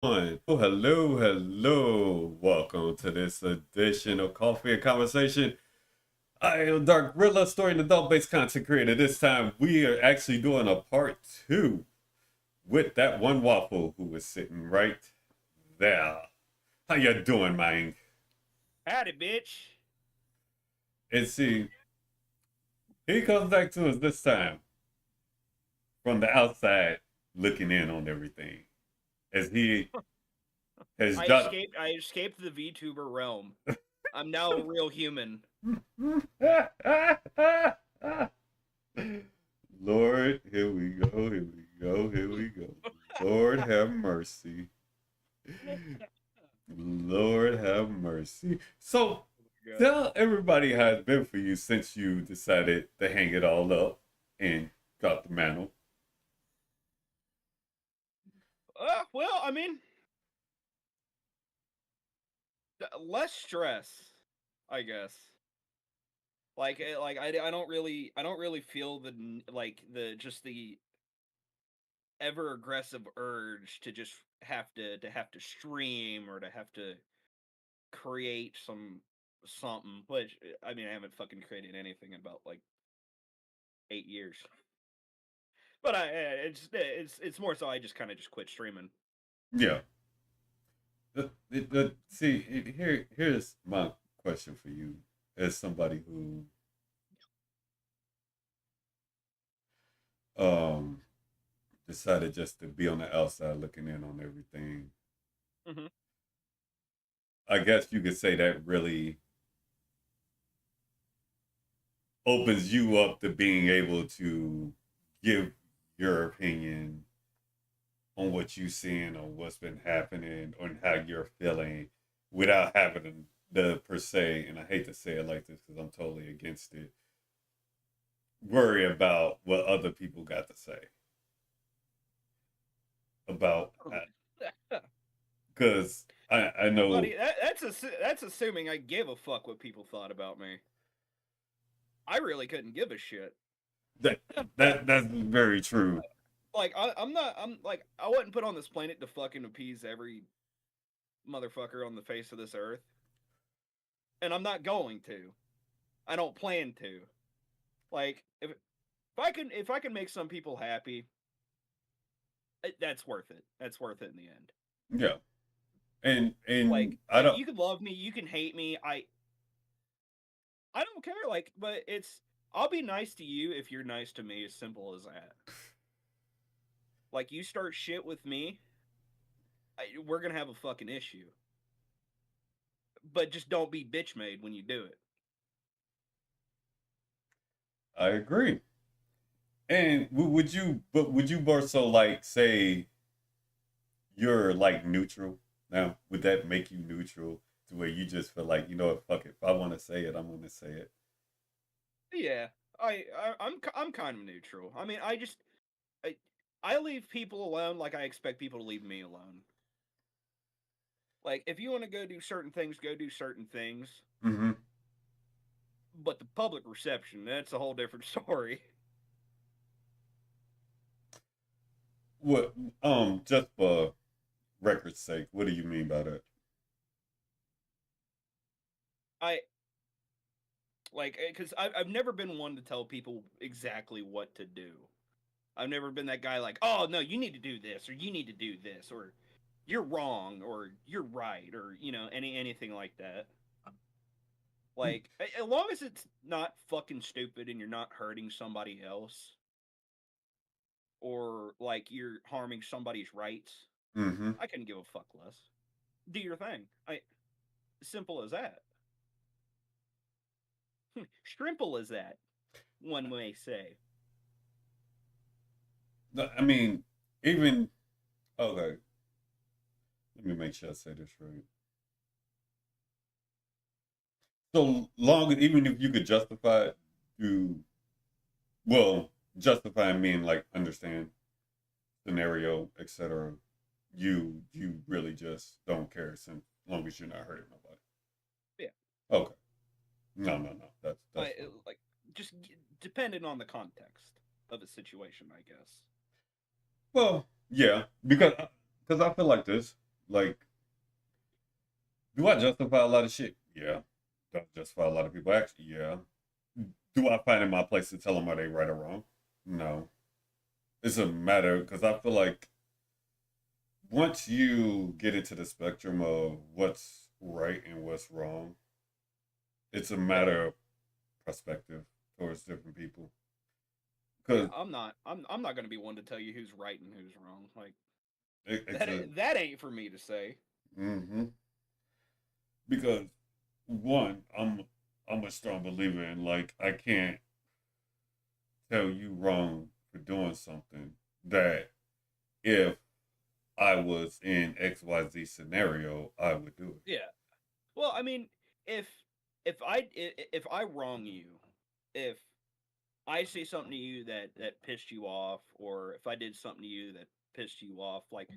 One. Oh, hello, hello. Welcome to this edition of Coffee and Conversation. I am Dark Riddler, story and adult-based content creator. This time we are actually doing a part two with that one waffle who is sitting right there. How you doing, man? Howdy, bitch. And see, he comes back to us this time from the outside, looking in on everything. As he has done. I escaped the VTuber realm. I'm now a real human. Lord, here we go, here we go, here we go. Lord have mercy. Lord have mercy. So tell everybody how it's been for you since you decided to hang it all up and got the mantle. Well, I mean, less stress, I guess. I don't really feel the just the ever aggressive urge to just have to stream or to have to create something. Which I mean, I haven't fucking created anything in about like 8 years. But it's more so I just kind of just quit streaming. Yeah. See, here's my question for you as somebody who um decided just to be on the outside looking in on everything. Hmm. I guess you could say that really opens you up to being able to give your opinion on what you're seeing, on what's been happening, on how you're feeling without having the per se, and I hate to say it like this because I'm totally against it, worry about what other people got to say about because I know Buddy, that's assuming I give a fuck what people thought about me. I really couldn't give a shit. that that's very true. I'm not. I'm like I wasn't put on this planet to fucking appease every motherfucker on the face of this earth, and I'm not going to. I don't plan to. Like if I can make some people happy, that's worth it. That's worth it in the end. Yeah, and I Like don't. you can love me, you can hate me. I don't care. But it's I'll be nice to you if you're nice to me. As simple as that. Like you start shit with me, we're gonna have a fucking issue. But just don't be bitch made when you do it. I agree. And would you, but would you more so like say you're like neutral now? Would that make you neutral to where you just feel like, you know what, fuck it. If I want to say it, I'm going to say it. Yeah, I'm kind of neutral. I mean, I, I leave people alone like I expect people to leave me alone. Like if you want to go do certain things. Mm-hmm. But the public reception, that's a whole different story. What, just for record's sake, what do you mean by that? I because I've never been one to tell people exactly what to do. I've never been that guy like, oh no, you need to do this or you need to do this or you're wrong or you're right or anything like that. Like as long as it's not fucking stupid and you're not hurting somebody else or like you're harming somebody's rights, Mm-hmm. I couldn't give a fuck less. Do your thing. I Simple as that. Shrimple as that, one may say. I mean, even, okay, let me make sure I say this right. So long, even if you could justify it, you, well, justify mean like understand scenario, etc. You really just don't care since long as you're not hurting nobody. Yeah, Okay. No, no, no. That's I fine. like just depending on the context of a situation, I guess. Well, yeah, because I feel like this. Like, do I justify a lot of shit? Yeah. Do I justify a lot of people action? Yeah. Do I find it my place to tell them are they right or wrong? No. It's a matter because I feel like once you get into the spectrum of what's right and what's wrong, it's a Yeah, matter of perspective towards different people. yeah. Because I'm not gonna be one to tell you who's right and who's wrong. Like it's a that ain't for me to say. mm-hmm. Because one, I'm a strong believer in like I can't tell you wrong for doing something that if I was in XYZ scenario, I would do it. Yeah. Well, I mean, if if I wrong you, if I say something to you that pissed you off, or if I did something to you that pissed you off, like,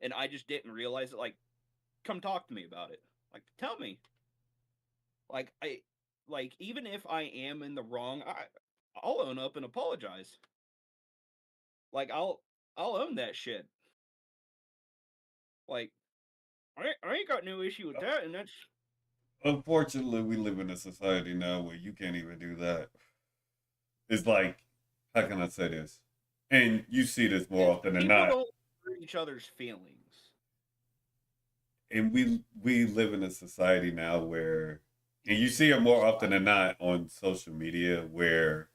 and I just didn't realize it, like, come talk to me about it. Like, tell me. Like, even if I am in the wrong, I'll own up and apologize. Like, I'll own that shit. Like, I ain't got no issue with that, and that's Unfortunately, we live in a society now where you can't even do that. It's like, how can I say this? And you see this more is often than people not. don't hurt each other's feelings. And we live in a society now where, and you see it more often than not on social media where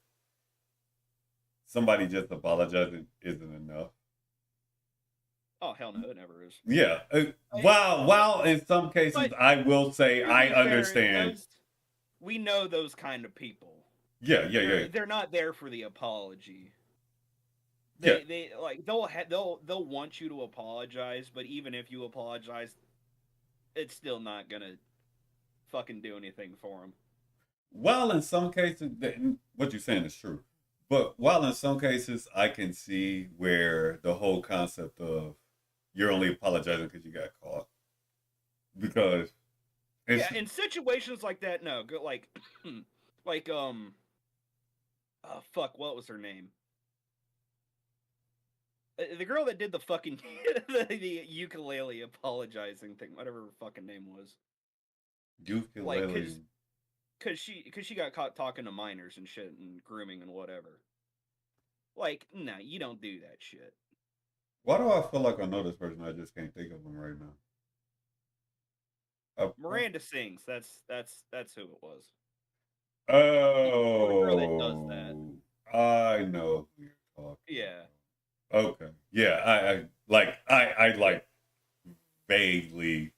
somebody just apologizing isn't enough. Oh hell no, it never is. Yeah. I, While in some cases but I will say to I be fair, understand. those we know those kind of people. Yeah, yeah, yeah, They're not there for the apology. yeah. They like they'll want you to apologize, but even if you apologize, it's still not gonna fucking do anything for them. While in some cases, what you're saying is true, but while in some cases I can see where the whole concept of you're only apologizing because you got caught because Yeah, it's in situations like that, no, like, like oh fuck, what was her name? The girl that did the fucking the ukulele apologizing thing, whatever her fucking name was. Like, ukulele. cause she got caught talking to minors and shit and grooming and whatever. Like, nah, you don't do that shit. Why do I feel like I know this person? I just can't think of them right now. Miranda sings. That's who it was. You know the girl that does that. Oh, I know who you're talking Yeah, about. Okay, yeah, I like vaguely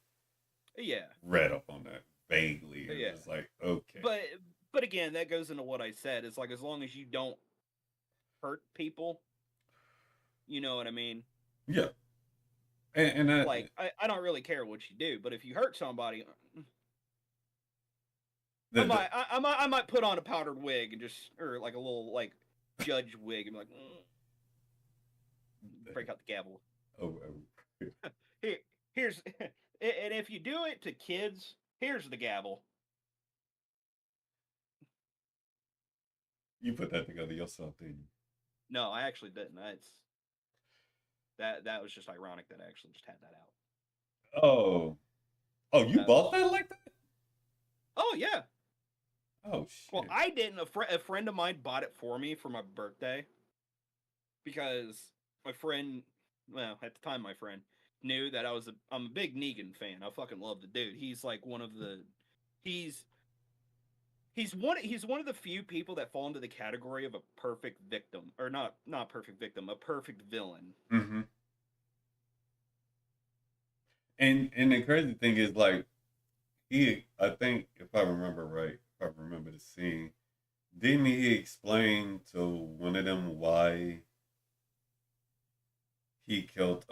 yeah, read up on that vaguely. It yeah. was like okay, But but again, that goes into what I said. It's like as long as you don't hurt people, you know what I mean. yeah, and that Like I don't really care what you do, but if you hurt somebody, the I might put on a powdered wig and just or like a little like judge wig and be like break out the gavel. oh, Here here's and if you do it to kids, here's the gavel. you put that together yourself, didn't you? No, I actually didn't. That's that was just ironic that I actually just had that out. Oh, oh, you That was bought that like that? oh yeah. Oh Well, shit. I didn't. A friend of mine bought it for me for my birthday because my friend, well, at the time, my friend knew that I'm a big Negan fan. I fucking love the dude. He's like one of the, he's he's one of the few people that fall into the category of a perfect victim, or not perfect victim, a perfect villain. Mm-hmm. And the crazy thing is like I think if I remember right, if I remember the scene, didn't he explain to one of them why he killed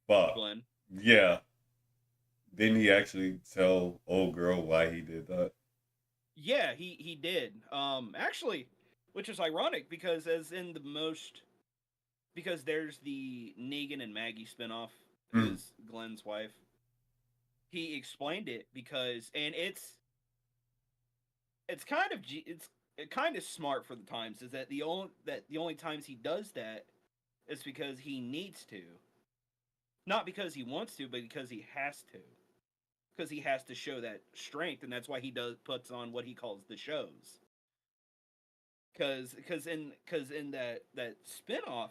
fuck. Glenn. Yeah. Didn't he actually tell old girl why he did that? Yeah, he did. Actually, which is ironic because as in the most because there's the Negan and Maggie spinoff, who Mm. is Glenn's wife. He explained it because, and it's kind of it's kind of smart for the times. Is that the only times he does that is because he needs to. Not because he wants to, but because he has to. Because he has to show that strength, and that's why he puts on what he calls the shows. Because in that spinoff,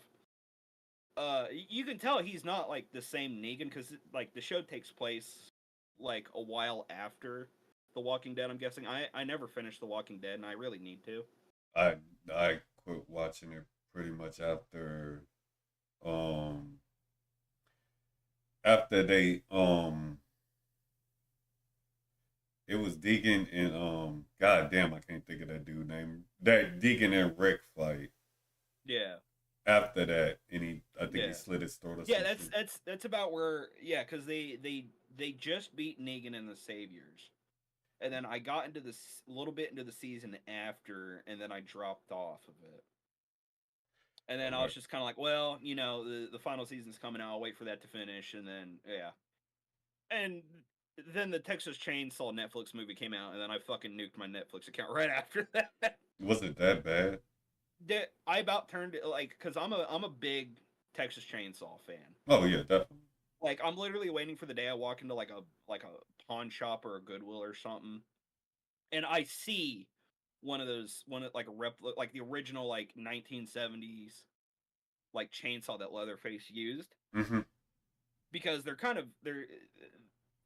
you can tell he's not like the same Negan, because like the show takes place like a while after The Walking Dead. I'm guessing. I never finished The Walking Dead, and I really need to. I I quit watching it pretty much um after they it was Deacon and god damn I can't think of that dude name. That Deacon and Rick fight. Yeah, After that, and I think he yeah, slit his throat or yeah. some That's shit. that's that's about where, yeah, because they just beat Negan and the Saviors, and then I got into this little bit into the season after, and then I dropped off of it. And then I Okay. was just kind of like, well, the final season's coming out. I'll wait for that to finish, and then yeah, and then the Texas Chainsaw Netflix movie came out, and then I fucking nuked my Netflix account right after that. Was it that bad? I about turned it, like, because I'm a big Texas Chainsaw fan. Oh yeah, definitely. Like, I'm literally waiting for the day I walk into like a pawn shop or a Goodwill or something, and I see one of like a like the original like 1970s like chainsaw that Leatherface used, Hmm. because they're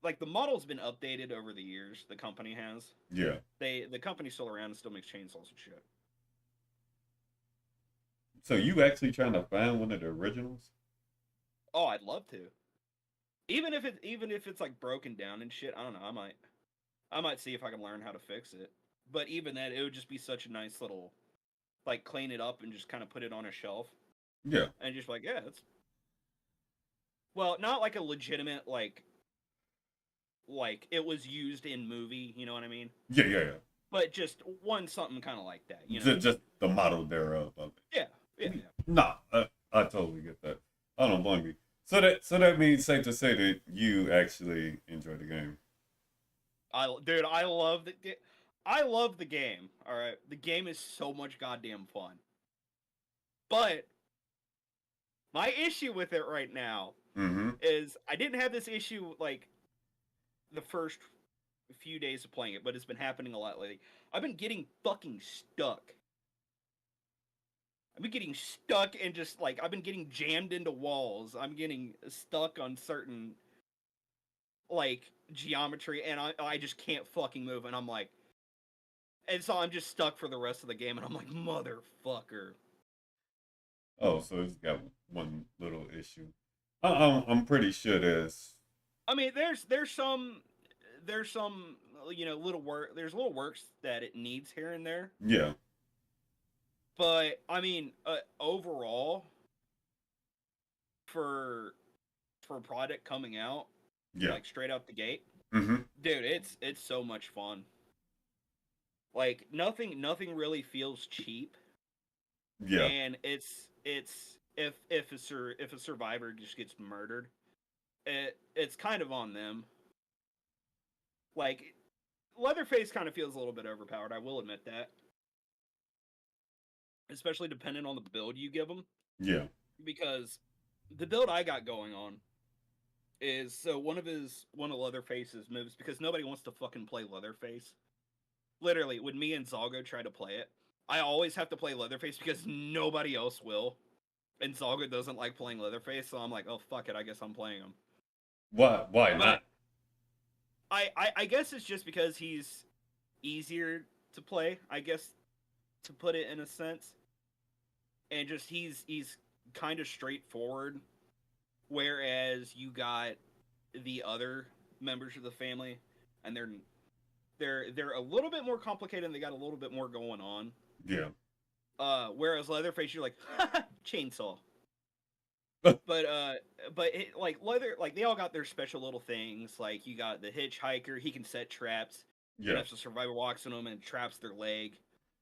like, the model's been updated over the years. The company has. Yeah. The company's still around and still makes chainsaws and shit. So you actually trying to find one of the originals? Oh, I'd love to. Even if it's like broken down and shit. I don't know. I might see if I can learn how to fix it. But even that, it would just be such a nice little, like, clean it up and just kind of put it on a shelf Yeah. and just like, yeah, it's, well, not like a legitimate, like it was used in movie. You know what I mean? Yeah, yeah, yeah. But just one something kind of like that. Just the model thereof of Yeah, yeah, it. yeah. Nah, I totally get that. I don't blame you. So that means safe to say that you actually enjoy the game. Dude, I love the game. All right, the game is so much goddamn fun. But my issue with it right now Mm-hmm. is I didn't have this issue like the first few days of playing it, but it's been happening a lot lately. I've been getting fucking stuck. I've been getting stuck and just like I've been getting jammed into walls. I'm getting stuck on certain like geometry, and I just can't fucking move, and I'm like, and so I'm just stuck for the rest of the game, and I'm like, motherfucker. Oh, so it's got one little issue. I'm pretty sure there's. I mean, there's some little works that it needs here and there, Yeah, but I mean, overall, for a product coming out yeah. like straight out the gate, Mm-hmm. dude, it's so much fun. Like, nothing really feels cheap, Yeah, and it's if a survivor just gets murdered, it's kind of on them. Like, Leatherface kind of feels a little bit overpowered. I will admit that, especially depending on the build you give him, yeah, because the build I got going on is, so one of Leatherface's moves, because nobody wants to fucking play Leatherface. Literally, when me and Zalgo try to play it, I always have to play Leatherface because nobody else will. And Zalgo doesn't like playing Leatherface, so I'm like, oh fuck it, I guess I'm playing him. why But not? I guess it's just because he's easier to play, I guess, to put it in a sense. And just he's kind of straightforward, whereas you got the other members of the family, and they're a little bit more complicated, and they got a little bit more going on. Yeah. Whereas Leatherface, you're like, chainsaw. But like they all got their special little things. Like, you got the hitchhiker, he can set traps, and Yeah. if the survivor walks on them and traps their leg,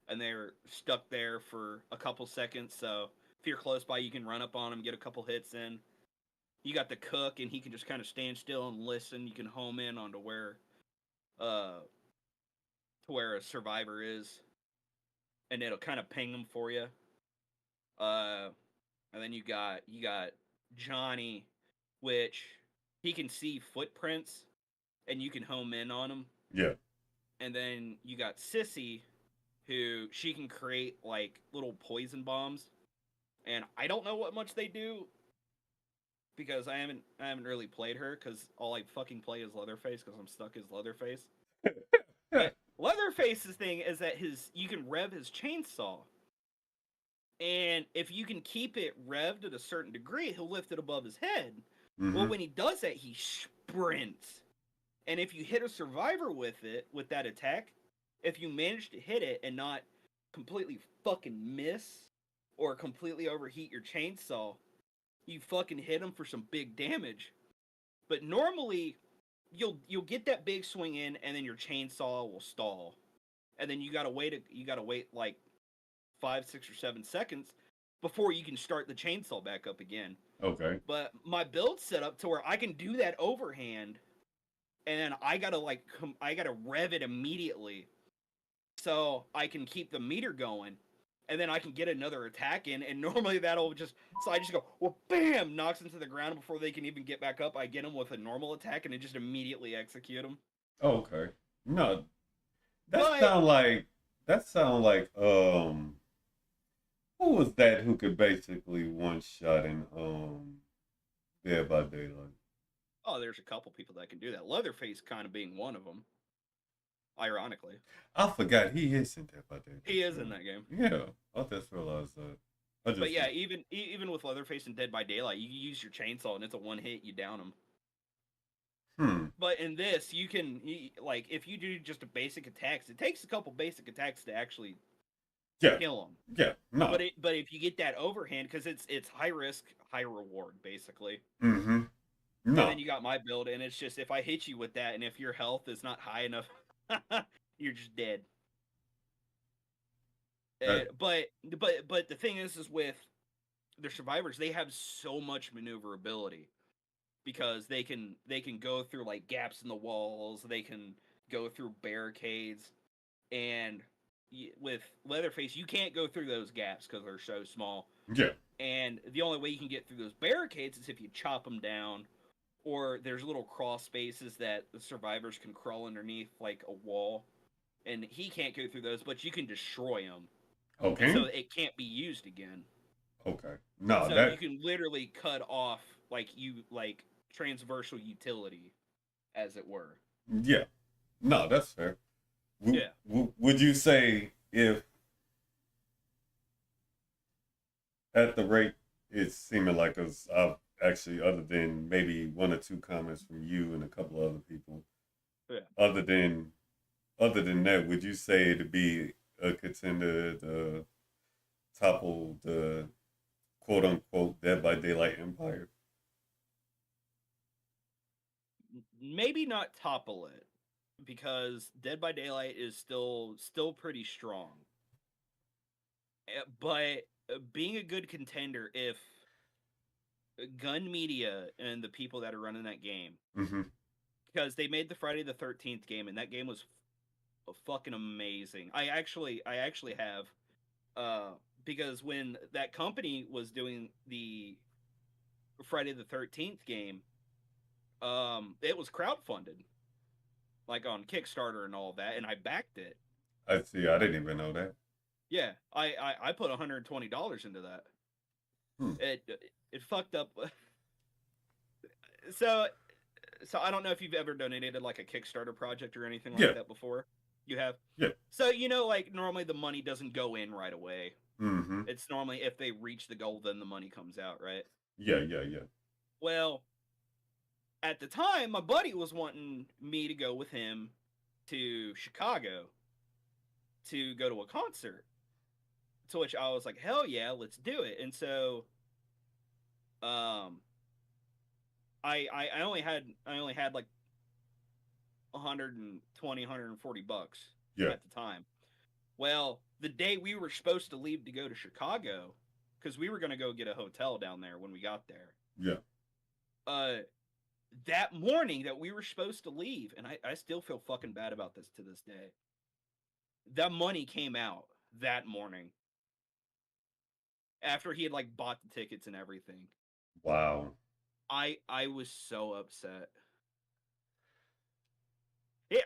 and they're stuck there for a couple seconds, so if you're close by, you can run up on them, get a couple hits in. You got the cook, and he can just kind of stand still and listen. You can home in onto uh where a survivor is, and it'll kind of ping them for you. Uh, and then you got Johnny. which he can see footprints and you can home in on them. Yeah. And then you got Sissy, who she can create like little poison bombs. And I don't know what much they do because I haven't really played her because all I fucking play is Leatherface because I'm stuck as Leatherface. But Leatherface's thing is that you can rev his chainsaw. And if you can keep it revved at a certain degree, he'll lift it above his head. Well, Mm-hmm. when he does that, he sprints. And if you hit a survivor with it, with that attack, if you manage to hit it and not completely fucking miss or completely overheat your chainsaw, you fucking hit him for some big damage. But normally, you'll get that big swing in, and then your chainsaw will stall, and then you gotta wait like 5, 6, or 7 seconds before you can start the chainsaw back up again. Okay. But my build's set up to where I can do that overhand, and I gotta rev it immediately so I can keep the meter going, and then I can get another attack in. And normally that'll just so I just go well, bam, knocks into the ground before they can even get back up. I get them with a normal attack, and it just immediately execute them. Okay. No, that But sound like who was that who could basically one shot in Dead by Daylight? oh, there's a couple people that can do that. Leatherface kind of being one of them. Ironically, I forgot he is in Dead by Daylight. he is in that game. Yeah, I just realized that. I But just yeah, even with Leatherface and Dead by Daylight, you use your chainsaw and it's a one hit, you down them. hmm. But in this, like if you do just a basic attacks, it takes a couple basic attacks to actually Yeah, kill them. yeah, no. But if you get that overhand, because it's high risk, high reward basically. Mm-hmm. And then No. you got my build, and it's just if I hit you with that, and if your health is not high enough, you're just dead. That, But the thing is with the survivors, they have so much maneuverability because they can go through like gaps in the walls, they can go through barricades, and with Leatherface, you can't go through those gaps because they're so small. yeah. And the only way you can get through those barricades is if you chop them down, or there's little crawl spaces that the survivors can crawl underneath, like a wall, and he can't go through those, but you can destroy them, and so Okay. it can't be used again. Okay. No, So you that. can literally cut off like transversal utility, as it were. Yeah. No, that's fair. Yeah. Would you say if at the rate it's seeming like us, I've actually, other than maybe one or two comments from you and a couple of other people, Yeah. other than that, would you say to be a contender to topple the quote unquote Dead by Daylight empire? Maybe not topple it because Dead by Daylight is still pretty strong. But being a good contender if Gun Media and the people that are running that game, Mm-hmm. because they made the Friday the 13th game, and that game was fucking amazing. I actually have because when that company was doing the Friday the 13th game, it was crowdfunded, like on Kickstarter and all that, and I backed it. I see. I didn't even know that. Yeah, I put $120 into that. Hmm. It fucked up. so so I don't know if you've ever donated like a Kickstarter project or anything like Yeah. that before. You have? Yeah. So like normally the money doesn't go in right away. Mm-hmm. It's normally if they reach the goal, then the money comes out, right? Yeah. Yeah. Yeah. Well, at the time, my buddy was wanting me to go with him to Chicago to go to a concert. To which I was like, hell yeah, let's do it. And so, um, I only had like 120, $140 Yeah. at the time. Well, the day we were supposed to leave to go to Chicago, because we were going to go get a hotel down there when we got there. Yeah. Uh, that morning that we were supposed to leave, and I still feel fucking bad about this to this day. That money came out that morning after he had like bought the tickets and everything. Wow. I was so upset. Yeah.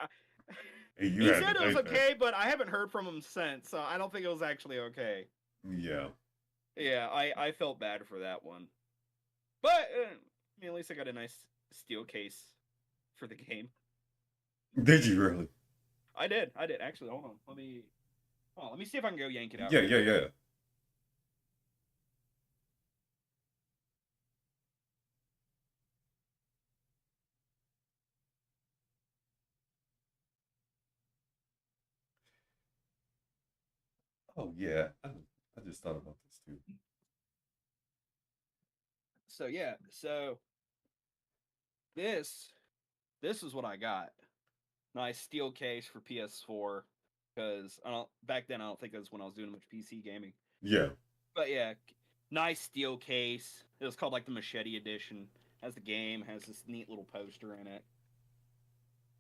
And you He had to said it was think that. okay, but I haven't heard from him since, so I don't think it was actually okay. Yeah. Yeah, I felt bad for that one. But I mean, at least I got a nice steel case for the game. Did you really? I did. I did. Actually, hold on. Let me see if I can go yank it out Yeah, real yeah, quick. yeah. Oh yeah. I just thought about this too. So yeah, so this this is what I got. Nice steel case for PS4 because I don't back then I don't think that was when I was doing much PC gaming. Yeah. But yeah, nice steel case. It was called like the Machete Edition. Has the game, has this neat little poster in it.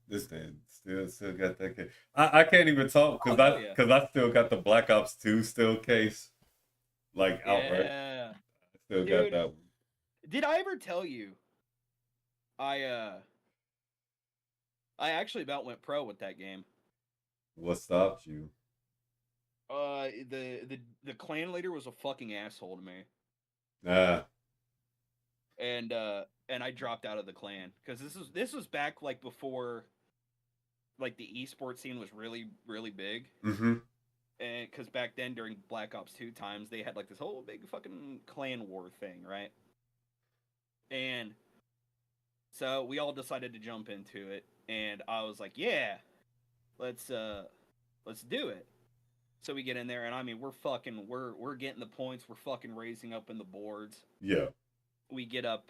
This thing still got that case. I can't even talk Oh because hell yeah. I still got the Black Ops 2 still case like outright. Yeah. I still got Dude, that one. did I ever tell you I I actually about went pro with that game. What stopped you? The clan leader was a fucking asshole to me. Ah, And I dropped out of the clan cuz this was back like before like the esports scene was really big. mm-hmm. And cuz back then during Black Ops 2 times they had like this whole big fucking clan war thing, right? And so we all decided to jump into it and I was like, "Yeah, let's let's do it." So we get in there, and I mean, we're getting the points. We're fucking raising up in the boards. Yeah. We get up,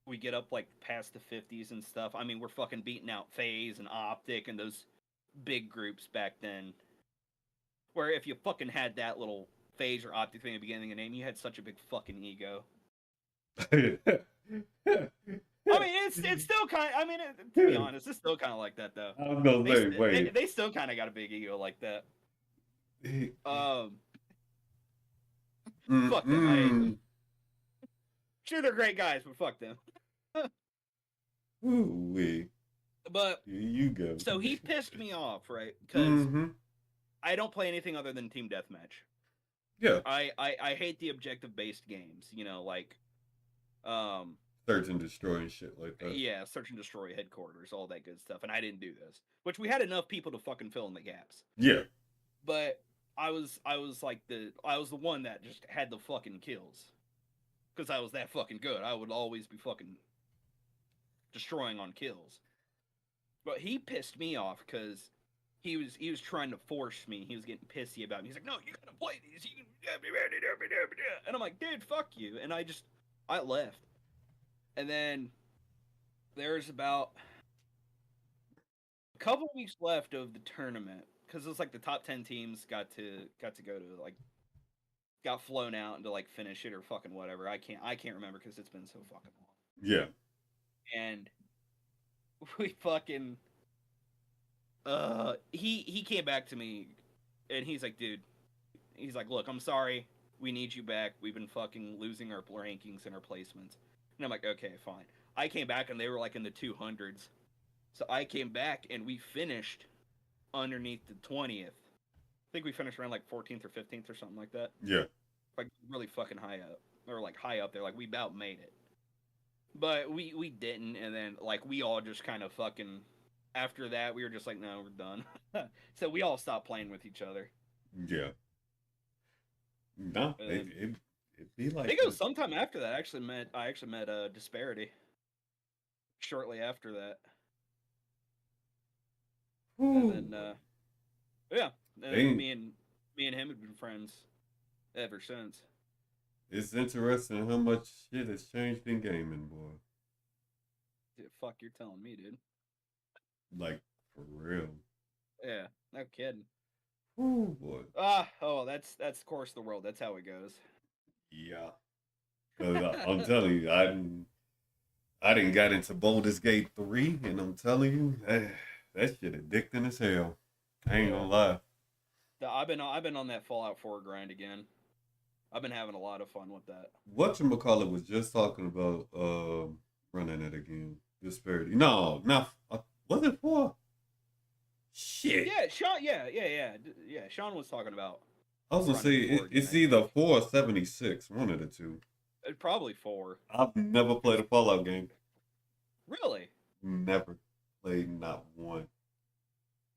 we get up like past the 50s and stuff. I mean, we're fucking beating out Phase and Optic and those big groups back then. Where if you fucking had that little Phase or Optic thing at the beginning of the name, you had such a big fucking ego. I mean, it's still kind. I mean, to be honest, it's still kind of like that though. I was gonna say, They still kind of got a big ego like that. wait. Fuck them. I hate them. Sure, they're great guys, but fuck them. Ooh-wee. But Here you go. so he pissed me off, right? Because Mm-hmm. I don't play anything other than team deathmatch. Yeah. I hate the objective based games. You know, like Search and destroy and shit like that. yeah, search and destroy headquarters, all that good stuff. And I didn't do this, which we had enough people to fucking fill in the gaps. Yeah. But I was the one that just had the fucking kills because I was that fucking good. I would always be fucking destroying on kills. But he pissed me off because he was trying to force me. He was getting pissy about me. He's like, "No, you gotta play these." And I'm like, "Dude, fuck you." And I left. And then there's about a couple weeks left of the tournament because it's like the top 10 teams got to go to like got flown out and to like finish it or fucking whatever. I can't remember because it's been so fucking long. Yeah. And we fucking he came back to me and he's like, "Dude," he's like, "Look, I'm sorry. We need you back. We've been fucking losing our rankings and our placements." And I'm like, "Okay, fine." I came back and they were like in the 200s. So I came back and we finished underneath the 20th. I think we finished around like 14th or 15th or something like that. Yeah. Like really fucking high up. Or like high up there. Like we about made it. But we didn't, and then like we all just kind of fucking after that we were just like, no, we're done. So we all stopped playing with each other. Yeah. No, it'd be I like think it was that. sometime after that I actually met Disparity. Shortly after that. Whew. And then yeah. And Dang. me and him have been friends ever since. It's interesting how much shit has changed in gaming, boy. Dude, fuck, you're telling me, dude. Like, for real. Yeah, no kidding. Whew, boy. That's of course the world. That's how it goes. Yeah. 'Cause I'm telling you, I didn't got into Baldur's Gate 3, and I'm telling you, that shit addicting as hell. I ain't gonna lie. I've been on that Fallout 4 grind again. I've been having a lot of fun with that. Whatchamacallit was just talking about running it again. Disparity. No, not was it 4? Shit. Yeah, Sean. Yeah. Sean was talking about I was gonna say running 4 again. it's I either think 4 or 76, one of the two. probably 4. I've never played a Fallout game. Really? Never played not one.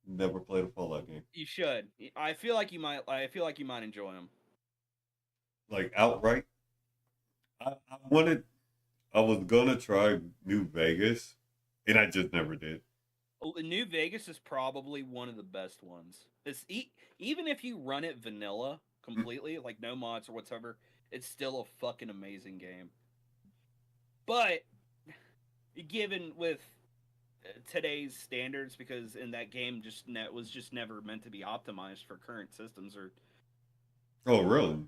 Never played a Fallout game. You should. I feel like you might. I feel like you might enjoy them. Like outright. I wanted. I was gonna try New Vegas, and I just never did. New Vegas is probably one of the best ones. Even if you run it vanilla Mm. completely, like no mods or whatsoever, it's still a fucking amazing game. But given with today's standards, because in that game was just never meant to be optimized for current systems or Oh, really?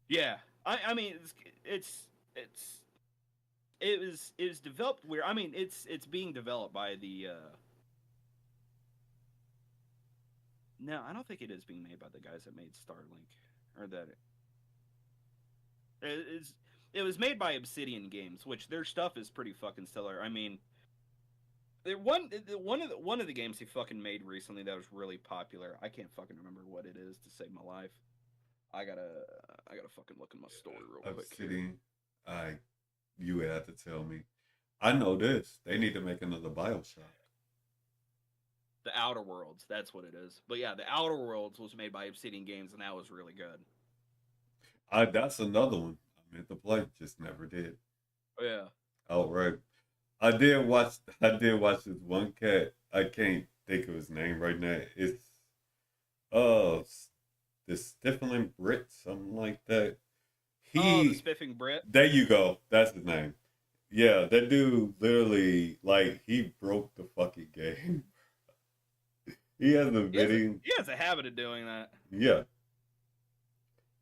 yeah. I mean it's it was developed where I mean it's being developed by the no, I don't think it is being made by the guys that made Starlink or that it's it was made by Obsidian Games, which their stuff is pretty fucking stellar. I mean, one of the games he fucking made recently that was really popular. I can't fucking remember what it is to save my life. I gotta fucking look in my story real quick. Obsidian. I. You would have to tell me. I know this. They need to make another BioShock. The Outer Worlds, that's what it is. But yeah, the Outer Worlds was made by Obsidian Games, and that was really good. That's another one. I meant to play, just never did. Oh, yeah. Outright. I did watch. I did watch this one cat. I can't think of his name right now. It's uh the Stifling Brit, something like that. Oh, the He. Spiffing Brit. There you go. That's his name. Yeah, that dude literally like he broke the fucking game. He has a video. He has a habit of doing that. Yeah,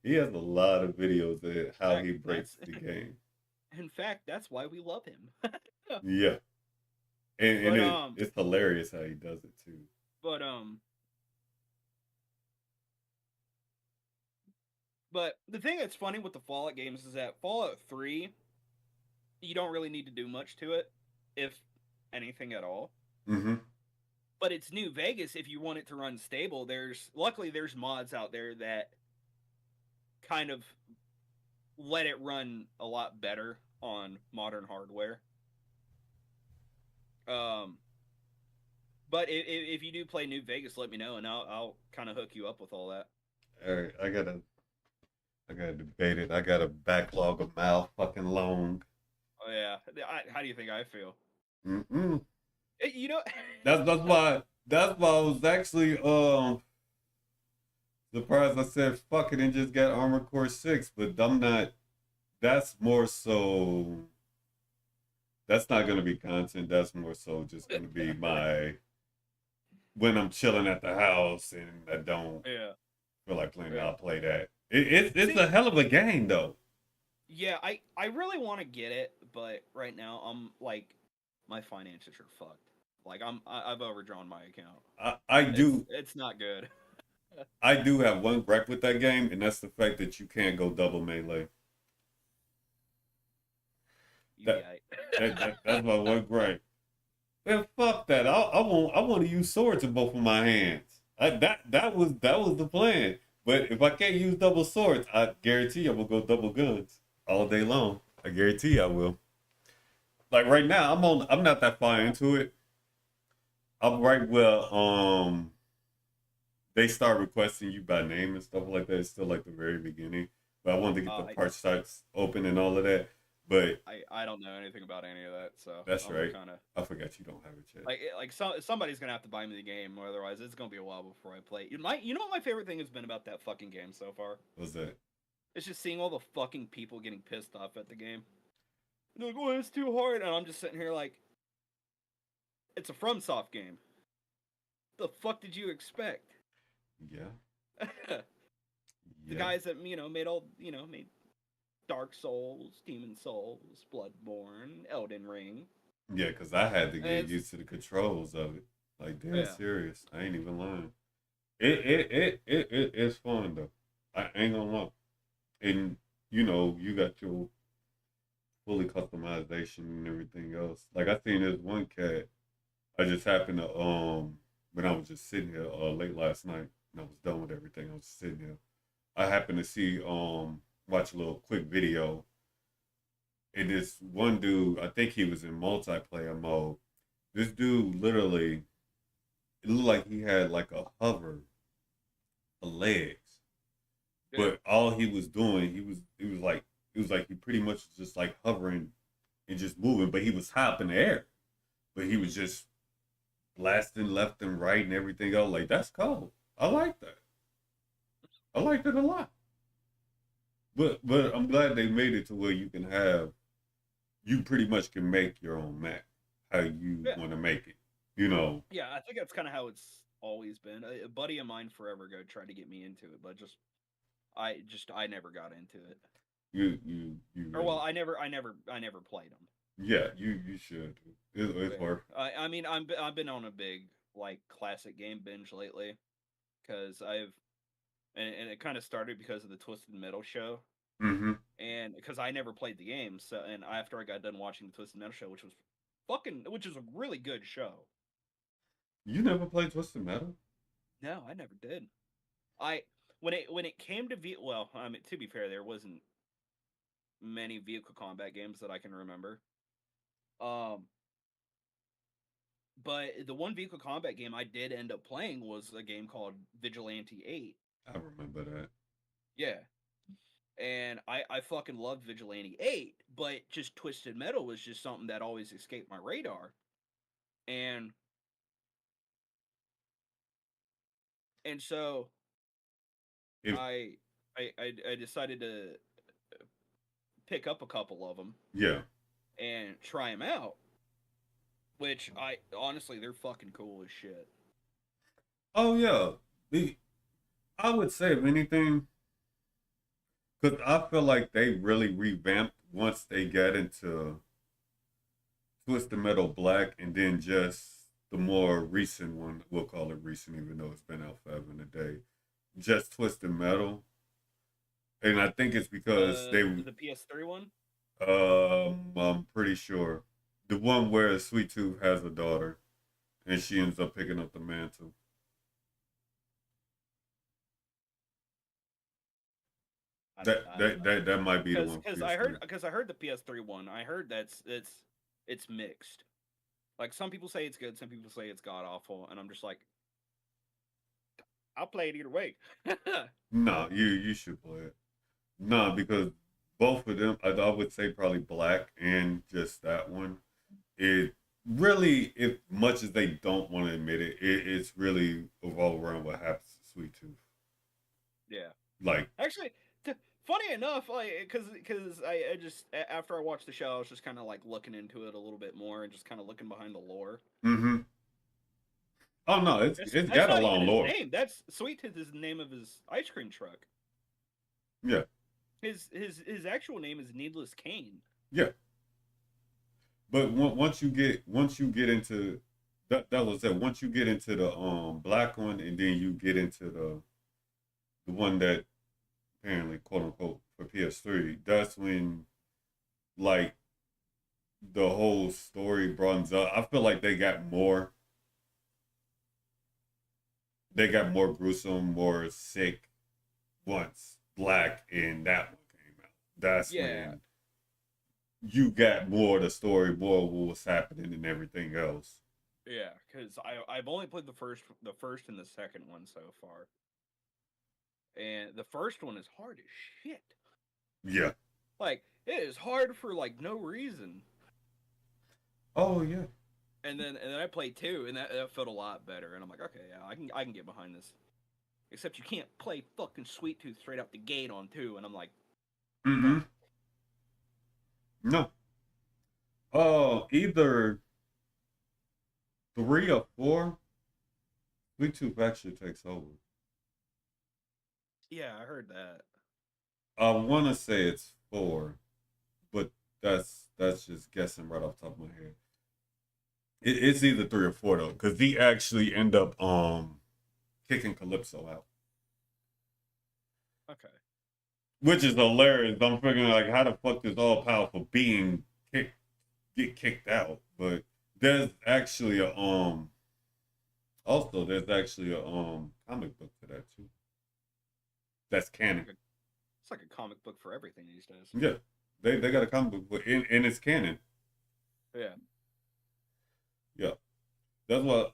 he has a lot of videos of how Fact, he breaks the game. In fact, that's why we love him. Yeah, and but it's hilarious how he does it too. but but the thing that's funny with the Fallout games is that Fallout 3, you don't really need to do much to it, if anything at all. Mm-hmm. But it's New Vegas. If you want it to run stable, luckily there's mods out there that kind of let it run a lot better on modern hardware. But if you do play New Vegas, let me know, and I'll kind of hook you up with all that. All right, I gotta debate it. I got a backlog of mile fucking long. Oh yeah, how do you think I feel? Mm-mm. You know, That's why I was actually surprised. I said fuck it and just got Armored Core 6, but I'm not. That's more so. That's not gonna be content. That's more so just gonna be my when I'm chilling at the house and I don't yeah, feel like playing it. yeah. I'll play that. It's See, a hell of a game though. yeah, I really want to get it, but right now I'm like, my finances are fucked. Like I've overdrawn my account. I do It's not good. I do have one gripe with that game, and that's the fact that you can't go double melee. You That, right. that's my one gripe. Man, fuck that. I want to use swords in both of my hands. That was the plan. But if I can't use double swords, I guarantee I will go double guns all day long. I guarantee I will. Like right now, I'm not that far into it. I'm right where they start requesting you by name and stuff like that. It's still like the very beginning. But I wanted to get the part sites open and all of that. But I don't know anything about any of that, so that's I'm right. Kinda, I forgot you don't have it yet. like somebody's gonna have to buy me the game, or otherwise it's gonna be a while before I play. You know what my favorite thing has been about that fucking game so far? What's that? It's just seeing all the fucking people getting pissed off at the game. They're like, "Oh, it's too hard," and I'm just sitting here like, it's a FromSoft game. The fuck did you expect? Yeah. The guys that made Dark Souls, Demon Souls, Bloodborne, Elden Ring. Yeah, because I had to get used to the controls of it. Like, dead Yeah. serious. I ain't even lying. It's fun though. I ain't gonna lie. and you know you got your fully customization and everything else. Like I seen this one cat. I just happened to when I was just sitting here late last night and I was done with everything. I was sitting here. I happened to see watch a little quick video, and this one dude, I think he was in multiplayer mode. This dude literally, it looked like he had like a hover for legs, Yeah. but all he was doing, it was like he pretty much just like hovering and just moving, but he was high up in the air, but he was just blasting left and right and everything else. Like that's cool. I like that. I liked it a lot. But I'm glad they made it to where you pretty much can make your own map how you Yeah. want to make it. You know, Yeah, I think that's kind of how it's always been. A buddy of mine forever ago tried to get me into it, but I never got into it. you Or well, really I never played them. yeah you should. It's Yeah. worth. I mean I've been on a big like classic game binge lately because and it kind of started because of the Twisted Metal show Mm-hmm. and because I never played the game, so and after I got done watching the Twisted Metal show, which is a really good show. You never played Twisted Metal? No, I never did. I when it came to well, I mean to be fair, there wasn't many vehicle combat games that I can remember. Um, but the one vehicle combat game I did end up playing was a game called Vigilante 8. I remember that. Yeah. And I fucking loved Vigilante 8, but just Twisted Metal was just something that always escaped my radar. And so If I I decided to pick up a couple of them yeah. and try them out, which I honestly they're fucking cool as shit. Oh yeah. The I would say if anything, because I feel like they really revamped once they got into Twisted Metal Black, and then just the more recent one. We'll call it recent, even though it's been out forever and a day. Just Twisted Metal, and I think it's because The PS3 one? I'm pretty sure the one where Sweet Tooth has a daughter, and she ends up picking up the mantle. That I don't that know. that that might be the Cuz one for cuz PS3. I heard the PS3 one. I heard it's mixed. Like some people say it's good, some people say it's god awful, and I'm just like I'll play it either way. No, you should play it. No, because both of them, I would say probably Black and just that one. It really, if much as they don't want to admit it, it's really revolve around what happens to Sweet Tooth. Yeah. Like, Actually, funny enough, like because I just after I watched the show, I was just kind of like looking into it a little bit more and just kind of looking behind the lore. mm-hmm. Oh no, it's That's got a not even long his lore. name. That's Sweet Tooth is the name of his ice cream truck. Yeah, His actual name is Needless Kane. yeah. But once you get into that was it. Once you get into the black one, and then you get into the one that apparently quote unquote for PS3, that's when like the whole story broadens up. I feel like they got more gruesome, more sick once Black and that one came out. That's Yeah, when you got more of the story, more of what was happening and everything else. yeah. Because I've only played the first and the second one so far, and the first one is hard as shit. Yeah. Like it is hard for like no reason. Oh yeah. And then I played two, and that felt a lot better. And I'm like, okay, yeah, I can get behind this. Except you can't play fucking Sweet Tooth straight out the gate on two, and I'm like, no. Mm-hmm. No. Either three or four. Sweet Tooth actually takes over. Yeah, I heard that. I want to say it's four, but that's just guessing right off the top of my head. It's either three or four though, because he actually end up kicking Calypso out. Okay. which is hilarious. I'm figuring like, how the fuck does all powerful being get kicked out? But there's actually a also there's actually a comic book for that too. That's canon. It's like a comic book for everything these days. Yeah, they got a comic book and it's canon. Yeah. Yeah, that's what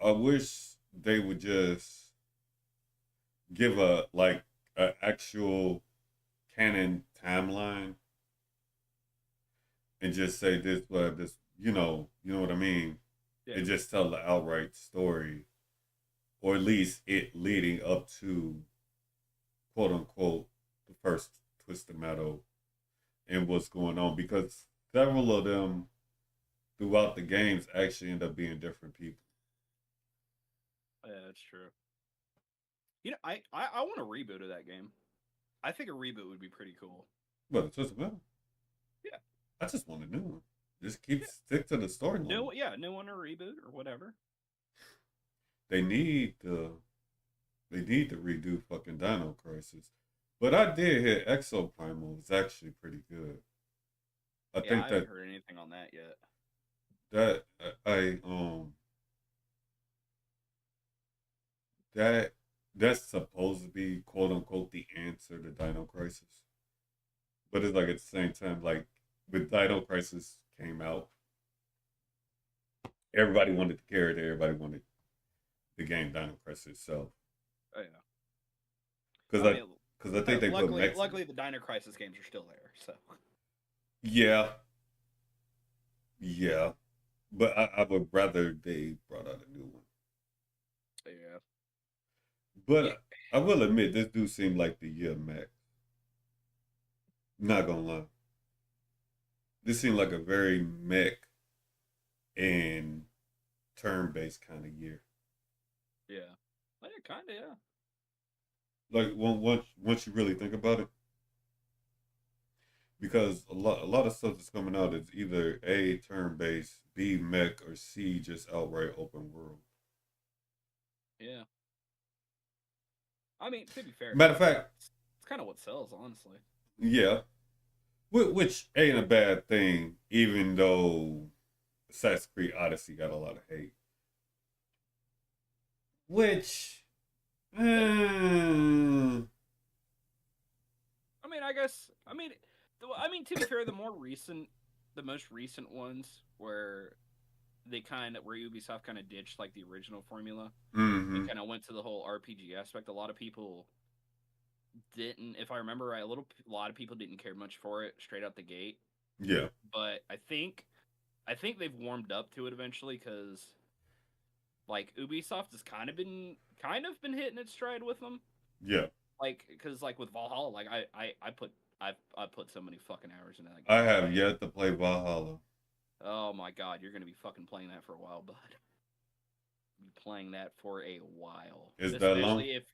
I wish they would just give a actual canon timeline and just say this, but this, you know what I mean, Yeah. and just tell the outright story, or at least it leading up to quote unquote the first Twisted Metal and what's going on, because several of them throughout the games actually end up being different people. Yeah, that's true. You know, I want a reboot of that game. I think a reboot would be pretty cool. But Twisted Metal, Yeah. I just want a new one. Just keep Yeah. stick to the storyline. No one or reboot or whatever. They need to redo fucking Dino Crisis. But I did hear Exo Primal is actually pretty good. I Yeah, I think haven't heard anything on that yet. that that that's supposed to be quote unquote the answer to Dino Crisis. But it's like at the same time, like when Dino Crisis came out, everybody wanted the character, everybody wanted the game Dino Crisis itself. Oh yeah. Because I mean, I think they put Mexican. luckily the Dino Crisis games are still there. So Yeah, yeah. But I would rather they brought out a new one. yeah. But Yeah. I will admit, this do seem like the year Mac. Not gonna lie. This seemed like a very mech and turn-based kind of year. Yeah. Well, yeah, kind of. Yeah. Like once you really think about it, because a lot of stuff that's coming out is either A turn-based, B mech, or C just outright open world. Yeah. I mean, to be fair, Matter of fact, it's kind of what sells, honestly. yeah, which ain't a bad thing, even though Assassin's Creed Odyssey got a lot of hate. Which, I mean, I guess. To be fair, the most recent ones where where Ubisoft kind of ditched like the original formula and mm-hmm, kind of went to the whole RPG aspect. A lot of people didn't, if I remember right, a lot of people didn't care much for it straight out the gate. yeah, But I think they've warmed up to it eventually because like Ubisoft has kind of been hitting its stride with them. yeah. Like because like with Valhalla, like I put so many fucking hours into that I game. have yet to play Valhalla. Oh my god, you're gonna be fucking playing that for a while, bud. Be playing that for a while, Is that long? especially if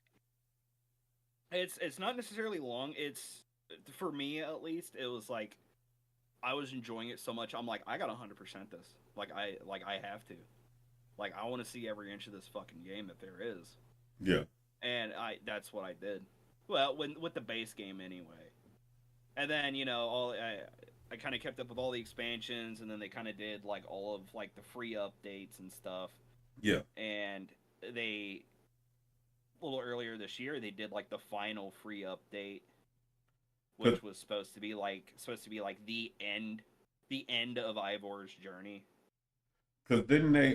it's not necessarily long. It's for me at least. It was like I was enjoying it so much. I'm like I got 100% this. I have to. Like I want to see every inch of this fucking game that there is. Yeah. And that's what I did. Well, with the base game anyway. And then I kind of kept up with all the expansions, and then they kind of did like all of like the free updates and stuff. Yeah. And they a little earlier this year they did like the final free update, Cause, which was supposed to be like the end of Ivor's journey. cause didn't they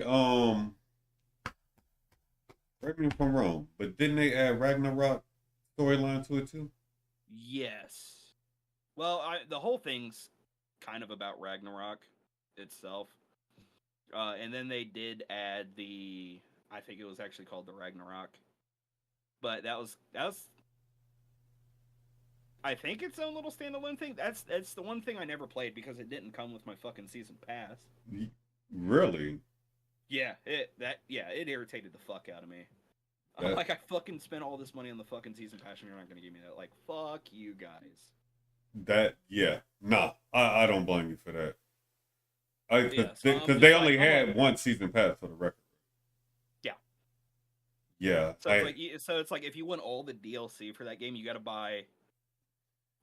correct me if I'm wrong, but didn't they add Ragnarok storyline to it too? Yes. Well, the whole thing's kind of about Ragnarok itself. And then they did add I think it was actually called the Ragnarok, but that was I think its own little standalone thing. That's the one thing I never played because it didn't come with my fucking season pass. Really? It irritated the fuck out of me. I'm That like, I fucking spent all this money on the fucking season pass and you're not gonna give me that. Like, fuck you guys. yeah. Nah, I don't blame you for that. Yeah, Cause so I'm they just like, only had one season pass for the record. yeah. Yeah, So it's like if you want all the DLC for that game, you got to buy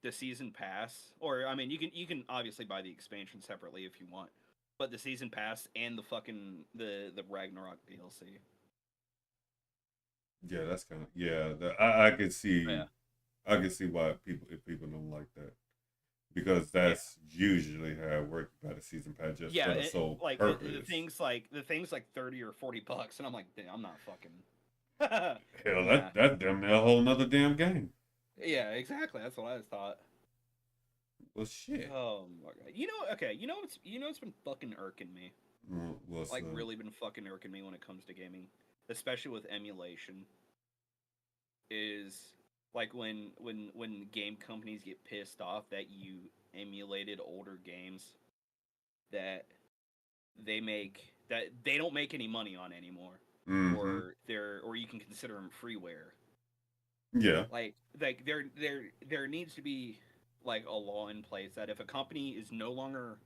the season pass, or I mean, you can obviously buy the expansion separately if you want, but the season pass and the fucking the Ragnarok DLC. yeah, that's kind of yeah. I Yeah, I can see why people if people don't like that because yeah, that's usually how it works. You got a season pass just yeah. for the sole Like purpose. the things like $30 or $40, and I'm like, damn, I'm not fucking. Hell, Nah. that damn near a whole nother damn game. Yeah, exactly. That's what I thought. Well, shit. Oh my god. Okay. What's been fucking irking me. What's Like really been fucking irking me when it comes to gaming, especially with emulation, is like when game companies get pissed off that you emulated older games that that they don't make any money on anymore, mm-hmm. or you can consider them freeware. Yeah. Like there needs to be like a law in place that if a company is no longer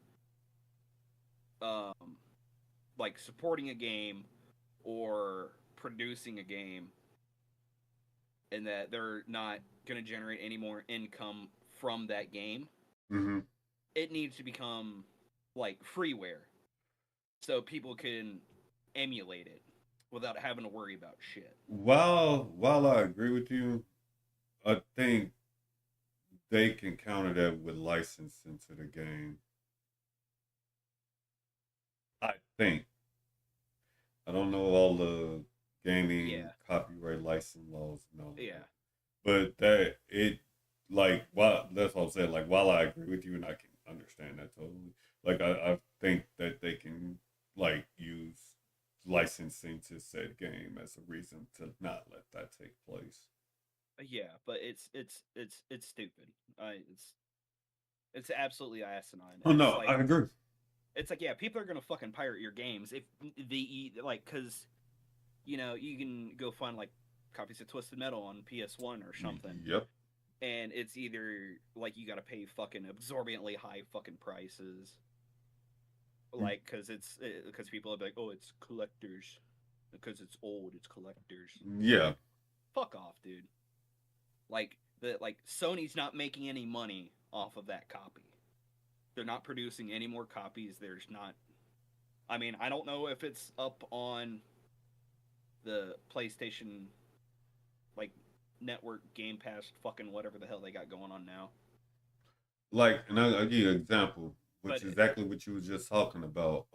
um like supporting a game or producing a game, and that they're not going to generate any more income from that game, Mm-hmm. it needs to become like freeware so people can emulate it without having to worry about shit. While I agree with you, I think they can counter that with licensing to the game. I think. I don't know all the gaming Yeah, copyright license laws and all of yeah, that. But that it like while that's what I'm saying, like while I agree with you and I can understand that totally, like I think that they can like use licensing to said game as a reason to not let that take place. yeah. But it's stupid. It's absolutely asinine, Oh and no, I agree. it's like yeah, people are gonna fucking pirate your games if like because you can go find like copies of Twisted Metal on PS1 or something, Yep. and it's either like you got to pay fucking absorbently high fucking prices, like because people are like, oh, it's collectors, because it's old, it's collectors. Yeah. Like, fuck off, dude. Like Sony's not making any money off of that copy. They're not producing any more copies. There's not. I mean, I don't know if it's up on the PlayStation like network Game Pass, fucking whatever the hell they got going on now. Like, and I'll give you an example, which But is exactly what you was just talking about.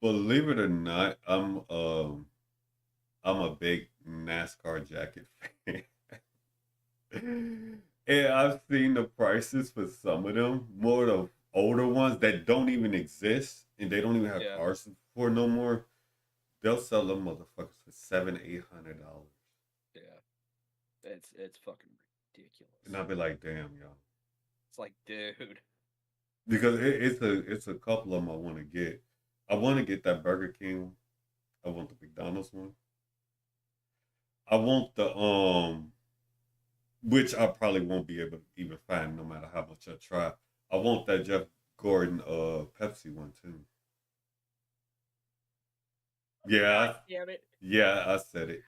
Believe it or not, I'm a big NASCAR jacket fan. And I've seen the prices for some of them, more of the older ones that don't even exist and they don't even have yeah, cars for no more. They'll sell them motherfuckers for $700-800. yeah, it's fucking And ridiculous. I'll be like, damn, y'all. It's like, dude, Because it's a couple of them I want to get. I want to get that Burger King. I want the McDonald's one. I want the which I probably won't be able to even find no matter how much I try. I want that Jeff Gordon Pepsi one too. God Yeah, damn it. yeah, I said it.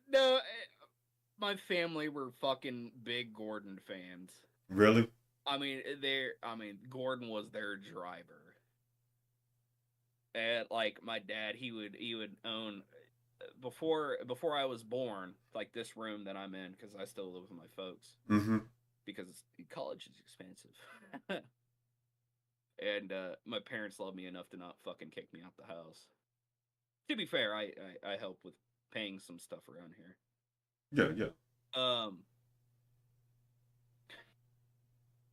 No, my family were fucking big Gordon fans. Really? Gordon was their driver. And like my dad, he would own before I was born, like this room that I'm in because I still live with my folks Mm-hmm. because college is expensive. And my parents love me enough to not fucking kick me out the house. To be fair, I help with paying some stuff around here. Yeah, yeah. Um,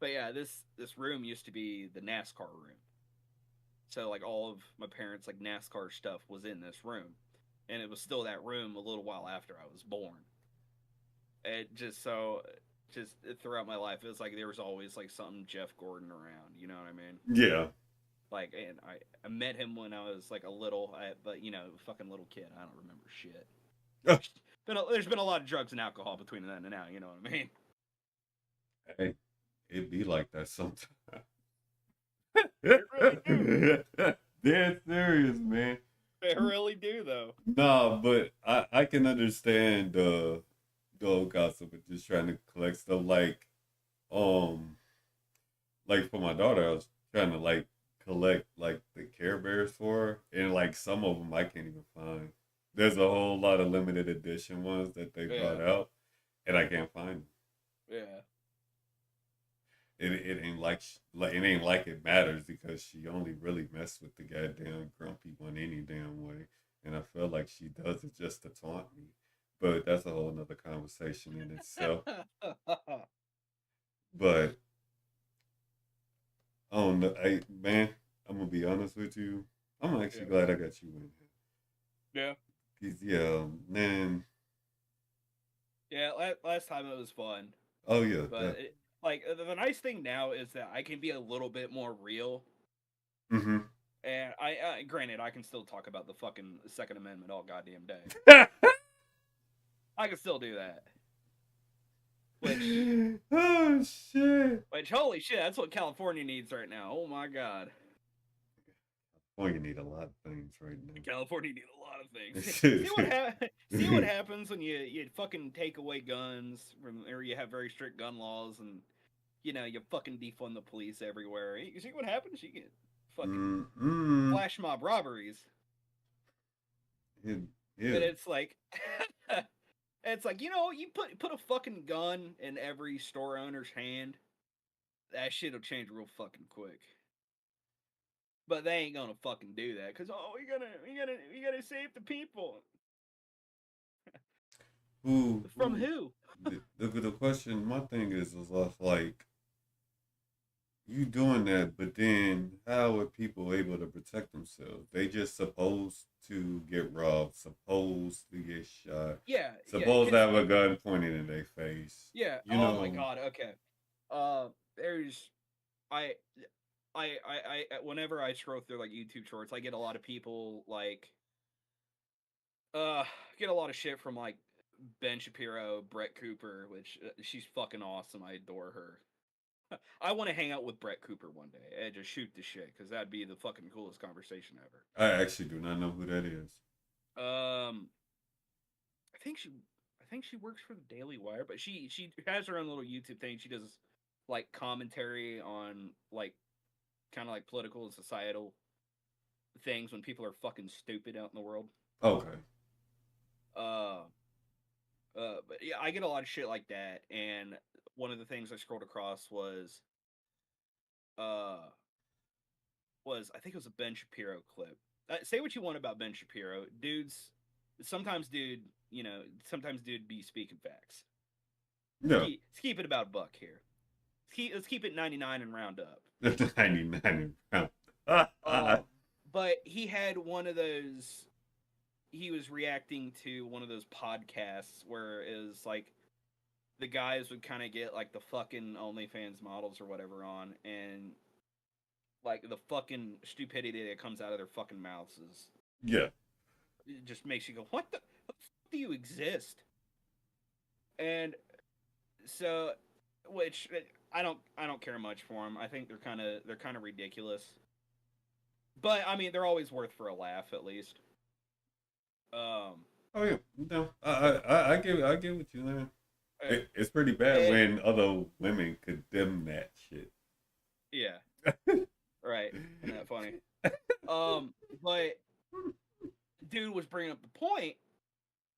but yeah, this room used to be the NASCAR room. So like all of my parents like NASCAR stuff was in this room, and it was still that room a little while after I was born. It just throughout my life, it was like there was always like something Jeff Gordon around. You know what I mean? Yeah. Like, and I met him when I was like a little, but fucking little kid. I don't remember shit. There's been a lot of drugs and alcohol between then and now. You know what I mean? Hey, it be like that sometimes. It really do. Dead serious, man. They really do, though. Nah, but I can understand the old gossip of just trying to collect stuff um like for my daughter I was trying to like collect like the Care Bears for her and like some of them I can't even find. There's a whole lot of limited edition ones that they Yeah, brought out and I can't find them. yeah. It ain't like it ain't like it matters because she only really messed with the goddamn grumpy one any damn way, and I feel like she does it just to taunt me. But that's a whole nother conversation in itself. But I don't know, man, I'm gonna be honest with you. I'm actually Yeah, glad I got you in yeah, here. 'Cause, yeah, man. yeah. Last time it was fun, Oh yeah, but definitely. the nice thing now is that I can be a little bit more real. Mm-hmm. And granted, I can still talk about the fucking Second Amendment all goddamn day. I can still do that. Which, Oh shit. holy shit, that's what California needs right now. Oh my god, Well, you need a lot of things right California needs a lot of things. now. See what happens when you fucking take away guns, or you have very strict gun laws, and you fucking defund the police everywhere. You see what happens? You get fucking Mm-mm. flash mob robberies, Yeah, yeah. and it's like. It's like, you put a fucking gun in every store owner's hand, that shit'll change real fucking quick. But they ain't gonna fucking do that because we gotta save the people. From Who? who? The question, my thing is like you doing that, but then how are people able to protect themselves? They just supposed to get robbed, supposed to get shot, Yeah, yeah, supposed to because have a gun pointed in their face. yeah. You Oh my know, god. Okay. There's I whenever I scroll through like YouTube shorts, I get a lot of people like uh get a lot of shit from like Ben Shapiro, Brett Cooper, which she's fucking awesome. I adore her. I want to hang out with Brett Cooper one day and just shoot the shit because that'd be the fucking coolest conversation I actually do not know who that is. ever. I think she works for the Daily Wire, but she has her own little YouTube thing. She does like commentary on like kind of like political and societal things when people are fucking stupid out in the world. Okay. Uh, but yeah, I get a lot of shit like that, and one of the things I scrolled across uh was I think it was a Ben Shapiro clip. Say what you want about Ben Shapiro, dudes. Sometimes, sometimes dude be speaking facts. No. Let's keep it about a buck here. Let's keep it 99 and round up. 99 pounds. Um, but he had one of those. He was reacting to one of those podcasts where it was like the guys would kind of get like the fucking OnlyFans models or whatever on, and like the fucking stupidity that comes out of their fucking mouths is Yeah. it just makes you go, what the fuck do you exist? And so, which I don't care much for them. I think they're kind of ridiculous. But I mean, they're always worth for a laugh at least. Um, Oh yeah. No. I get what you mean. uh, It's pretty bad and when other women condemn that shit. yeah, right. Isn't that funny? But dude was bringing up the point.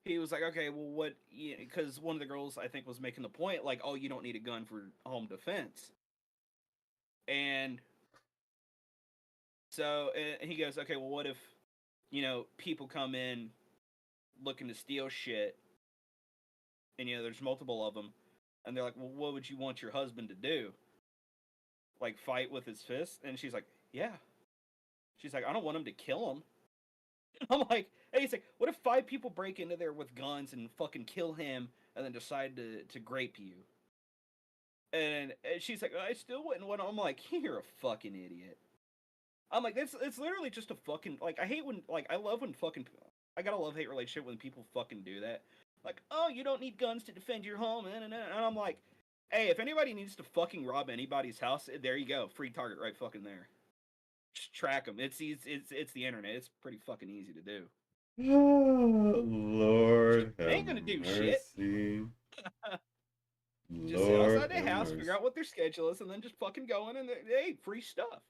He was like, okay, well, what? Because one of the girls I think was making the point, like, oh, you don't need a gun for home defense, and so and he goes, okay, well, what if people come in looking to steal shit, and there's multiple of them, and they're like, well, what would you want your husband to do? Like fight with his fist? And she's like, yeah. She's like, I don't want him to kill him. I'm like, hey, he's like, what if 5 people break into there with guns and fucking kill him, and then decide to grape you? And she's like, I still wouldn't want. I'm like, you're a fucking idiot. I'm like, it's literally just a fucking like. I hate when like I love when fucking I got a love hate relationship when people fucking do that. Like, oh, you don't need guns to defend your home, and I'm like, hey, if anybody needs to fucking rob anybody's house, there you go, free target right fucking there. Just track them. It's the internet. It's pretty fucking easy to do. Oh, Lord They have ain't gonna do shit. mercy. Just sit outside Lord their have house, mercy. figure out what their schedule is, and then just fucking go in and hey, free stuff.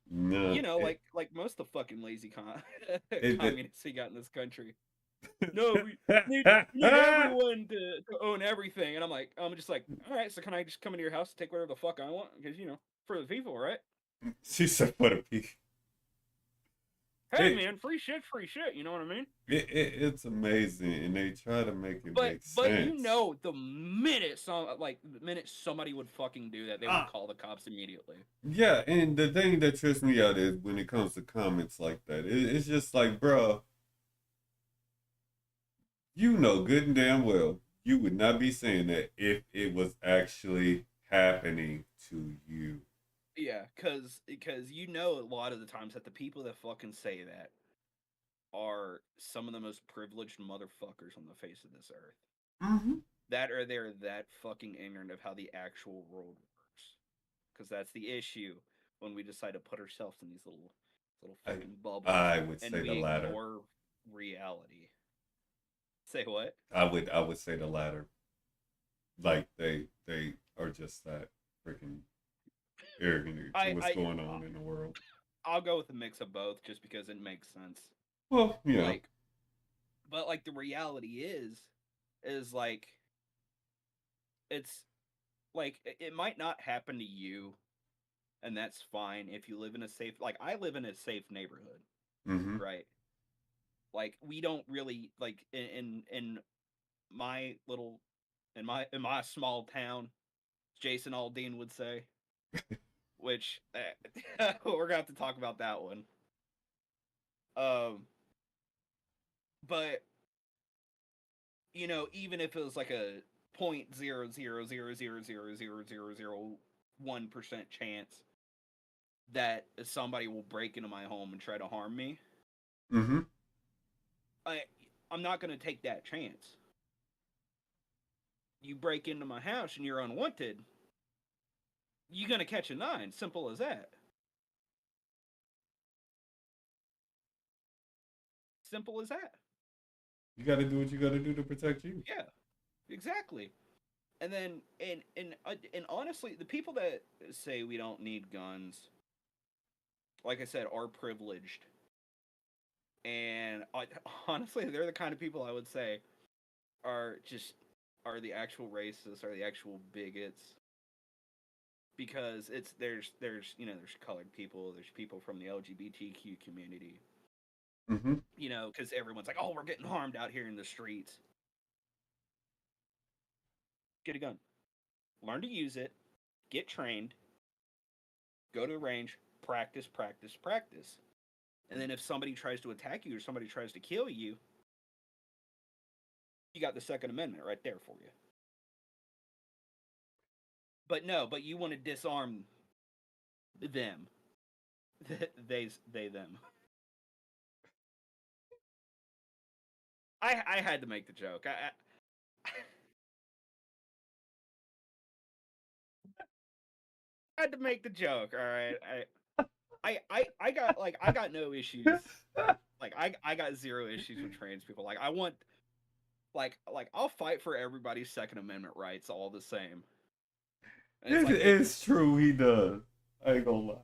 No, Like most of the fucking lazy it, communists we got in this country. No, we need it everyone to own everything, and I'm just like, all right, so can I just come into your house and take whatever the fuck I want? Because for the people, right? she said for the people. Hey, It, man, free shit, free shit. You know what I mean? it's amazing, and they try to make it But make but sense. the minute somebody would fucking do that, they would Ah, call the cops immediately. yeah, and the thing that trips me out is when it comes to comments like that, it's just like, bro, you know good and damn well you would not be saying that if it was actually happening to you. Yeah, because a lot of the times that the people that fucking say that are some of the most privileged motherfuckers on the face of this earth. Mm-hmm. That or they're that fucking ignorant of how the actual world works. Because that's the issue when we decide to put ourselves in these little I, fucking bubbles I would and say the we latter. ignore reality. Say what? I would say the latter. Like they are just that freaking arrogant to I what's I going on in the world. I'll go with a mix of both just because it makes sense. Well, yeah. Like, but like the reality is like it's like it might not happen to you, and that's fine if you live in a safe. Like I live in a safe neighborhood, Mm-hmm. right? Like we don't really like in my little in my small town, Jason Aldean would say, which we're gonna have to talk about that one. Um, but even if it was like a 0.000000001% chance that somebody will break into my home and try to harm me, Mm-hmm. I I'm not gonna take that chance. You break into my house and you're unwanted, you're gonna catch a nine. Simple as that. Simple as that. You got to do what you got to do to protect you. Yeah, exactly. And then and honestly, the people that say we don't need guns, like I said, are privileged. And honestly, they're the kind of people I would say are just are the actual racists, are the actual bigots. Because there's colored people, there's people from the LGBTQ community. Mm-hmm. Because everyone's like, oh, we're getting harmed out here in the streets. Get a gun, learn to use it, get trained, go to the range, practice, practice, practice. And then if somebody tries to attack you or somebody tries to kill you, you got the Second Amendment right there for you. But no, but you want to disarm them. They them. I had to make the joke. I had to make the joke. All right. I got no issues. Like I got zero issues with trans people. Like I want like I'll fight for everybody's Second Amendment rights all the same. And it's like It's true. He does. I ain't gonna lie.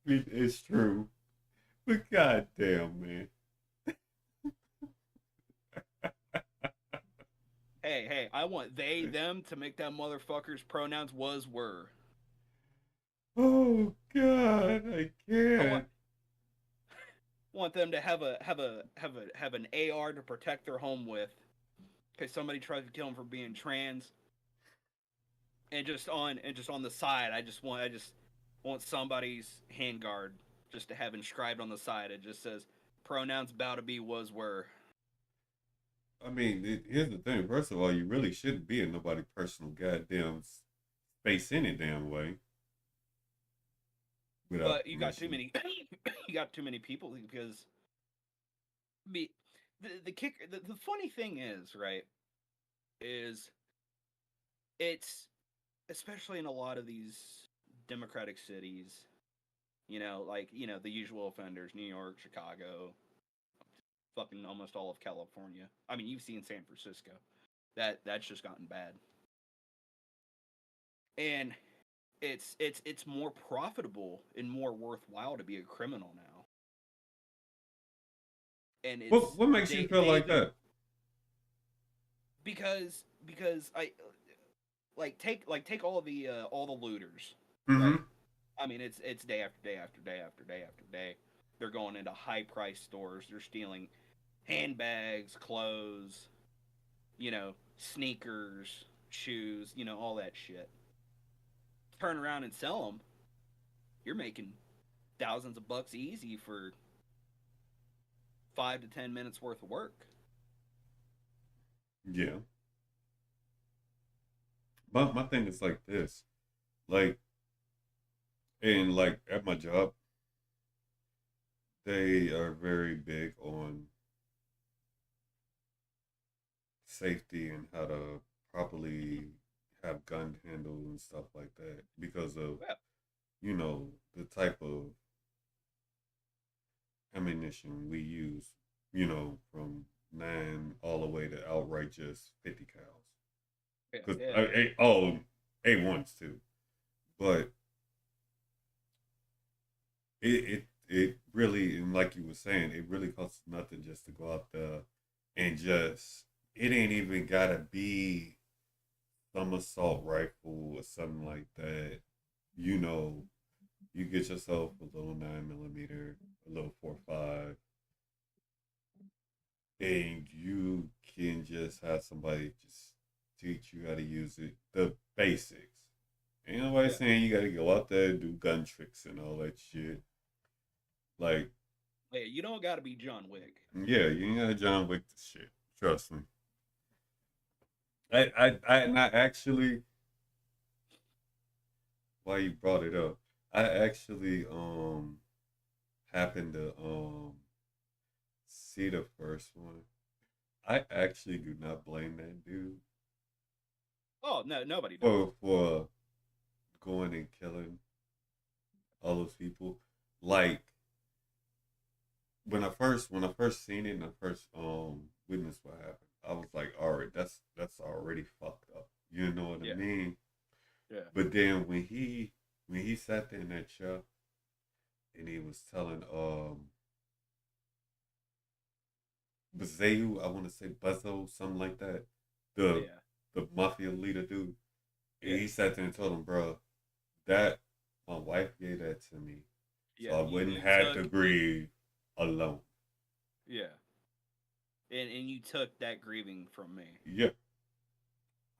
It's true. But goddamn, man. hey, I want they them to make that motherfucker's pronouns was were. Oh God, I I want can't. them to have an AR to protect their home with because somebody tries to kill them for being trans. And just on the side, I just want somebody's handguard just to have inscribed on the side. It just says pronouns bow to be was were. I mean, here's the thing. First of all, you really shouldn't be in nobody's personal goddamn space any damn way without But you got too permission. many you got too many people because me the kicker the funny thing is, right, is it's especially in a lot of these democratic cities. The usual offenders: New York, Chicago, fucking almost all of California. I mean, you've seen San Francisco. That's just gotten bad, and it's more profitable and more worthwhile to be a criminal now. And What makes you feel they like even that? because I take all the looters, right? Mm-hmm. I mean, it's day after day after day after day after day. They're going into high price stores. They're stealing handbags, clothes, sneakers, shoes, all that shit. Turn around and sell them. You're making thousands of bucks easy for 5 to 10 minutes worth of work. Yeah. But my thing is like this. Like, and like at my job, they are very big on safety and how to properly have gun handle and stuff like that because of, Yeah, the type of ammunition we use, from 9 all the way to outright just 50 cals. yeah, Because, yeah, A1s too. But it really, and like you were saying, it really costs nothing just to go out there and just, it ain't even gotta be some assault rifle or something like that. You know, you get yourself a little 9 millimeter, a little 4.5, and you can just have somebody just teach you how to use it, the basics. Ain't nobody yeah. saying you gotta go out there and do gun tricks and all that shit. Like, Yeah, you don't got to be John Wick. yeah, you ain't gotta John Wick this shit. Trust me. And I actually, why you brought it up, I actually happened to see the first one. I actually do not blame that dude Oh no, nobody does. for going and killing all those people. Like, when I first seen it and I first witnessed what happened, I was like, all right, that's already fucked up. You know what I Yeah, mean? yeah, But then when he sat there in that chair and he was telling Bazeu, I want to say Buzzo, something like that, the yeah, the mafia leader dude, and yeah, he sat there and told him, bro, that my wife gave that to me, so yeah. I You wouldn't you have took to you grieve alone. yeah, and you took that grieving from me. Yeah,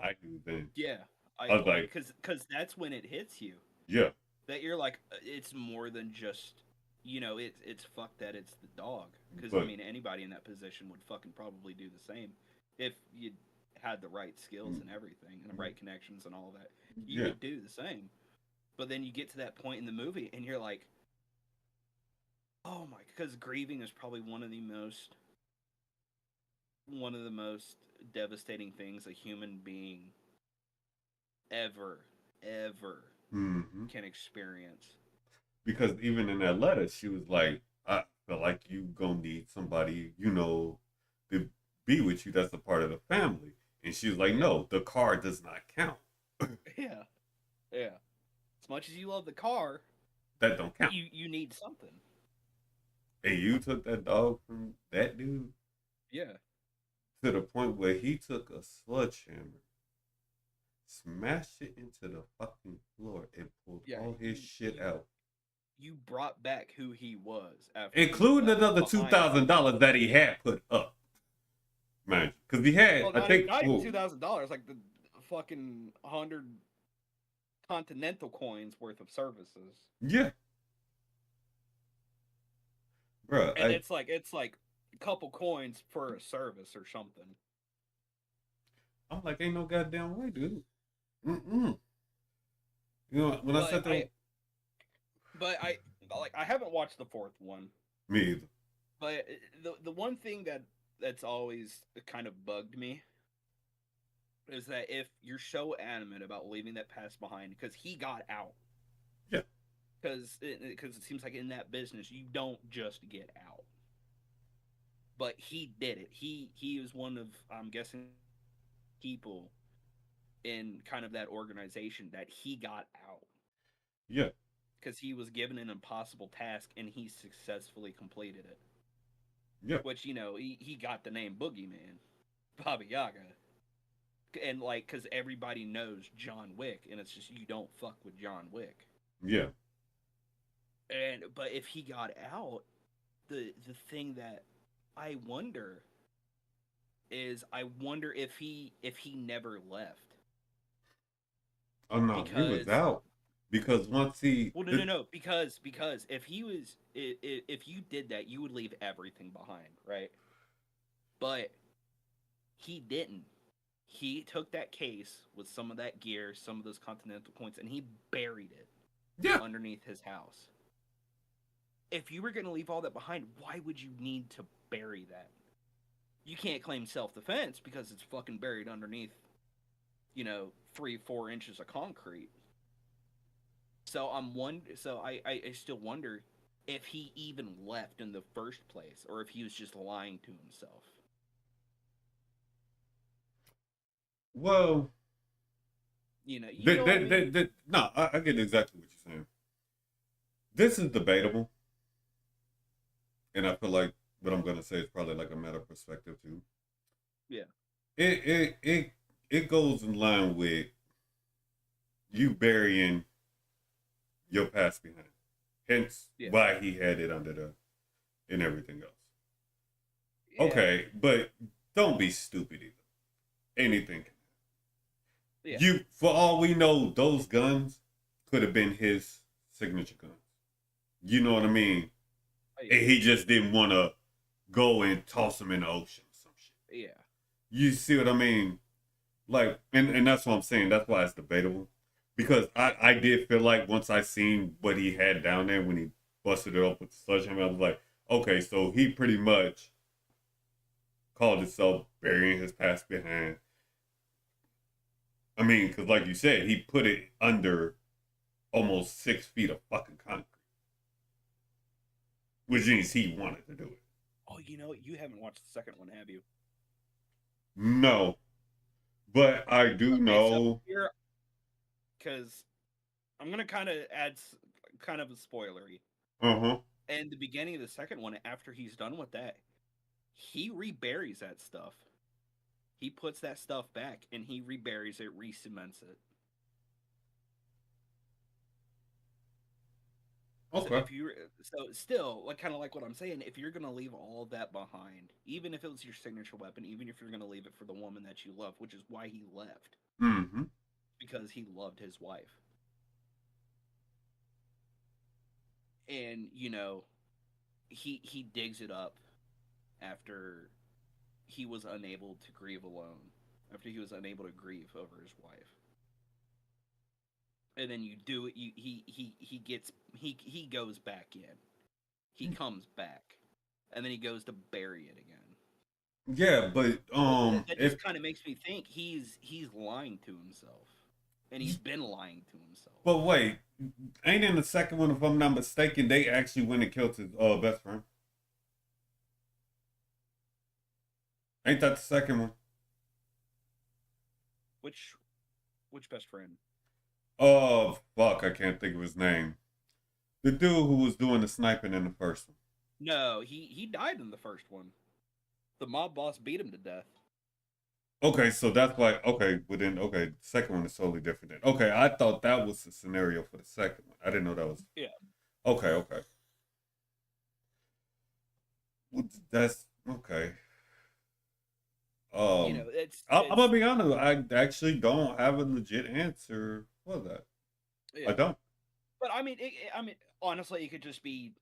I do then. Yeah, I was like like, because that's when it hits you yeah, that you're like it's more than just it's fuck that it's the dog because I but mean anybody in that position would fucking probably do the same if you had the right skills mm, and everything and the right connections and all that you yeah, would do the same. But then you get to that point in the movie and you're like, oh my, because grieving is probably one of the most devastating things a human being ever hmm can experience. because even in that letter, she was like, I feel like you gonna need somebody, to be with you. That's a part of the family. And she was like, Yeah, no, the car does not count. yeah, yeah. As much as you love the car, That don't count. you need something. And you took that dog from that dude Yeah, to the point where he took a sledgehammer, smashed it into the fucking floor, and pulled yeah. all his You shit you out, you brought back who he was after you including left another two behind. thousand dollars that he had put up, man. Because he had, Well, I not even think, not even oh, $2,000, like the fucking 100 continental coins worth of services. yeah, bro. And it's like a couple coins for a service or something. I'm like, ain't no goddamn way, dude. Mm-mm. When I But said I to but I haven't watched the fourth one. me either. But the one thing that's always kind of bugged me is that if you're so adamant about leaving that past behind because he got out, Yeah, because it seems like in that business you don't just get out. But he did it. He was one of, I'm guessing, people in kind of that organization that he got out Yeah, because he was given an impossible task and he successfully completed it. yeah, Which, he got the name Boogeyman, Baba Yaga, and like because everybody knows John Wick, and it's just you don't fuck with John Wick. yeah. And but if he got out, the thing that I wonder is I wonder if he never left Oh no, he was because out because once he, well no because if he was if you did that you would leave everything behind, right? But he didn't. He took that case with some of that gear, some of those Continental points, and he buried it yeah, underneath his house. If you were going to leave all that behind, why would you need to bury that? You can't claim self-defense because it's fucking buried underneath, 3-4 inches of concrete. So I still wonder if he even left in the first place, or if he was just lying to himself. well, You know what I mean? no, I get exactly what you're saying. This is debatable, and I feel like what I'm gonna say is probably like a meta perspective too. Yeah, It goes in line with you burying your past behind. Hence yeah, why he had it under the and everything else. yeah, Okay, but don't be stupid either. Anything. yeah. You, for all we know, those guns could have been his signature guns. You know what I mean? Oh, yeah, And he just didn't want to go and toss them in the ocean or some shit. yeah, You see what I mean? Like, and that's what I'm saying. That's why it's debatable. Because yeah, I did feel like once I seen what he had down there when he busted it up with the sledgehammer, I was like, okay, so he pretty much called himself burying his past behind. I mean, because like you said, he put it under almost 6 feet of fucking concrete, which means he wanted to do it. Oh, you haven't watched the second one, have you? No, but I do Okay, so know. here, because I'm gonna kind of add kind of a spoilery. Uh huh. And the beginning of the second one, after he's done with that, he reburies that stuff. He puts that stuff back and he reburies it, re-cements it. So Okay. if you, so still, like kind of like what I'm saying, if you're gonna leave all of that behind, even if it was your signature weapon, even if you're gonna leave it for the woman that you love, which is why he left, Mm-hmm. because he loved his wife, and he digs it up after he was unable to grieve alone, after he was unable to grieve over his wife. And then you do it. He goes back in. He comes back, and then he goes to bury it again. Yeah, but But that if just kind of makes me think he's lying to himself, and he's been lying to himself. but wait, ain't in the second one, if I'm not mistaken, they actually went and killed his best friend. Ain't that the second one? Which best friend? Oh fuck, I can't think of his name. The dude who was doing the sniping in the first one. No, he died in the first one. The mob boss beat him to death. Okay, so that's why. Okay, but then okay, the second one is totally different. Then okay, I thought that was the scenario for the second one. I didn't know that was. Yeah, Okay, okay. Well, that's okay. it's I'm gonna be honest. I actually don't have a legit answer for that. I yeah. don't. But I mean, honestly, it could just be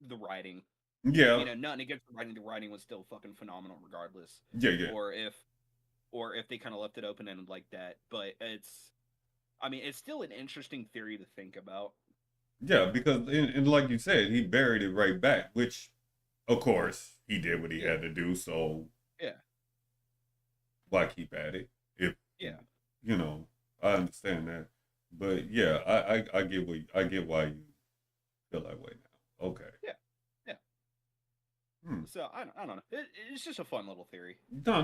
the writing. Yeah, Nothing against the writing. The writing was still fucking phenomenal, regardless. yeah, yeah, Or if they kind of left it open ended like that. But I mean, it's still an interesting theory to think about. yeah. Because and like you said, he buried it right back, which of course he did what he Yeah, had to do. So yeah, why keep at it? If yeah, you know, I understand that. But yeah, I get why you. feel that way now. Okay. Yeah, yeah. Hmm. So I don't know. It's just a fun little theory. No,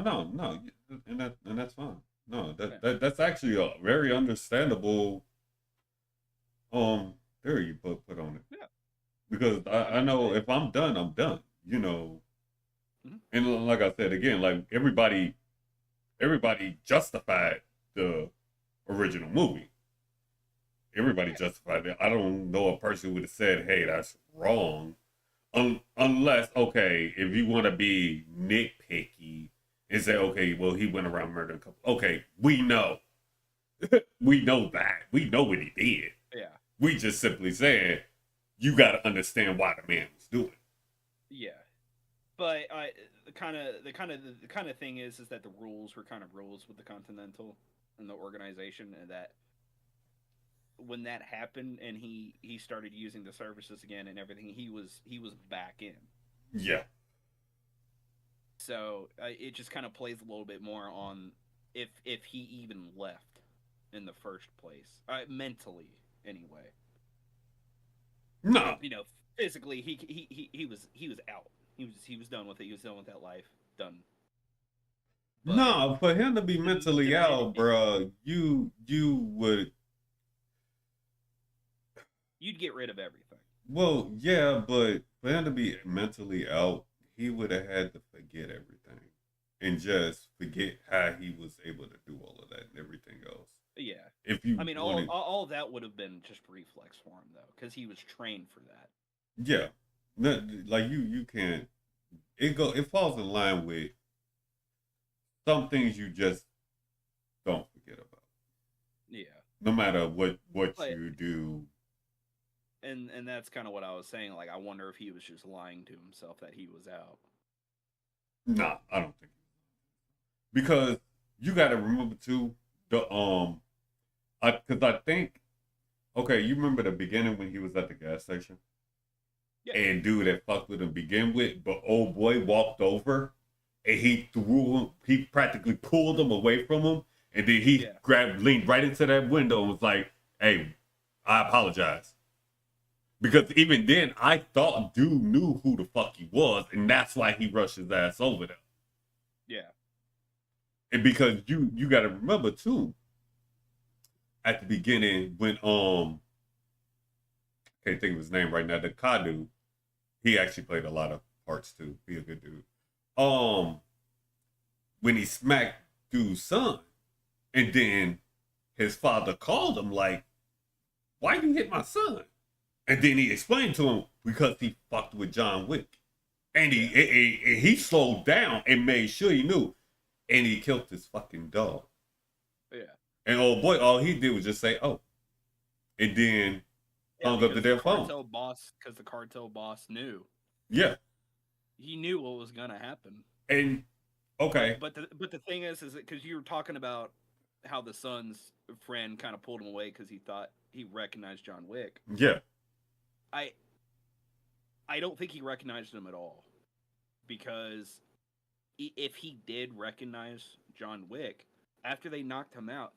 and that's fine. No, Yeah, that's actually a very understandable theory you put on it. yeah. Because I I mean, know if I'm done, I'm done. You know, mhm. and like I said again, like everybody justified the original movie. Everybody Yeah, justified it. I don't know a person who would have said, "Hey, that's wrong," unless okay, if you want to be nitpicky and say, "Okay, well, he went around murdering a couple." Okay, we know, we know that, we know what he did. yeah, We just simply said you got to understand why the man was doing it. yeah. But the kind of thing is that the rules were kind of rules with the Continental and the organization, and that when that happened and he started using the services again and everything, he was back in. Yeah. So it just kind of plays a little bit more on if he even left in the first place, mentally anyway. No, Physically he was out. He was done with it. He was done with that life. Done. But no, for him to be the mentally minute out, bro, you would. you'd get rid of everything. Well, yeah, but for him to be mentally out, he would have had to forget everything and just forget how he was able to do all of that and everything else. Yeah. If I you mean, wanted, all of that would have been just reflex for him though, because he was trained for that. yeah, like you can't. It falls in line with some things you just don't forget about, Yeah. no matter what But you do. and that's kind of what I was saying. Like, I wonder if he was just lying to himself that he was out. Nah, I don't think because you got to remember too the because I think okay, you remember the beginning when he was at the gas station Yeah. and dude that fucked with him begin with, but old boy walked over and he threw him, he practically pulled him away from him, and then he Yeah. leaned right into that window and was like, "Hey, I apologize." Because even then, I thought dude knew who the fuck he was, and that's why he rushed his ass over there. Yeah. And because you got to remember too, at the beginning when can't think of his name right now, the Ka dude, he actually played a lot of parts too. He a good dude. Um, when he smacked dude's son, and then his father called him like, "Why you hit my son?" And then he explained to him because he fucked with John Wick, and Yeah. he slowed down and made sure he knew, and he killed his fucking dog. Yeah. And old boy, all he did was just say, "Oh," and then Yeah. hung up the damn phone. Because the cartel boss knew. Yeah, He knew what was gonna happen. and okay, But the thing is that because you were talking about how the son's friend kind of pulled him away because he thought he recognized John Wick. yeah, I I don't think he recognized him at all, because if he did recognize John Wick after they knocked him out,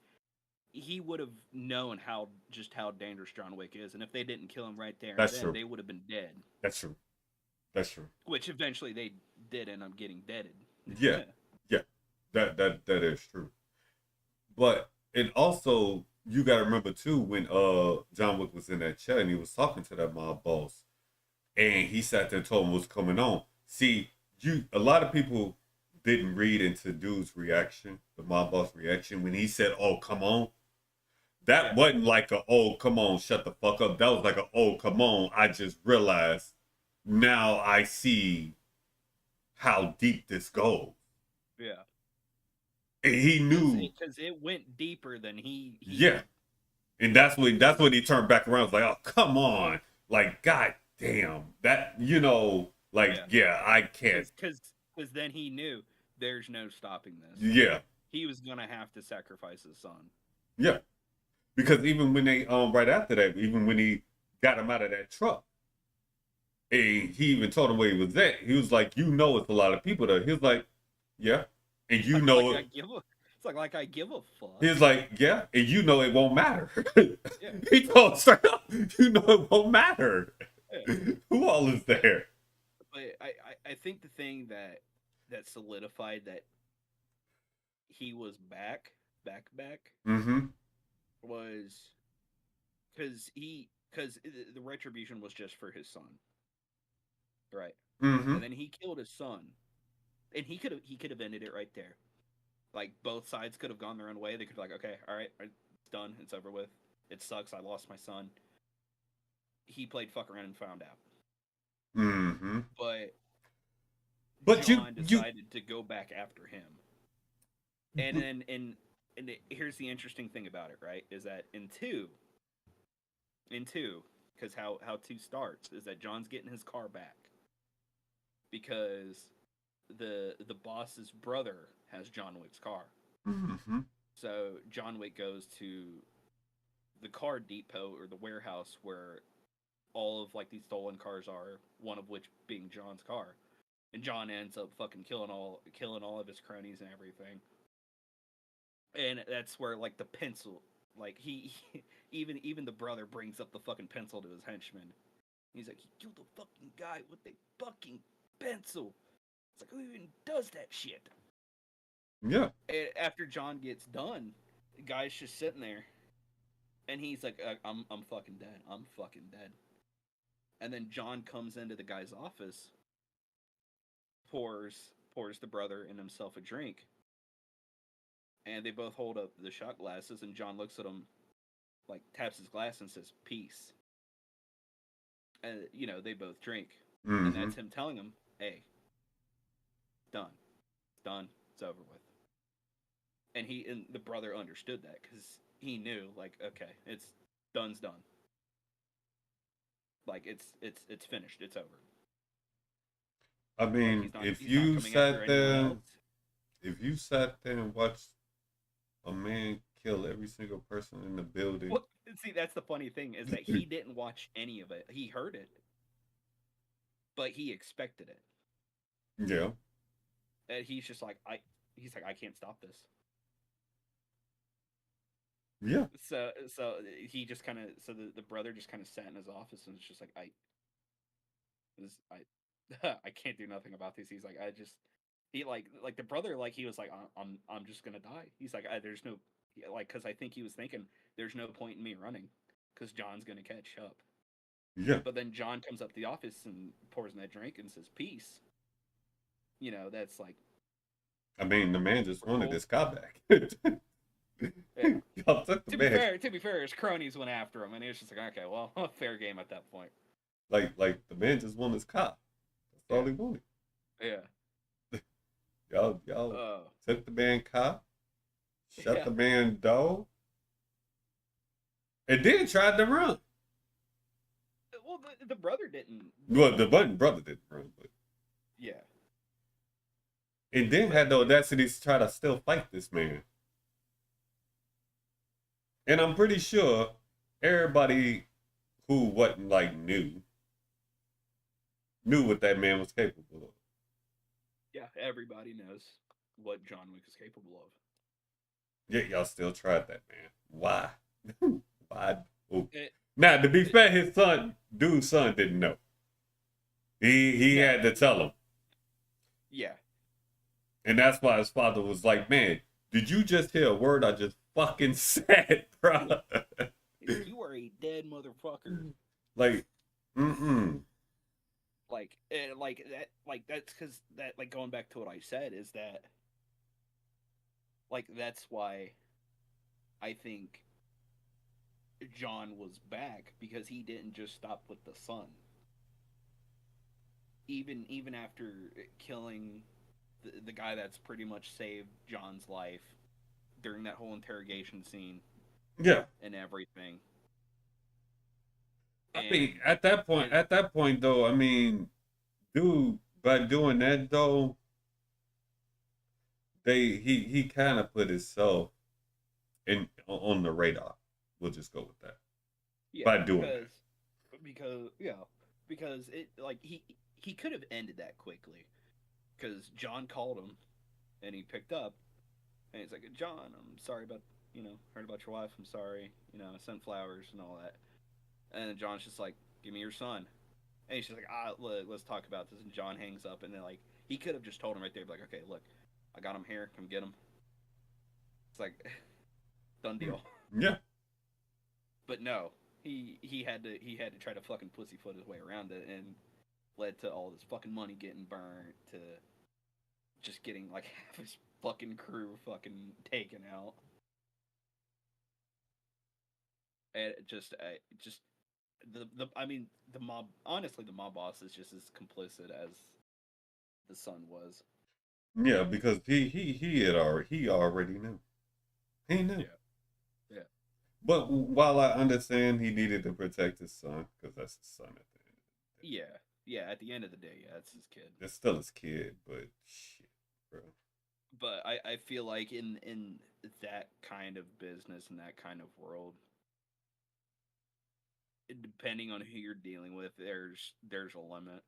he would have known how dangerous John Wick is, and if they didn't kill him right there and that's then, true. they would have been dead. That's true. That's true. Which eventually they did end up getting deaded. Yeah, yeah, that is true. But and also you got to remember too when John Wick was in that chair and he was talking to that mob boss and he sat there and told him what's coming on. See, a lot of people didn't read into dude's reaction, the mob boss reaction when he said, "Oh, come on." That Yeah, wasn't like a "Oh, come on, shut the fuck up." That was like a "Oh, come on, I just realized now I see how deep this goes." yeah. And he knew, Because it went deeper than yeah. And that's when he turned back around. It's like, "Oh, come on." Like, god damn. That like, yeah. yeah, I can't. Because then he knew there's no stopping this. Yeah. He was gonna have to sacrifice his son. Yeah. Because even when they right after that, even when he got him out of that truck, and he even told him where he was at, he was like, it's a lot of people there. He was like, "Yeah." And Like I give a fuck. he's like, "Yeah," and it won't matter. Yeah. He told him straight up, it won't matter. Who all is there? But I think the thing that solidified that he was back Mm-hmm. was because the retribution was just for his son, right? Mm-hmm. And then he killed his son, and he could have ended it right there. Like both sides could have gone their own way. They could be like, okay, all right, it's done, it's over with. It sucks. I lost my son. He played fuck around and found out, Mm-hmm. but But John you decided to go back after him. And then here's the interesting thing about it, right? Is that in two, because how two starts is that John's getting his car back because the boss's brother has John Wick's car. mm-hmm. So John Wick goes to the car depot or the warehouse where all of like these stolen cars are, one of which being John's car. And John ends up fucking killing all of his cronies and everything. And that's where like the pencil, like even the brother brings up the fucking pencil to his henchman. He's like, he killed a fucking guy with a fucking pencil. It's like, who even does that shit? Yeah. And after John gets done, the guy's just sitting there, and he's like, I'm fucking dead. I'm fucking dead. And then John comes into the guy's office, pours the brother and himself a drink, and they both hold up the shot glasses, and John looks at him, like taps his glass and says, "Peace." And they both drink, and Mm-hmm. that's him telling him, "Hey, done, it's done, it's over with." And the brother understood that because he knew, like, okay, it's done's done. Like it's finished. It's over. I Like mean, he's not coming after anyone else. if you sat there and watched a man kill every single person in the building, Well, see, that's the funny thing is that he didn't watch any of it. He heard it, but he expected it. yeah, And he's just like I can't stop this. yeah, So he just kind of the brother just kind of sat in his office and was just like I can't do nothing about this. He's like he like the brother, like he was like I'm just gonna die. He's like there's no, like, because I think he was thinking there's no point in me running because John's gonna catch up. yeah. But then John comes up to the office and pours in that drink and says peace. That's like I mean, the man just super wanted cool. his car back. Yeah. Y'all took the To be man. fair, his cronies went after him, and he was just like, okay, well, fair game at that point. Like the man just wanted his car. That's all Yeah, he wanted. yeah, Y'all uh, took the man car, shut yeah. the man door, and then tried to run. Well, the brother didn't. Well, the button brother didn't run, but Yeah, and then but had the audacity to try to still fight this man. And I'm pretty sure everybody who wasn't like knew what that man was capable of. yeah, everybody knows what John Wick is capable of. Yet y'all still tried that man. Why? Why? Oh. It, Now, to be it, fair, his dude's son didn't know. He no, had to tell him. yeah, And that's why his father was like, man, did you just hear a word I just fucking said, bro? you are a dead motherfucker. Like, mm-mm. Like that, like that's because that, like, going back to what I said is that, like, that's why I think John was back because he didn't just stop with the son. Even after killing the guy that's pretty much saved John's life during that whole interrogation scene Yeah. and everything. I mean, And I at that point though, I mean, dude, by doing that though, he kind of put himself in on the radar. We'll just go with that. yeah, By doing that. because yeah, because it, like, he could have ended that quickly because John called him and he picked up and he's like, John, I'm sorry about, heard about your wife. I'm sorry, I sent flowers and all that. And John's just like, give me your son. And she's like, look, let's talk about this. And John hangs up, and then like he could have just told him right there, like, okay, look, I got him here, come get him. It's like done deal. Yeah. But no, he had to try to fucking pussyfoot his way around it, and led to all this fucking money getting burned, to just getting like half his fucking crew fucking taken out. And just the I mean the mob, honestly the mob boss is just as complicit as the son was. Yeah, because he already knew. He knew. Yeah. Yeah. But while I understand he needed to protect his son, because that's his son at the end of the day. Yeah. Yeah, at the end of the day, yeah, it's his kid. It's still his kid, but shit, bro. But I feel like in that kind of business, in that kind of world, depending on who you're dealing with, there's a limit.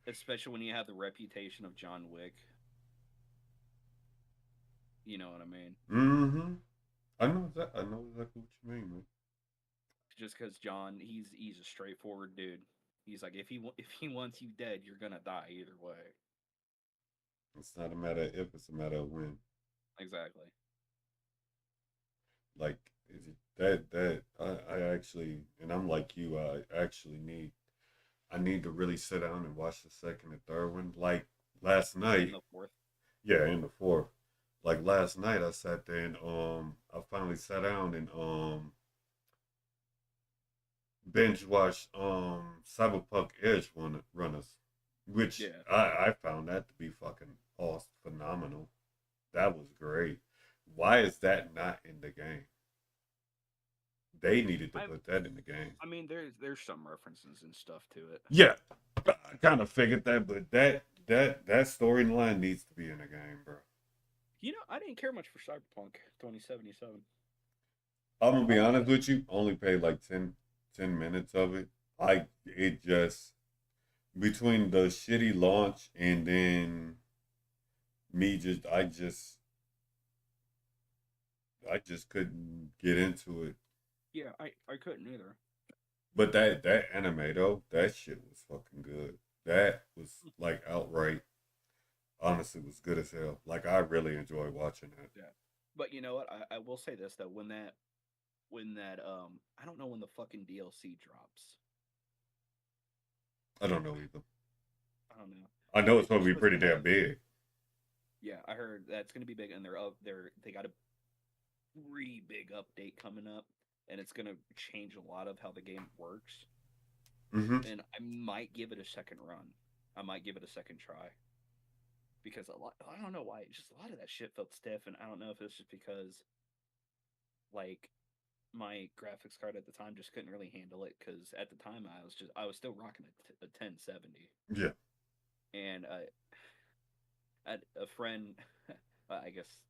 Especially when you have the reputation of John Wick. You know what I mean? Mm-hmm. I know exactly what you mean, man. Just because John, he's a straightforward dude. He's like, if he wants you dead, you're gonna die either way. It's not a matter of if, it's a matter of when. Exactly. Like that I actually, and I'm like you, I need to really sit down and watch the second and third one. Like last In night, the fourth. yeah, in the fourth. Like last night I sat there and I finally sat down and binge watched Cyberpunk Edge Runners, which Yeah. I found that to be fucking awesome, phenomenal. That was great. Why is that not in the game? They needed to I put that in the game. I mean, there's some references and stuff to it. Yeah, I kind of figured that, but that storyline needs to be in the game, bro. You know, I didn't care much for Cyberpunk 2077. I'm gonna I be liked honest it. with you. Only played like 10 minutes of it. It just between the shitty launch and then me I just couldn't get into it. Yeah, I couldn't either. But that anime though, that shit was fucking good. That was like outright, honestly, was good as hell. Like I really enjoyed watching that. Yeah. But you know what? I will say this though, when that I don't know when the fucking DLC drops. I don't know either. I don't know. I know it's They're supposed to be supposed pretty to damn have, big. yeah, I heard that's gonna be big, and they got a really big update coming up, and it's gonna change a lot of how the game works. Mm-hmm. And I might give it a second run. I might give it a second try, because a lot, I don't know why, just a lot of that shit felt stiff, and I don't know if it's just because like my graphics card at the time just couldn't really handle it, because at the time I was still rocking a 1070. Yeah. And a friend, I guess,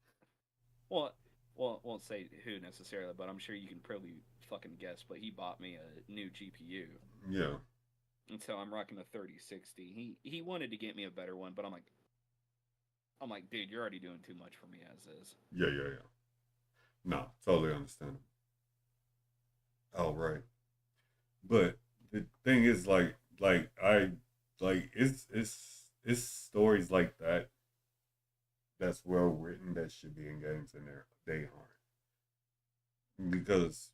well, won't say who necessarily, but I'm sure you can probably fucking guess. But he bought me a new GPU, Yeah. and so I'm rocking a 3060. He wanted to get me a better one, but I'm like, dude, you're already doing too much for me as is. Yeah. Yeah. Yeah. No, totally understandable. All right. But the thing is, it's stories like that that's well written that should be in games, and they aren't, because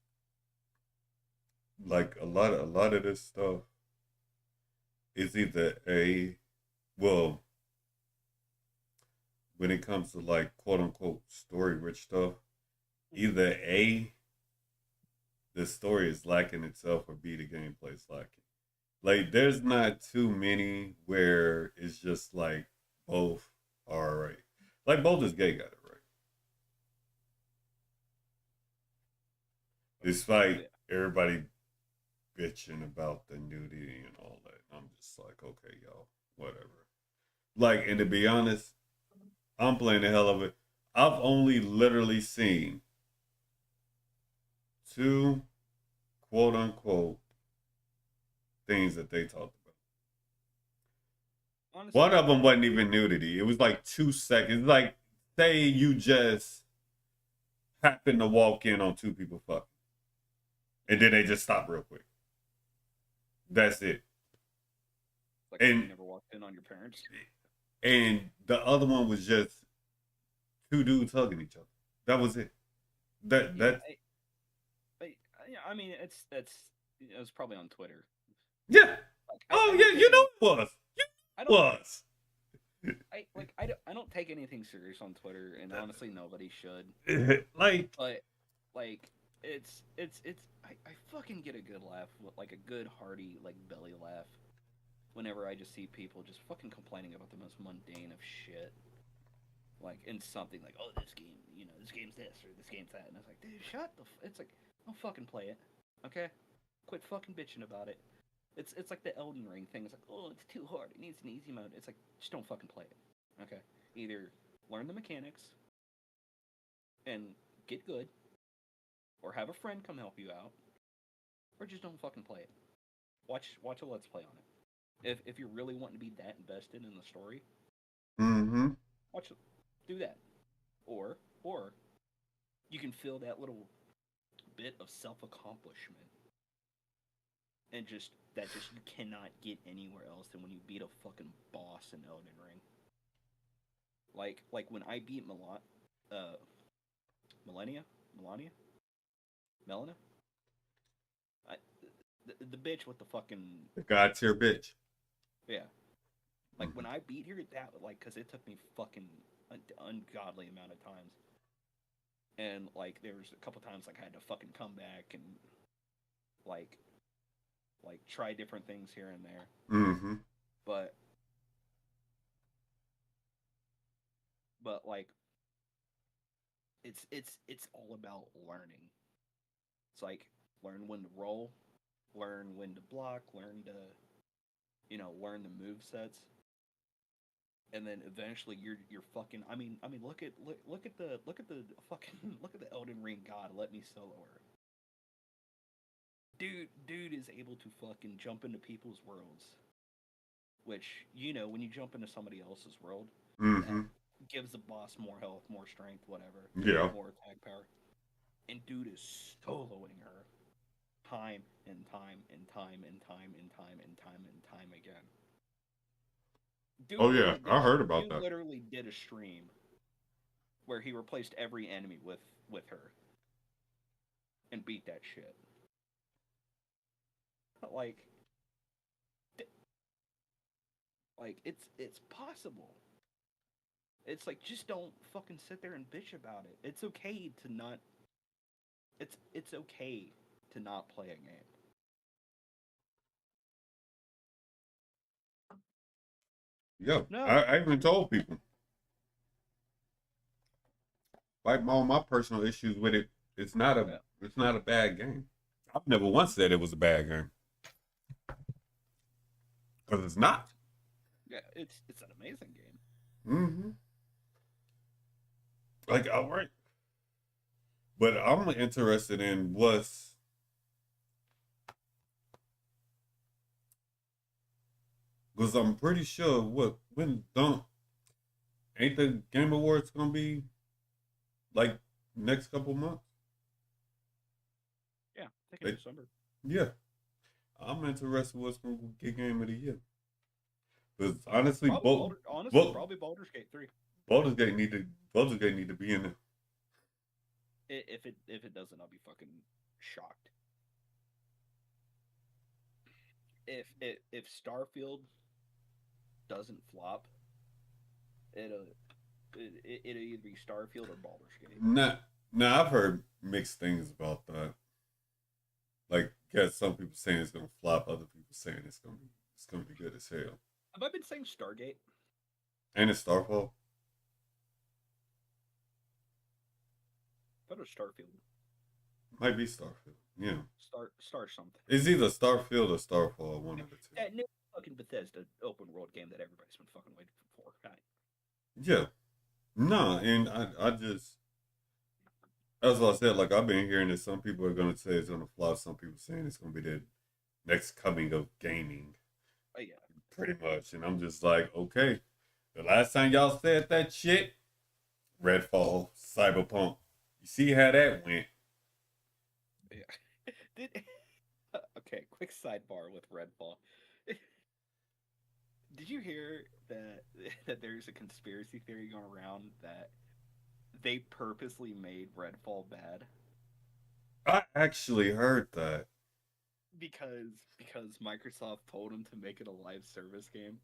like a lot of this stuff is either a well when it comes to like quote unquote story rich stuff, either a the story is lacking itself, or b the gameplay is lacking. Like there's not too many where it's just like both are right. Like both is gay got it right. Yeah, Despite everybody bitching about the nudity and all that. I'm just like, okay, y'all, whatever. Like, and to be honest, I'm playing the hell of it. I've only literally seen two quote unquote things that they talked about. One honestly, of them wasn't even nudity. It was like 2 seconds. Like, say you just happen to walk in on two people fucking, and then they just stop real quick. That's it. Like if you And never walked in on your parents. the other one was just two dudes hugging each other. That was it. That Yeah, that yeah, I mean, it was probably on Twitter. yeah. Like I Oh don't yeah, take you know any. it was. You I know don't. it was. I don't take anything serious on Twitter, and honestly, nobody should. Like But like, I fucking get a good laugh, like a good hearty like belly laugh, whenever I just see people just fucking complaining about the most mundane of shit. Like in something like, oh, this game, this game's this or this game's that, and it's like, dude, shut the. It's like, don't fucking play it, okay? Quit fucking bitching about it. It's like the Elden Ring thing. It's like, oh, it's too hard. It needs an easy mode. It's like, just don't fucking play it, okay? Either learn the mechanics and get good, or have a friend come help you out, or just don't fucking play it. Watch a let's play on it. If you're really wanting to be that invested in the story, mm-hmm. watch do that. Or you can feel that little bit of self accomplishment and just you cannot get anywhere else than when you beat a fucking boss in Elden Ring. Like when I beat uh Melania, Melina, I, the bitch with the fucking The God tier bitch. yeah. Like Mm-hmm. when I beat her, that like because it took me fucking an ungodly amount of times, and like there was a couple times like I had to fucking come back and like try different things here and there, Mm-hmm. but like it's all about learning. It's like learn when to roll, learn when to block, learn to learn the move sets, and then eventually you're fucking. I mean look at the fucking look at the Elden Ring God. Let me solo her. Dude is able to fucking jump into people's worlds, which when you jump into somebody else's world, that Mm-hmm. gives the boss more health, more strength, whatever, Yeah. more attack power. And dude is soloing her time and time and time and time and time and time and time again. Oh yeah, I heard about Dude that. literally did a stream where he replaced every enemy with her and beat that shit. Like it's possible. It's like just don't fucking sit there and bitch about it. It's okay to not. It's okay to not play a game. Yeah, No. I even told people like all my personal issues with it. It's not a Yeah. it's not a bad game. I've never once said it was a bad game because it's not. Yeah, it's an amazing game. Mm-hmm. Like all right, but I'm interested in what's because I'm pretty sure what when don't ain't the Game Awards gonna be like next couple months? Yeah, I think in They, December. yeah, I'm interested what's gonna get Game of the Year. Because honestly, Probably Baldur. Honestly, both probably Baldur's Gate 3. Baldur's Gate need to be in there. If it doesn't, I'll be fucking shocked. If Starfield doesn't flop, it'll it'll either be Starfield or Baldur's Gate. Now I've heard mixed things about that. Like, yeah, some people saying it's gonna flop, other people saying it's gonna be good as hell. Have I been saying Stargate? And it's Starfall. I thought it was Starfield. Might be Starfield. Yeah. Star something. It's either Starfield or Starfall, one of the two. That new fucking Bethesda open world game that everybody's been fucking waiting for. Right. Yeah. No, and I just as I said, like I've been hearing that some people are gonna say it's gonna flop, some people saying it's gonna be the next coming of gaming. Oh yeah. Pretty much. And I'm just like, okay. The last time y'all said that shit, Redfall, Cyberpunk. You see how that went. Yeah. Did Okay, quick sidebar with Redfall. Did you hear that that there's a conspiracy theory going around that they purposely made Redfall bad I actually heard that. because Microsoft told them to make it a live service game?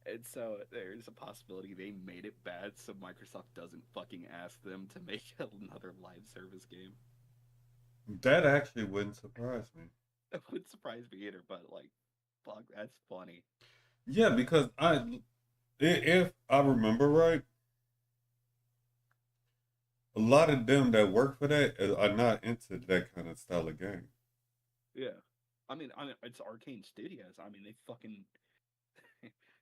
And so there's a possibility they made it bad so Microsoft doesn't fucking ask them to make another live service game. That actually wouldn't surprise me. That wouldn't surprise me either, but like, fuck, that's funny. Yeah, because if I remember right, a lot of them that work for that are not into that kind of style of game. Yeah. I mean, it's Arcane Studios. I mean, they fucking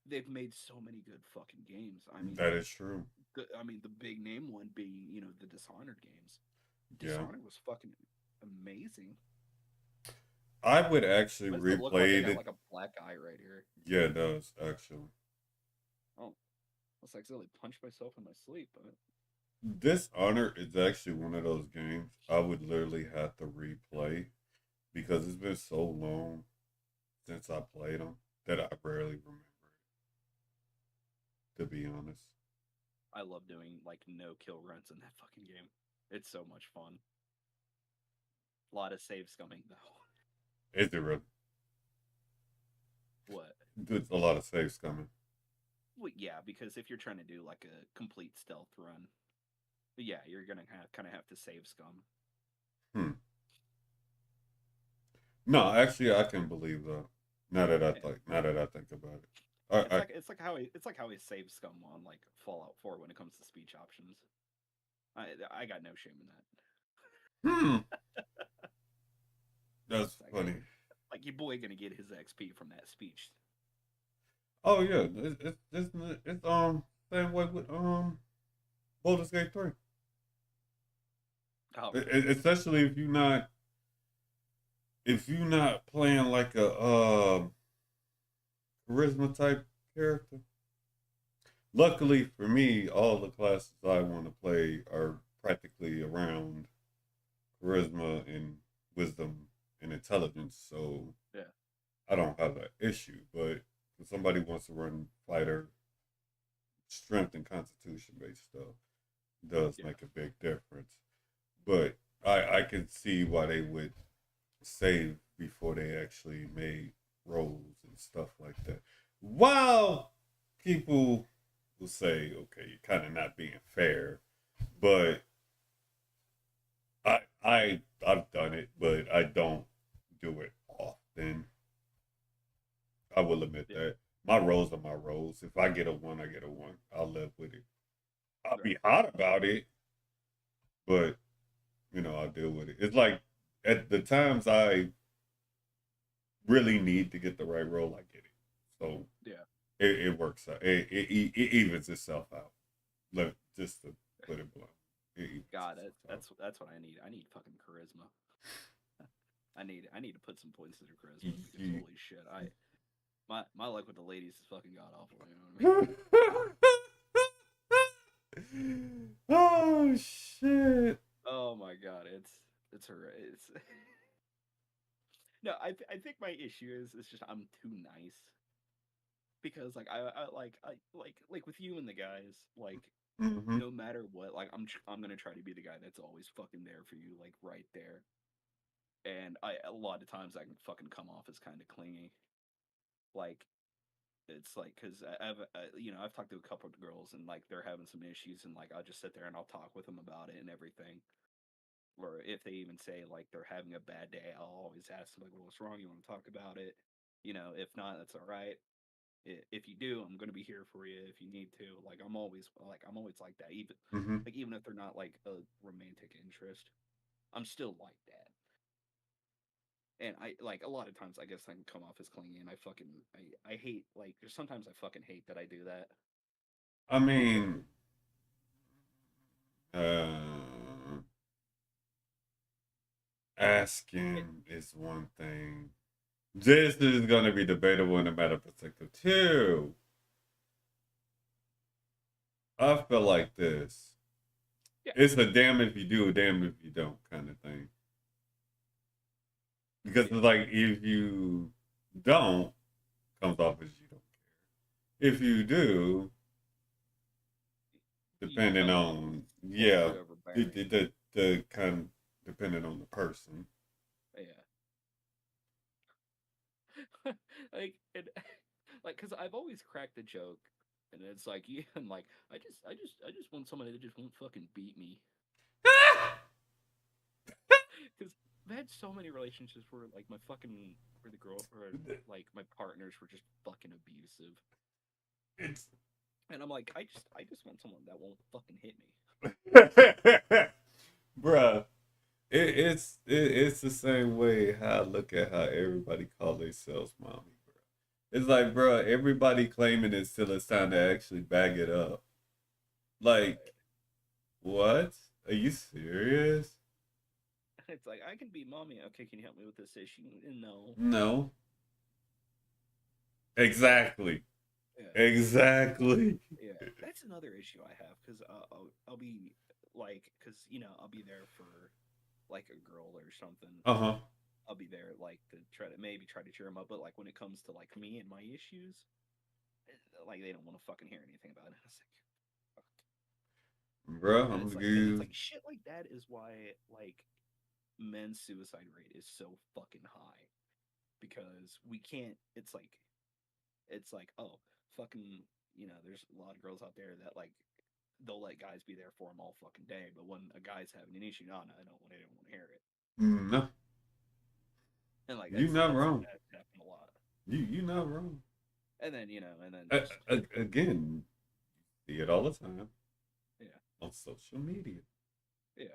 they've made so many good fucking games. That is true. The big name one being the Dishonored games. Yeah. Dishonored was fucking amazing. I would actually Why does it look like I replay got it. like a black eye right here? Yeah, it does actually. Oh, I accidentally punched myself in my sleep. But Dishonor is actually one of those games I would literally have to replay because it's been so long since I played them that I rarely remember it, to be honest. I love doing like no kill runs in that fucking game. It's so much fun. A lot of save scumming though. Is it really? What? There's a lot of saves coming. Well, yeah, because if you're trying to do like a complete stealth run, yeah, you're gonna kind of have to save scum. Hmm. No, actually, I can believe that. Yeah. Now that I think about it, It's like how he saves scum on like Fallout 4 when it comes to speech options. I got no shame in hmm, that. that's Like, funny. like your boy gonna get his XP from that speech. Oh yeah, it's same way with Baldur's Gate 3. Oh really? Especially if you're not playing like a charisma type character. Luckily for me, all the classes I want to play are practically around charisma and wisdom and intelligence, so Yeah. I don't have that issue. But if somebody wants to run fighter, strength and constitution based stuff does Yeah. make a big difference. But I can see why they would save before they actually made roles and stuff like that. While people will say, okay, you're kind of not being fair, but I've done it, but I don't do it often. I will admit Yeah. that. My roles are my roles. If I get a one, I get a one. I'll live with it. I'll be Right. hot about it, but I'll deal with it. It's like at the times I really need to get the right role, I get it. So Yeah. it works out. It evens itself out. Just to put it blunt, it evens God, itself out. that's what I need. I need fucking charisma. I need to put some points into charisma because You- holy shit, my luck with the ladies is fucking god awful. You know what I mean? oh shit! Oh my god, it's it's no. I think my issue is just I'm too nice because like I like with you and the guys like Mm-hmm. no matter what like I'm gonna try to be the guy that's always fucking there for you like right there. And a lot of times I can fucking come off as kind of clingy. Like it's like because I've talked to a couple of girls and like they're having some issues and like I'll just sit there and I'll talk with them about it and everything. Or if they even say like they're having a bad day, I'll always ask them like, "Well, what's wrong? You want to talk about it?" If not, that's all right. If you do, I'm gonna be here for you if you need to. Like I'm always like that. Mm-hmm. Even if they're not like a romantic interest, I'm still like that. And I like a lot of times I guess I can come off as clingy and I hate like there's sometimes I fucking hate that I do that. I mean, uh, Eh, asking is one thing. This is going to be debatable in a matter of perspective too. I feel like this. Yeah. It's a damn if you do, a damn if you don't kind of thing. Because Yeah. it's like if you don't, comes off as you don't care. If you do, You depending come off as on yeah, corporate overbearing. the kind depending on the person. Yeah. Like and like because I've always cracked the joke, and it's like yeah, I'm like I just want somebody that just won't fucking beat me. Because I've had so many relationships where like my fucking where the girl or like my partners were just fucking abusive, It's and I'm like I just want someone that won't fucking hit me. bruh. It's the same way how I look at how everybody call themselves mommy, bro. It's like, bro, everybody claiming it till it's time to actually bag it up. Like, Right. what? Are you serious? It's like I can be mommy. Okay, can you help me with this issue? No. No. Yeah. Exactly. Yeah. Exactly. Yeah. That's another issue I have because I'll be like because I'll be there for like a girl or something. Uh-huh. I'll be there like to try to maybe try to cheer them up, but like when it comes to like me and my issues, like they don't want to fucking hear anything about it. It's like, fuck. Bro, And I'm it's gonna like, and it's give like shit like that is why like men's suicide rate is so fucking high because we can't. It's like oh fucking there's a lot of girls out there that like they'll let guys be there for them all fucking day, but when a guy's having an issue, no, no, I don't want to hear it. no. And like You that's not that's something wrong. that's happened a lot. You not wrong. And then and then just Again, see it all the time yeah, on social media. yeah.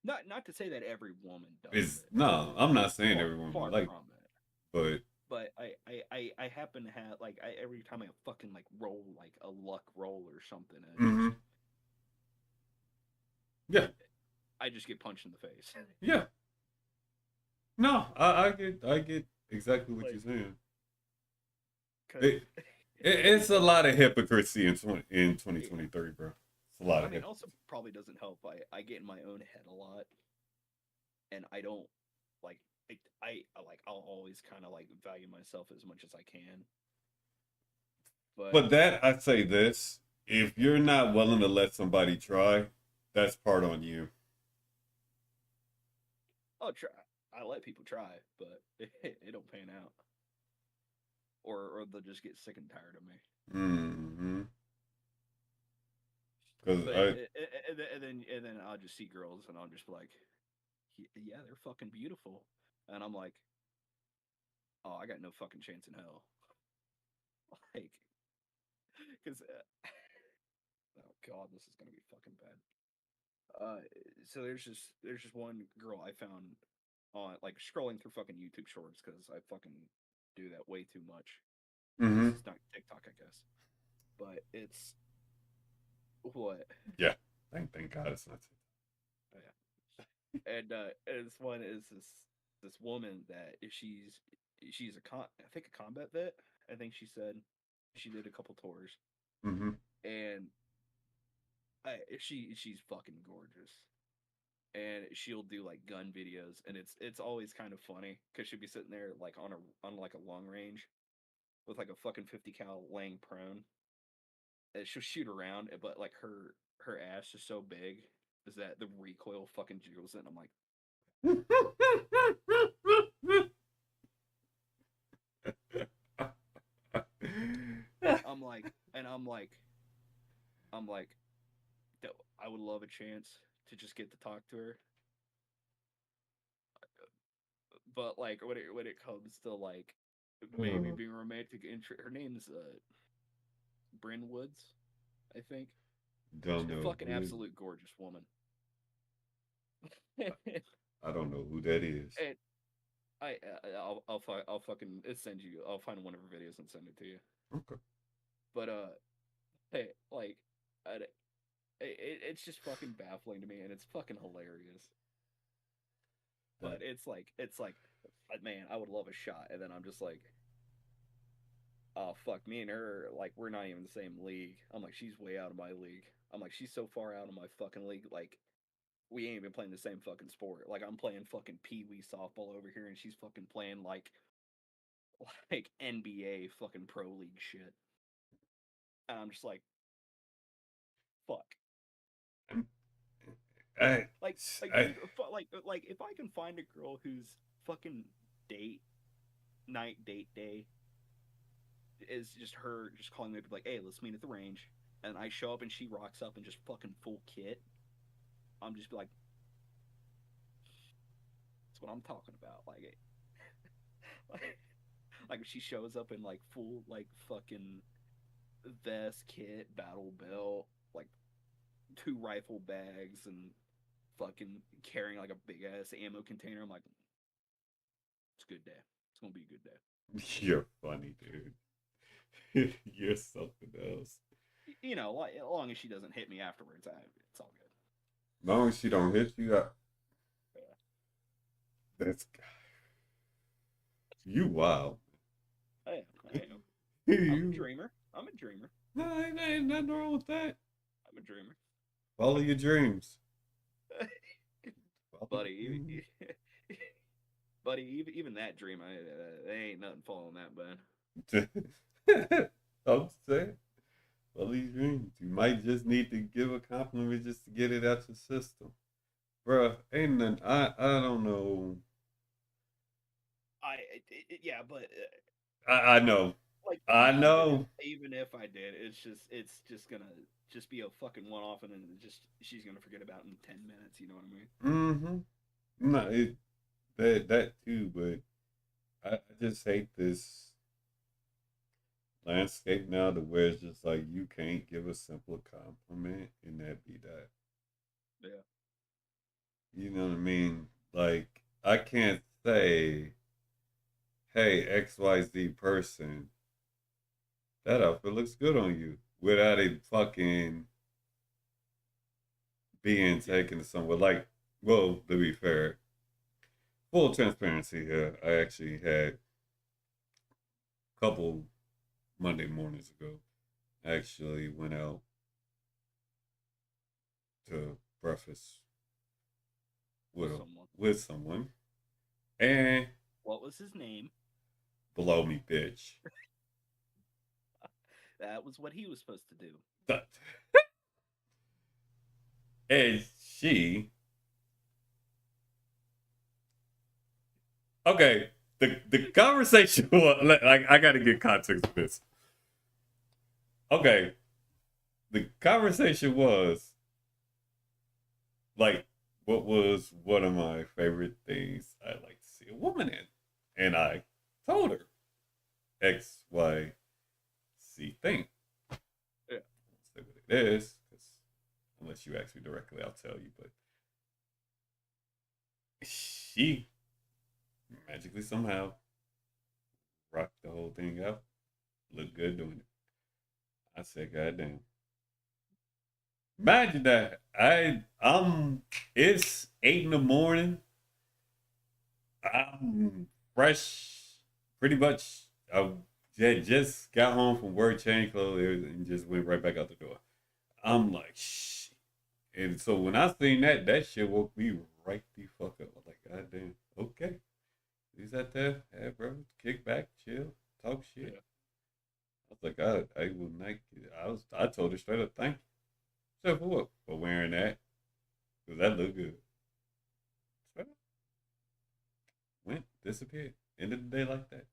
Not to say that every woman does It's it. no, I'm not saying Far everyone far like, from it. but But I happen to have like every time I fucking like roll like a luck roll or something, and mm-hmm. Yeah, I just get punched in the face. yeah. No, I get exactly what you're Like, saying. cause It, it's a lot of hypocrisy in yeah. 2023, bro. It's a lot I of mean, hypocrisy. also probably doesn't help. I get in my own head a lot, and I don't like like I'll always kind of like value myself as much as I can. But But that I say this: if you're not willing to let somebody try, that's part on you. I'll try. I let people try, but it don't pan out, or they'll just get sick and tired of me. Mm-hmm. Because But I and then I'll just see girls and I'll just be like, yeah, they're fucking beautiful, and I'm like, oh, I got no fucking chance in hell, like, because oh god, this is gonna be fucking bad. Uh, so there's just one girl I found on like scrolling through fucking YouTube Shorts because I fucking do that way too much because mm-hmm. it's not TikTok, I guess. But it's what? Yeah. Thank God it's not. Oh, yeah. And this one is this woman that if she's I think a combat vet. I think she said she did a couple tours, Mm-hmm. and she's fucking gorgeous. And she'll do like gun videos, and it's always kind of funny because she'll be sitting there like on like a long range with like a fucking 50 cal laying prone, and she'll shoot around, but like her ass is so big is that the recoil fucking jiggles it. And I'm like, I'm like, and I'm like, that I would love a chance to just get to talk to her, but like when it comes to like maybe Oh, being romantic interest, her name's Bryn Woods, I think. don't She's a know fucking who. absolute gorgeous woman. and I don't know who that is. I'll fucking send you. I'll find one of her videos and send it to you. Okay. But hey, like, it's just fucking baffling to me, and it's fucking hilarious. But That it's like, man, I would love a shot, and then I'm just like, oh fuck, me and her, like, we're not even the same league. I'm like, she's way out of my league. I'm like, she's so far out of my fucking league. Like, we ain't even playing the same fucking sport. Like I'm playing fucking pee wee softball over here, and she's fucking playing like NBA fucking pro league shit. And I'm just like, fuck. I, I, Dude, like if I can find a girl who's fucking date night date day is just her just calling me like, hey, let's meet at the range, and I show up and she rocks up and just fucking full kit. I'm just like, that's what I'm talking about. Like, like if she shows up in like full like fucking vest, kit, battle belt, like two rifle bags, and fucking carrying like a big ass ammo container. I'm like, it's a good day. It's gonna be a good day. you're funny, dude. You're something else. You know, like as long as she doesn't hit me afterwards, it's all good. As long as she don't hit you, Yeah. that's you. Wow. I am. I am. I'm a You. dreamer. I'm a dreamer. No, ain't nothing wrong with that. I'm a dreamer. Follow your dreams. Follow buddy, your buddy, even that dream, there ain't nothing following that, bud. dreams. I'm saying. Follow your dreams. You might just need to give a compliment just to get it out your system. Bruh, ain't nothing. I don't know. Yeah, but I know. like I even know. even if I did, it's just gonna just be a fucking one off, and then just she's gonna forget about it in 10 minutes. You know what I mean? Mm-hmm. No, that too, but I just hate this landscape now to where it's just like you can't give a simple compliment and that be that. Yeah. You know what I mean? Like I can't say, hey, XYZ person, that outfit looks good on you without it fucking being Yeah. taken to somewhere. Like, well, to be fair, full transparency here, I actually had a couple Monday mornings ago. I actually went out to breakfast with With a, someone. with someone, and What was his name? below me, bitch. That was what he was supposed to do. But and she, okay, the conversation was like I got to get context of this. Okay, the conversation was like, what was one of my favorite things I like to see a woman in, and I told her X, Y, C thing. Yeah. I'll say what it is, because unless you ask me directly, I'll tell you. But she magically somehow rocked the whole thing out, looked good doing it. I said, God damn. Imagine that. It's 8 in the morning. I'm fresh, pretty much. I just got home from work, changed clothes, and just went right back out the door. I'm like, shh. And so when I seen that shit woke me right the fuck up. I'm like, God damn, okay. He's out there, hey, bro, kick back, chill, talk shit. Yeah. I was like, I will not. I told her straight up, thank you. Said for what? For wearing that, cause that looked good. Straight up, went, disappeared. Ended the day like that.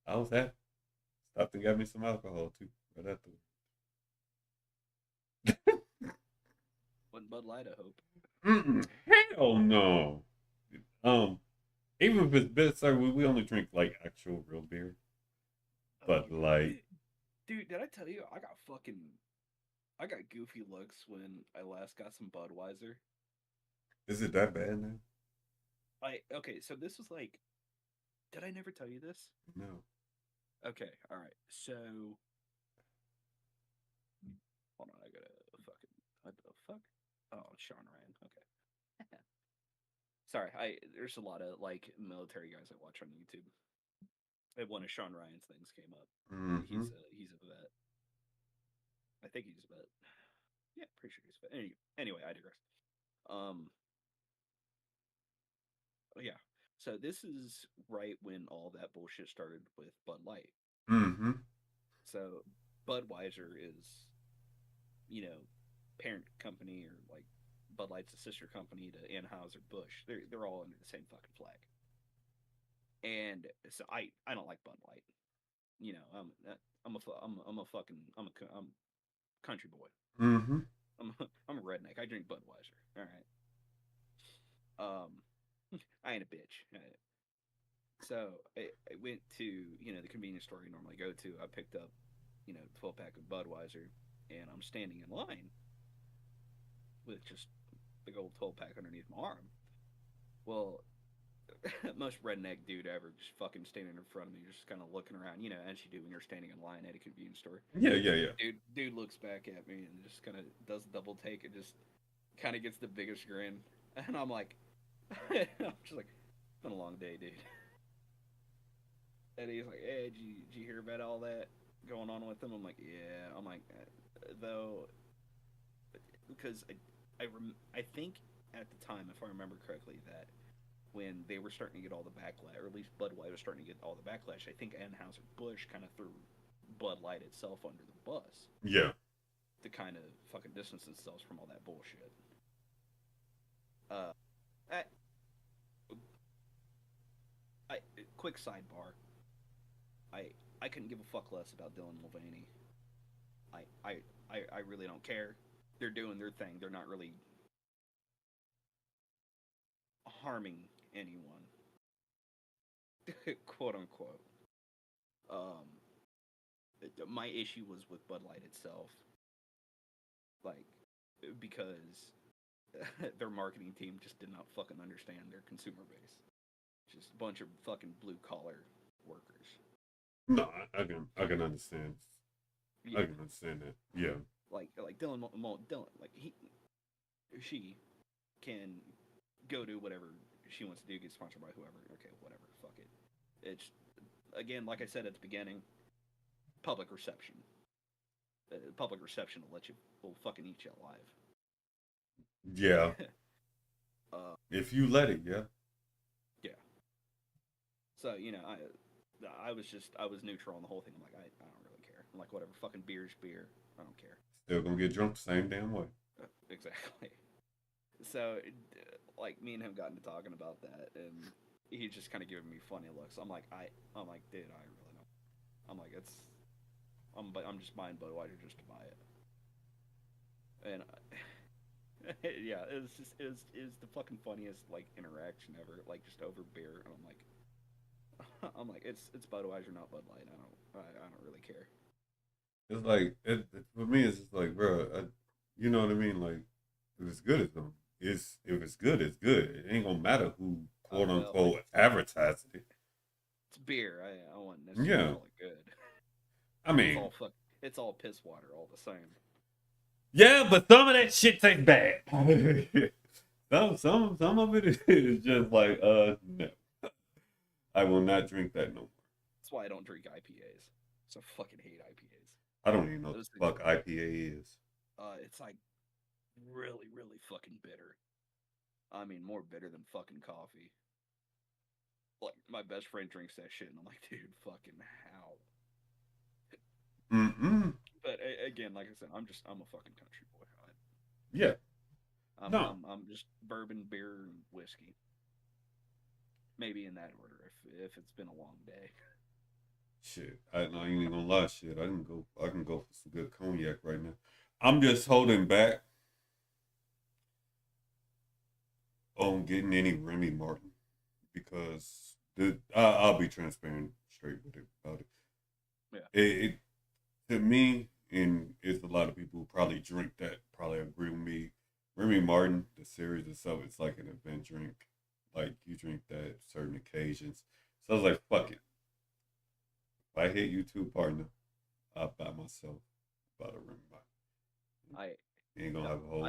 I was happy. Stopped and got me some alcohol too. Right after. Wasn't Bud Light, I hope. Hell no. Um, even if it's bitter, we only drink like actual real beer. Oh, But like, dude, did I tell you I got goofy looks when I last got some Budweiser. is it that bad now? Okay, so this was like, did I never tell you this? No. Okay, all right. So hold on, I gotta fucking what the fuck? Oh, Sean Ryan. Okay. Sorry, I there's a lot of like military guys I watch on YouTube. And one of Sean Ryan's things came up. Mm-hmm. He's a vet. I think he's a vet. Yeah, pretty sure he's a vet. Anyway, I digress. Um, oh yeah. So this is right when all that bullshit started with Bud Light. Mm-hmm. So Budweiser is, you know, parent company, or like Bud Light's a sister company to Anheuser Busch. They're all under the same fucking flag. And so I don't like Bud Light. You know, I'm a fucking I'm country boy. Mm-hmm. I'm a redneck. I drink Budweiser. All right. I ain't a bitch. So I went to, the convenience store you normally go to. I picked up, 12 pack of Budweiser, and I'm standing in line with just big old 12 pack underneath my arm. Well, most redneck dude ever, just fucking standing in front of me, just kind of looking around, as you do when you're standing in line at a convenience store. Yeah, yeah, yeah. Dude looks back at me and just kind of does double take and just kind of gets the biggest grin. And I'm like, I'm just like, it's been a long day, dude. And he's like, hey, did you hear about all that going on with them? I'm like, yeah. I'm like, though, because I think at the time, if I remember correctly, that when they were starting to get all the backlash, or at least Bud Light was starting to get all the backlash, I think Anheuser Busch kind of threw Bud Light itself under the bus Yeah. to kind of fucking distance themselves from all that bullshit. Uh, I, I quick sidebar. I I couldn't give a fuck less about Dylan Mulvaney. I I I really don't care. They're doing their thing. They're not really harming anyone, quote unquote. Um, my issue was with Bud Light itself, like because their marketing team just did not fucking understand their consumer base. Just a bunch of fucking blue collar workers. No, I can understand. I Yeah, can understand that. Yeah. like Dylan, like she can go do whatever she wants to do, get sponsored by whoever. Okay, whatever, fuck it. It's again, like I said at the beginning, public reception. Public reception will let you will fucking eat you Yeah. alive. If you let it, yeah. Yeah. So I was neutral on the whole thing. I'm like I don't really care. I'm like whatever, fucking beer's beer. I don't care. Still gonna get drunk the same damn way. Exactly. So like me and him got into talking about that, and he's just kind of giving me funny looks. I'm like, dude, I really don't. I'm like, I'm just buying Budweiser just to buy it, and yeah, it was the fucking funniest like interaction ever, like just over beer, and I'm like, it's Budweiser, not Bud Light. I don't really care. It's like for me. It's just like, bro, you know what I mean? Like, if it's good, it's gonna. It's if it's good, it's good. It ain't gonna matter who quote Well, like unquote advertised it. it's beer. I wouldn't necessarily Yeah, call it good. I It's mean, all fuck. It's all piss water, all the same. yeah, but some of that shit tastes bad. Some of it is just like, no, I will not drink that no more. That's why I don't drink IPAs. So I fucking hate IPAs. I don't even know what Those the things, fuck IPA is. it's like really, really fucking bitter. I mean, more bitter than fucking coffee. Like my best friend drinks that shit, and I'm like, dude, fucking how? Mm-mm. But again, like I said, I'm a fucking country boy. Yeah. I'm No. I'm I'm just bourbon, beer, and whiskey. Maybe in that order if it's been a long day. Shit. I ain't even gonna lie, shit. I can go for some good cognac right now. I'm just holding back on getting any Remy Martin because I'll be transparent straight with it about it. Yeah. It to me, and it's a lot of people who probably drink that probably agree with me. Remy Martin, the series itself, it's like an event drink. Like you drink that at certain occasions. So I was like, fuck it. If I hit you too, partner, I'll buy myself about a Remy Martin. I You ain't gonna no, have a whole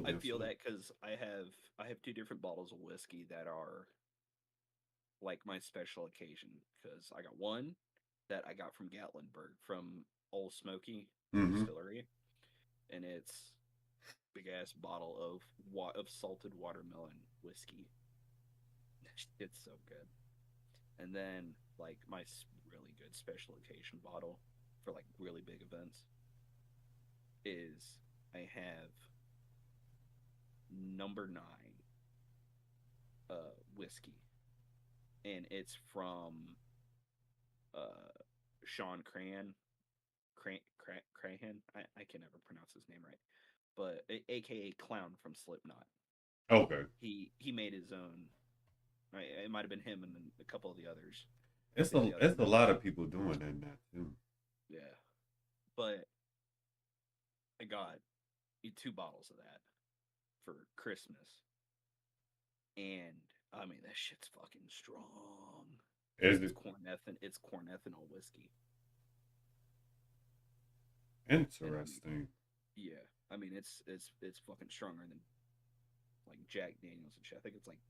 I damn feel sleep. that because I have two different bottles of whiskey that are like my special occasion. Because I got one that I got from Gatlinburg from Old Smoky Mm-hmm. Distillery, and it's big ass bottle of salted watermelon whiskey. It's so good. And then like my really good special occasion bottle for like really big events is I have number 9 whiskey, and it's from uh Sean Crahan. I can never pronounce his name right, but AKA Clown from Slipknot. Okay. He made his own. Right, it might have been him and then a couple of the others, It's the a other it's a lot members. of people doing that now too. Yeah, but I got 2 bottles of that for Christmas, and I mean that shit's fucking strong. Is It's it corn ethanol. It's corn ethanol whiskey, and I mean, interesting? yeah, I mean it's fucking stronger than like Jack Daniels and shit. I think it's like,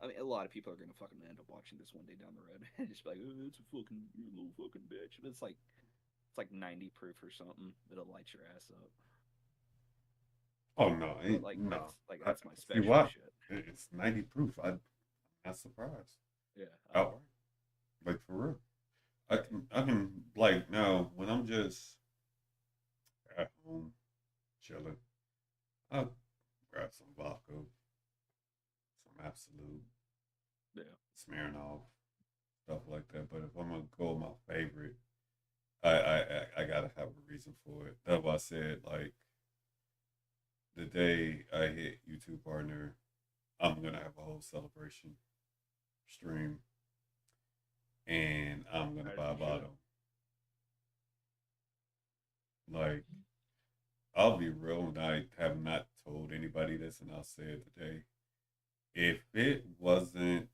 I mean, a lot of people are gonna fucking end up watching this one day down the road and just be like, oh, it's a fucking, you little fucking bitch. But it's like 90 proof or something. It'll light your ass up. Oh no, But like no. I, that's my see special why? shit. It's 90 proof. I'm not surprised. Yeah. Outright, like for real. Yeah. I can like now when I'm just at home chilling, I'll grab some vodka, some Absolute, Yeah. Smirnoff, stuff like that. But if I'm gonna go with my favorite, I gotta have a reason for it. That's why I said like the day I hit YouTube partner, I'm gonna have a whole celebration stream, and I'm gonna As buy a you should. bottle. Like I'll be real, and I have not told anybody this, and I'll say it today. If it wasn't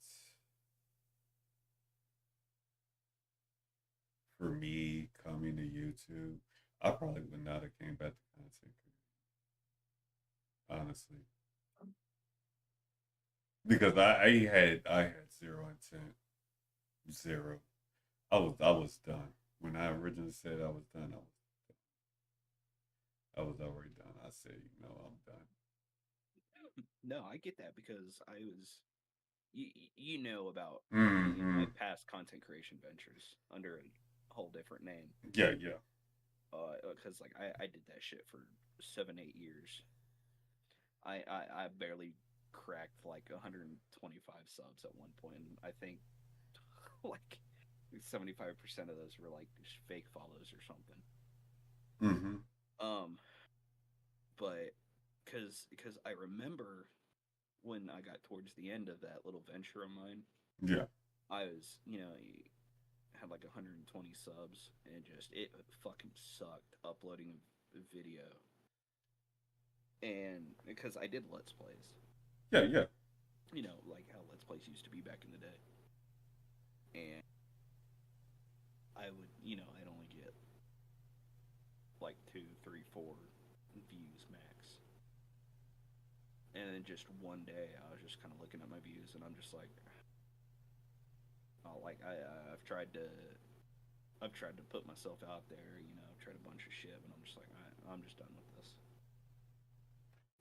for me coming to YouTube, I probably would not have came back to content creation, honestly, because I had zero intent, zero. I was done when I originally said I was done. I was already done. I said, you know, I'm done. No, I get that because I was, you know about me and Mm-hmm. my past content creation ventures under a whole different name. Yeah, yeah. Because like I did that shit for 7 8 years. I barely cracked like 125 subs at one point, and I think like 75% of those were like just fake follows or something. Mm-hmm. Um, but because I remember when I got towards the end of that little venture of mine, Yeah. I was, had like 120 subs, and just it fucking sucked uploading a video. And because I did let's plays, Yeah, yeah. like how let's plays used to be back in the day, and I would, I'd only get like two, three, four views max. And then just one day, I was just kind of looking at my views, and I'm just like, oh, like I've tried to put myself out there, I've tried a bunch of shit, and I'm just like, I'm just done with this.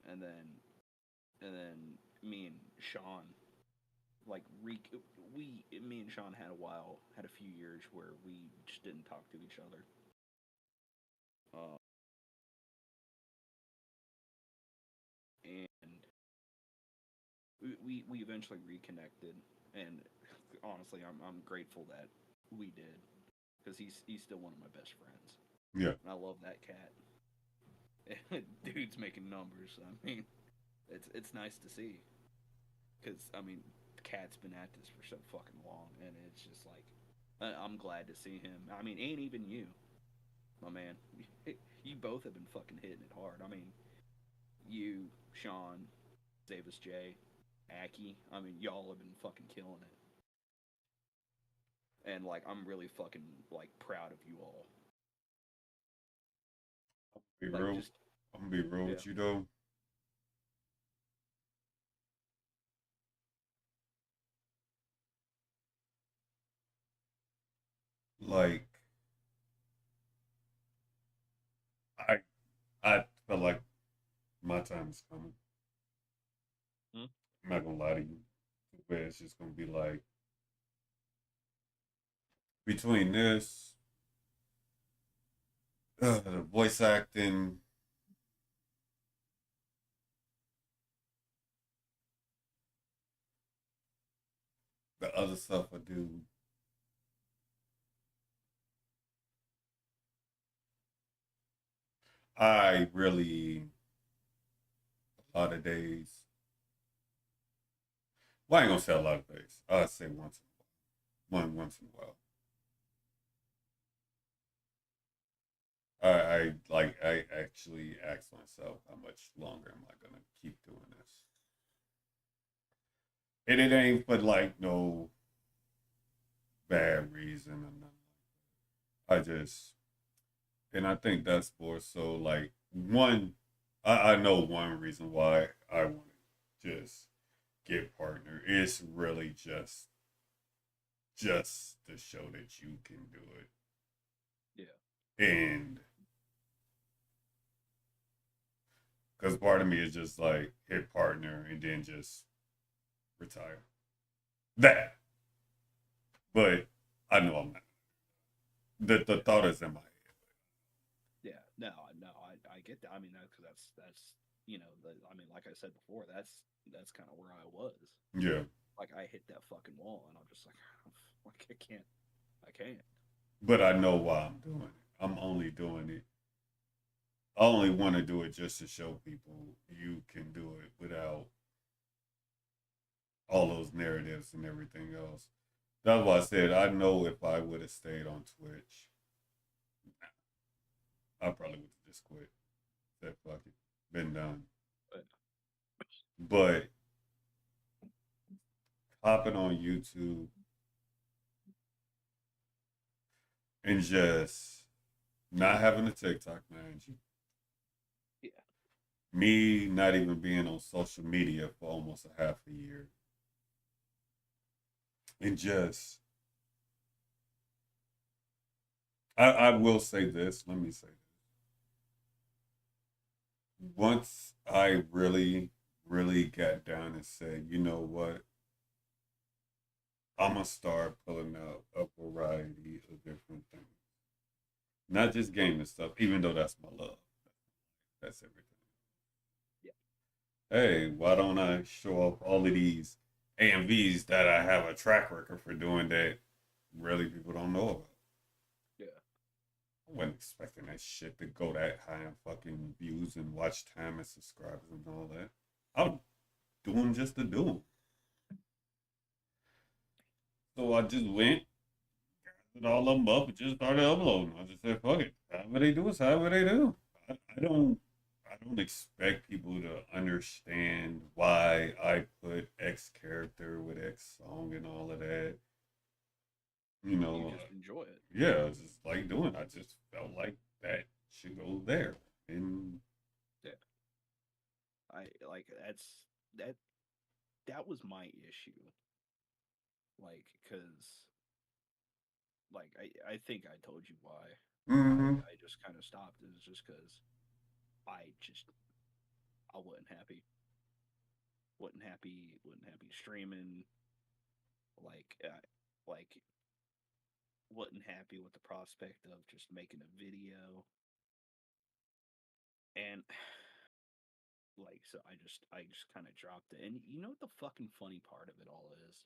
And then me and Sean, like, me and Sean had a few years where we just didn't talk to each other. Uh, and we eventually reconnected, and honestly, I'm grateful that we did because he's still one of my best friends. Yeah. And I love that cat. Dude's making numbers. I mean, it's nice to see because I mean, Cat's been at this for so fucking long, and it's just like I'm glad to see him. I mean, ain't even you, my man. You both have been fucking hitting it hard. I mean, you, Sean, Davis J, Aki. I mean, y'all have been fucking killing it, and like I'm really fucking like proud of you all. Be Like real. just I'm gonna be real yeah, with you though. Like I I felt like My time is coming. Hmm? I'm not gonna lie to you. But it's just gonna be like between this, the voice acting, the other stuff I do. I really a lot of days. Well, I ain't gonna say a lot of days. I'd say once in a while. I actually ask myself how much longer am I gonna keep doing this? And it ain't for like no bad reason or nothing. I just and I think that's more so like one I know one reason why I want to just get partner. It's really just to show that you can do it. Yeah. And because part of me is just like hit partner and then just retire. That. But I know I'm not. The thought is in my head. Yeah. No, I get that. I mean, that's I mean, like I said before, that's kind of where I was. Yeah. Like I hit that fucking wall, and I'm just like, like I can't. But I know why I'm doing it. I'm only doing it. I only want to do it just to show people you can do it without all those narratives and everything else. That's why I said I know if I would have stayed on Twitch, I probably would have just quit. Said fuck it, been done. But But hopping on YouTube and just not having a TikTok, man. yeah, Me not even being on social media for almost a half a year. And just, I will say this. Let me say this. Once I really got down and said, you know what? I'm going to start pulling out a variety of different things. Not just gaming stuff, even though that's my love. That's everything. yeah, Hey, why don't I show off all of these AMVs that I have a track record for doing that really people don't know about? yeah. I wasn't expecting that shit to go that high in fucking views and watch time and subscribers and all that. I'll do them just to do them. So I just went, gathered all of them up, and just started uploading. I just said, fuck it. However they do is however they do. I don't. I don't expect people to understand why I put X character with X song and all of that. You You know, just enjoy it. yeah, it's just like doing. I just felt like that should go there, and Yeah, I like that that was my issue. Like, cause like I think I told you why mm-hmm. I just kind of stopped. It was just because I just I wasn't happy streaming. Like, like wasn't happy with the prospect of just making a video, and like so I just kind of dropped it. And you know what the fucking funny part of it all is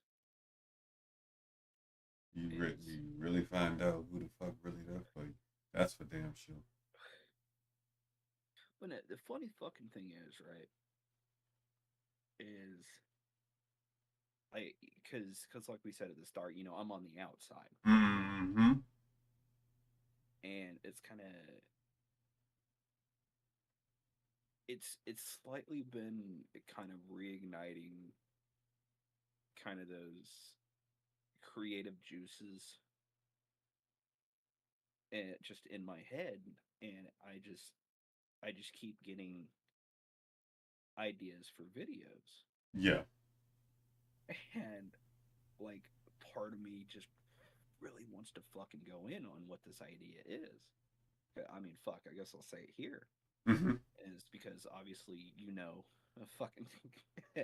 You really find out who the fuck really does for you. That's for damn sure. when the funny fucking thing is right is I because like we said at the start, I'm on the outside, Mm-hmm. and it's slightly been kind of reigniting kind of those creative juices and just in my head, and I just keep getting ideas for videos, Yeah. and like part of me just really wants to fucking go in on what this idea is. I mean, fuck, I guess I'll say it here. Mm-hmm. is because obviously fucking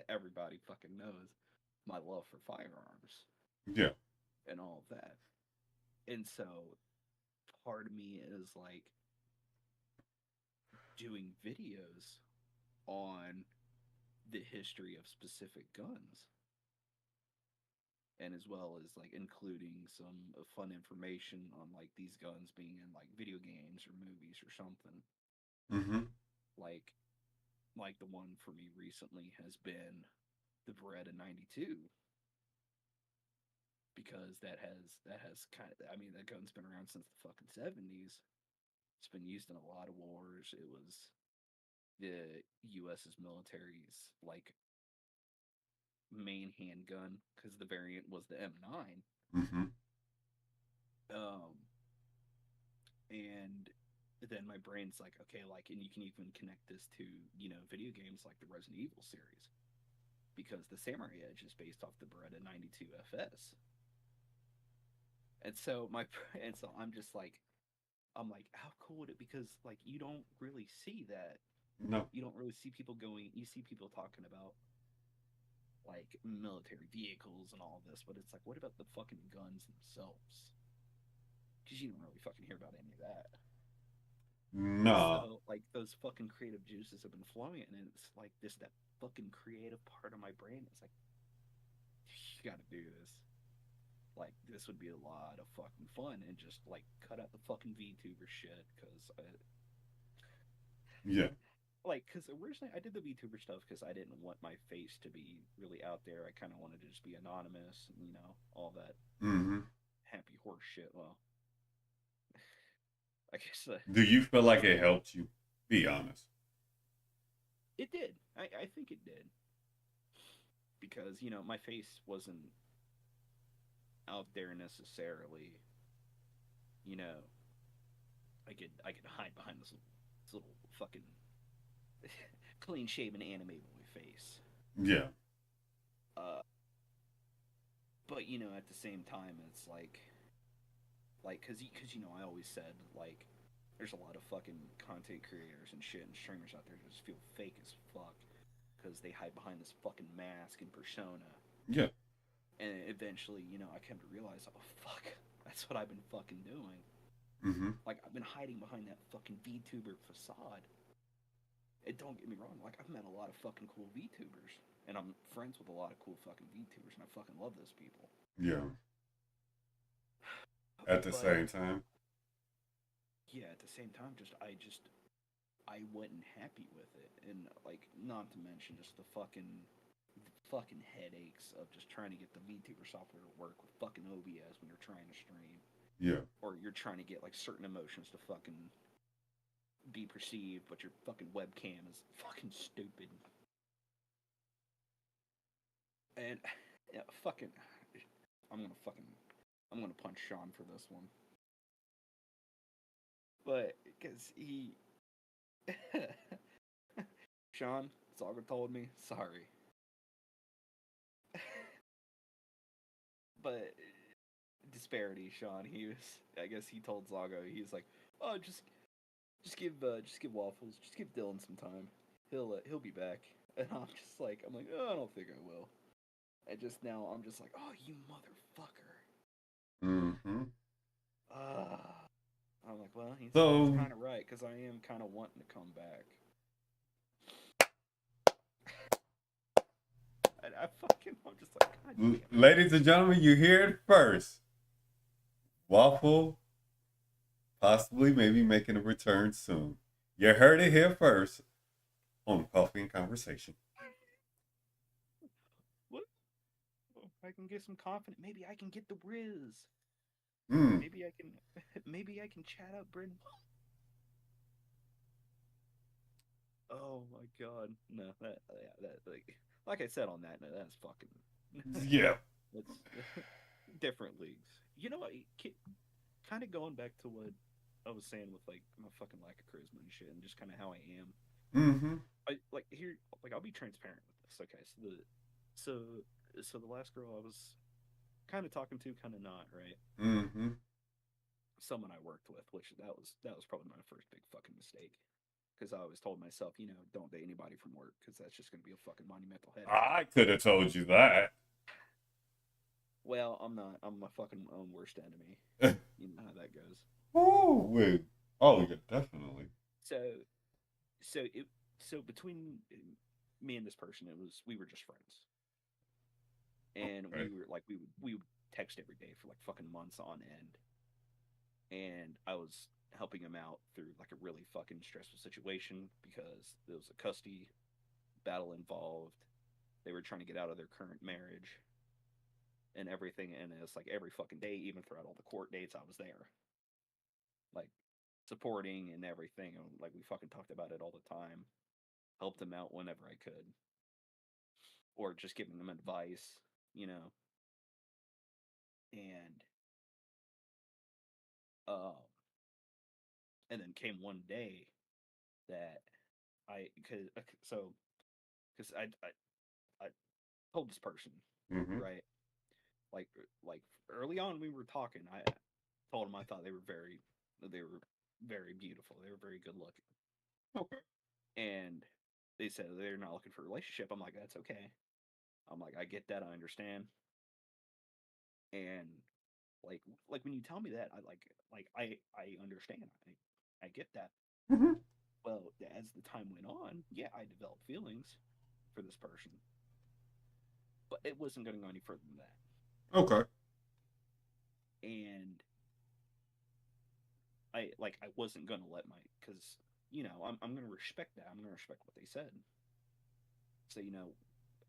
everybody fucking knows my love for firearms Yeah. and all of that. And so part of me is like doing videos on the history of specific guns, and as well as like including some fun information on like these guns being in like video games or movies or something. Mm-hmm. like like the one for me recently has been the Beretta 92, because that has kind of, I mean, that gun's been around since the fucking 70s. It's been used in a lot of wars. It was the US's military's like main handgun, because the variant was the M9. Mm-hmm. um and then my brain's like, okay, like, and you can even connect this to video games like the Resident Evil series, because the Samurai Edge is based off the Beretta 92 FS. And so my and so I'm like, how cool would it, because like you don't really see that. No. You don't really see people going, you see people talking about like military vehicles and all this, but it's like, what about the fucking guns themselves? Because you don't really fucking hear about any of that. And No. so like those fucking creative juices have been flowing, and it's like this that fucking creative part of my brain. It's like, you got to do this. Like, this would be a lot of fucking fun, and just like cut out the fucking VTuber shit, because Yeah. like, because originally I did the VTuber stuff because I didn't want my face to be really out there. I kind of wanted to just be anonymous, and all that Mm-hmm. happy horse shit. Well, I guess Do you feel like it helped you? Be honest. it did. I think it did, because my face wasn't out there necessarily. You know, I could hide behind this little fucking clean shaven anime boy face. Yeah. Uh, but at the same time, it's like, because I always said, like, there's a lot of fucking content creators and shit and streamers out there that just feel fake as fuck, because they hide behind this fucking mask and persona. Yeah. And eventually, I came to realize, oh fuck, that's what I've been fucking doing. Mm-hmm. Like, I've been hiding behind that fucking VTuber facade. And don't get me wrong, like, I've met a lot of fucking cool VTubers, and I'm friends with a lot of cool fucking VTubers, and I fucking love those people. Yeah. At the But same time. yeah, at the same time, I wasn't happy with it, and like, not to mention just the fucking headaches of just trying to get the VTuber software to work with fucking OBS when you're trying to stream, Yeah. or you're trying to get like certain emotions to fucking be perceived, but your fucking webcam is fucking stupid. And yeah, fucking, I'm gonna fucking, I'm gonna punch Sean for this one, but because he, Sean, Zaga told me, sorry, but disparity, Sean. He was, I guess he told Zago, he was like, oh, just give Waffles, just give Dylan some time. He'll be back. And I'm like, oh, I don't think I will. And just now, I'm just like, oh, you motherfucker. Mm-hmm. I'm like, well, he's So kind of right, because I am kind of wanting to come back. I'm just like, God damn it. ladies and gentlemen, you hear it first. Waffle possibly maybe making a return soon. You heard it here first on Coffee and Conversation. What? Oh, I can get some confidence. Maybe I can get the Riz. Mm. Maybe I can, maybe I can chat up Bryn. Oh my God, no, that yeah, that like I said on that note, that's fucking Yeah. that's different leagues. You know what? Kind of going back to what I was saying with like my fucking lack of charisma and shit, and just kind of how I am. Mm-hmm. I like here, like, I'll be transparent with this. Okay, so so the last girl I was kind of talking to, kind of not, right? Mm-hmm. Someone I worked with, which that was probably my first big fucking mistake. because I always told myself, don't date anybody from work because that's just going to be a fucking monumental headache. I could have told you that. Well, I'm not. I'm my fucking own worst enemy. You know how that goes. Oh, wait. Oh, yeah, definitely. So, so it, so between me and this person, we were just friends, and Okay. we would text every day for like fucking months on end, and I was helping him out through like a really fucking stressful situation because there was a custody battle involved. They were trying to get out of their current marriage and everything, and it's like every fucking day, even throughout all the court dates, I was there, like supporting and everything, and like we fucking talked about it all the time. Helped him out whenever I could, or just giving him advice, you know. And um, and then came one day that because I told this person, Mm-hmm. right, like early on we were talking. I told him I thought they were very beautiful. They were very good looking, Okay. and they said they're not looking for a relationship. I'm like, that's okay. I'm like, I get that. I understand. And like when you tell me that, I understand. I get that. Mm-hmm. Well, as the time went on, yeah, I developed feelings for this person, but it wasn't going to go any further than that. Okay. And I wasn't going to let my because I'm going to respect that. I'm going to respect what they said. So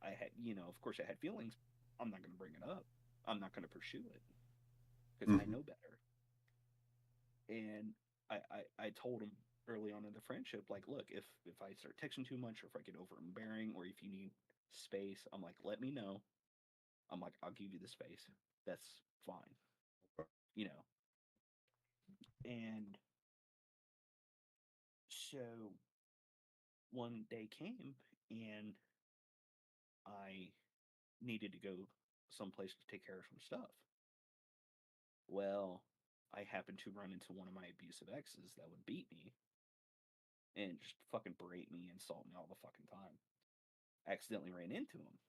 I had of course I had feelings. I'm not going to bring it up. I'm not going to pursue it because I Mm-hmm. know better. And I told him early on in the friendship, like, look, if I start texting too much, or if I get overbearing, or if you need space, I'm like, let me know. I'm like, I'll give you the space. That's fine, you know. And so one day came, and I needed to go someplace to take care of some stuff. Well, I happened to run into one of my abusive exes that would beat me and just fucking berate me, insult me all the fucking time. I accidentally ran into him.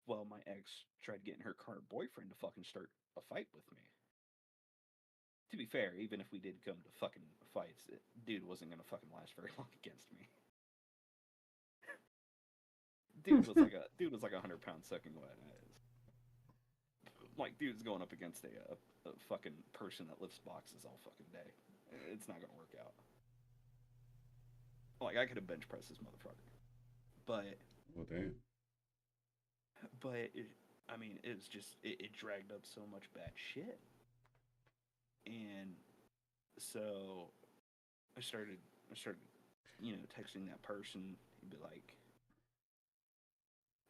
Well, my ex tried getting her current boyfriend to fucking start a fight with me. To be fair, even if we did come to fucking fights, dude wasn't gonna fucking last very long against me. Dude was like 100 pounds soaking wet. Like dude's going up against a fucking person that lifts boxes all fucking day. It's not gonna work out. Like I could have bench pressed this motherfucker, but Well, damn. I mean, it dragged up so much bad shit, and so I started texting that person. He'd be like,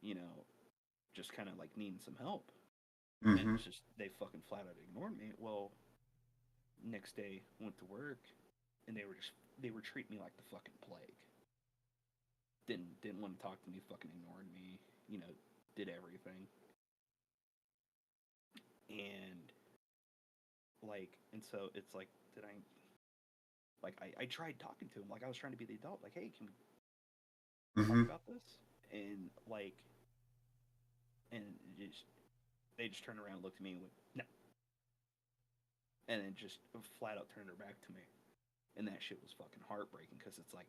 you know, just kind of like needing some help, and Mm-hmm. it's just they fucking flat out ignored me. Well, next day went to work, and they were treating me like the fucking plague. Didn't want to talk to me. Fucking ignored me. Did everything, and and so it's like, did I I tried talking to him, like I was trying to be the adult, like, hey, can we talk Mm-hmm. about this? And and just they just turned around, looked at me, and went no, and then just flat out turned her back to me. And that shit was fucking heartbreaking because it's like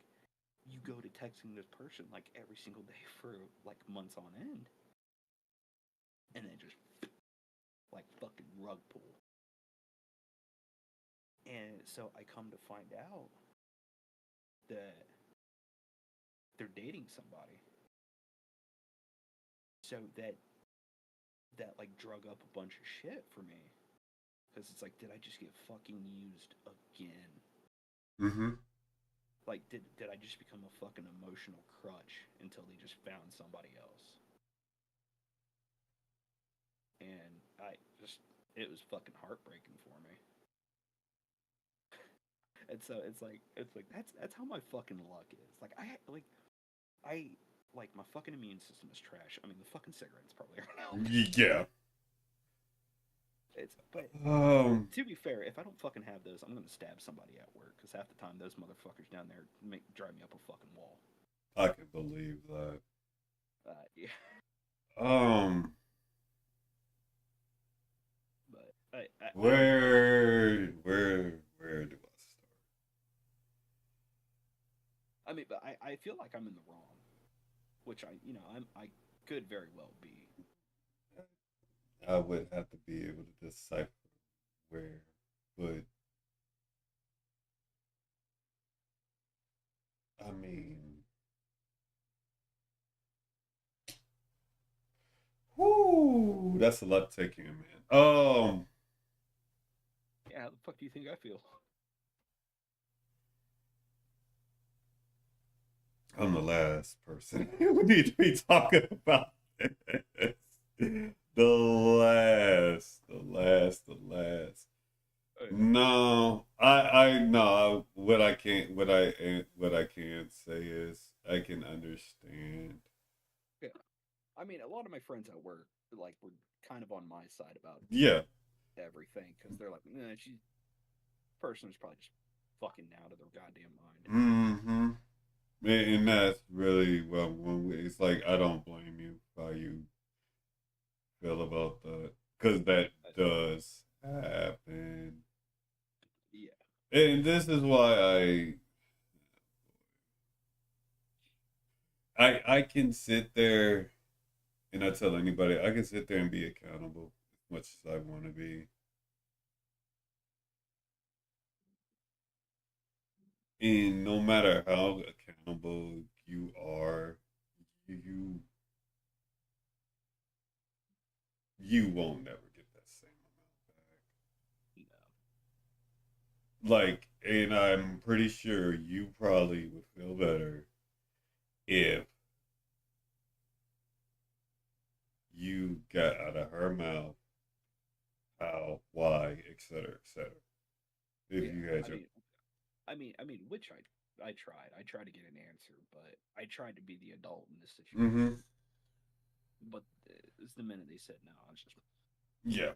you go to texting this person like every single day for like months on end, and then just like fucking rug pull. And so I come to find out that they're dating somebody. So that like drug up a bunch of shit for me because it's like, did I just get fucking used again? Mm-hmm. Like, did I just become a fucking emotional crutch until they just found somebody else? And it was fucking heartbreaking for me. And so it's like that's how my fucking luck is. I like my fucking immune system is trash. I mean, the fucking cigarettes probably are now. Yeah. But Um, to be fair, if I don't fucking have those, I'm gonna stab somebody at work because half the time those motherfuckers down there drive me up a fucking wall. I can believe that. Yeah, Um, but I don't know. where do I start? I mean, but I feel like I'm in the wrong, which I could very well be. I would have to be able to decipher where, but I mean, whoo, that's a lot to take in, man. Yeah, how the fuck do you think I feel? I'm the last person we need to be talking about this. The last. Oh, yeah. No, I no. What I can say is I can understand. Yeah. I mean, a lot of my friends at work like were kind of on my side about Yeah. everything because they're like, nah, she's person is probably just fucking out of their goddamn mind. Mm-hmm. And that's really well. It's like I don't blame you how you feel about that because that does happen. Yeah. And this is why I can sit there and I tell anybody I can sit there and be accountable as much as I want to be. And no matter how accountable you are, you you won't never get that same No. amount back. Like, and I'm pretty sure you probably would feel better if you got out of her mouth how, why, etc. If Yeah. you had I your mean, which I tried. I tried to get an answer, but I tried to be the adult in this situation. mm-hmm. But it's the minute they said no, I was just Yeah.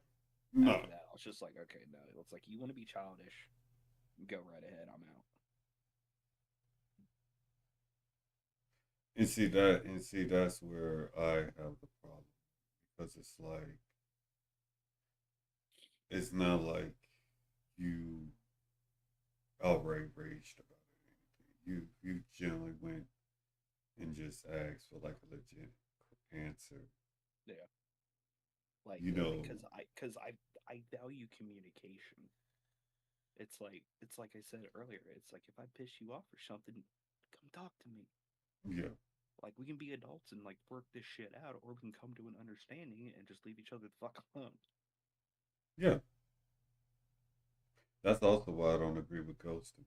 No. after that, I was just like, okay, no. It's like you want to be childish, go right ahead. I'm out. And see that's where I have the problem. Because it's like it's not like you outright raged about it. You generally went and just asked for like a legit answer. Yeah. Like You know, because I value communication. It's like I said earlier. It's like if I piss you off or something, come talk to me. yeah, Like we can be adults and like work this shit out, or we can come to an understanding and just leave each other the fuck alone. yeah. That's also why I don't agree with ghosting.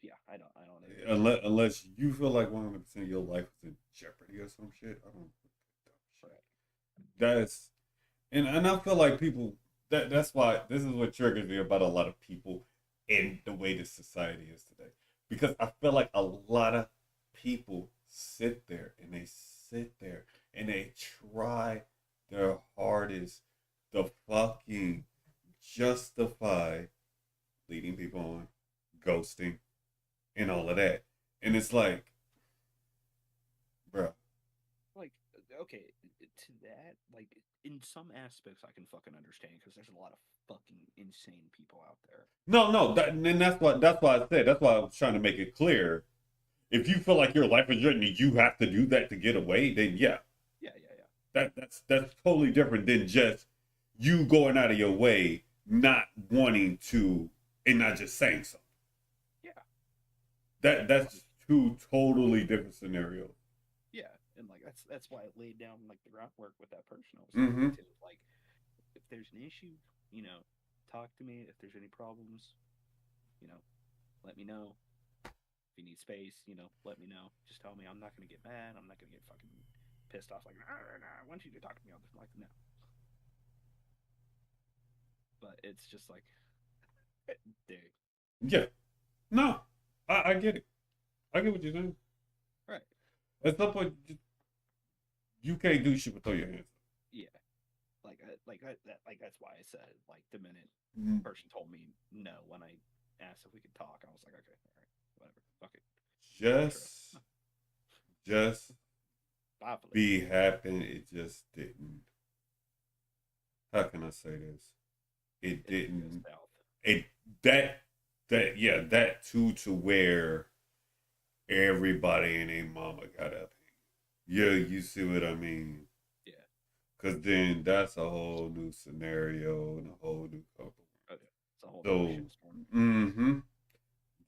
Yeah, I don't agree with that. Unless you feel like 100% of your life is in jeopardy or some shit, I don't. Right. That's and I feel like people that's why this is what triggers me about a lot of people and the way this society is today. Because I feel like a lot of people sit there and they try their hardest to fucking justify leading people on, ghosting, and all of that. And it's like, bro, Like okay, to that like in some aspects I can fucking understand because there's a lot of fucking insane people out there. no, and that's why I said that's why I was trying to make it clear. If you feel like your life is threatened, you have to do that to get away. Then yeah, Yeah, yeah, yeah, that's totally different than just you going out of your way, not wanting to, and not just saying something. yeah. That's just two totally different scenarios. Yeah, and like that's why I laid down like the groundwork with that person I was talking Mm-hmm. to. Like, if there's an issue, talk to me. If there's any problems, you know, let me know. If you need space, let me know. Just tell me. I'm not gonna get mad. I'm not gonna get fucking pissed off. Like, nah, I want you to talk to me. I'm like, no. But it's just like, dude, Yeah. No, I get it. I get what you're saying. right? At some point, you can't do shit but throw your hands Yeah. Like that's why I said like the minute Mm, person told me no when I asked if we could talk, I was like, okay, all right, whatever, fuck it, true. just, just Waffles. be happy. It just didn't. How can I say this? It It didn't go didn't. south. It that yeah, that too, to where everybody and their mama got up. Yeah, you see what I mean? Yeah. Because then that's a whole new scenario and a whole new couple. Oh yeah. It's a whole nother So, shitstorm. mm-hmm.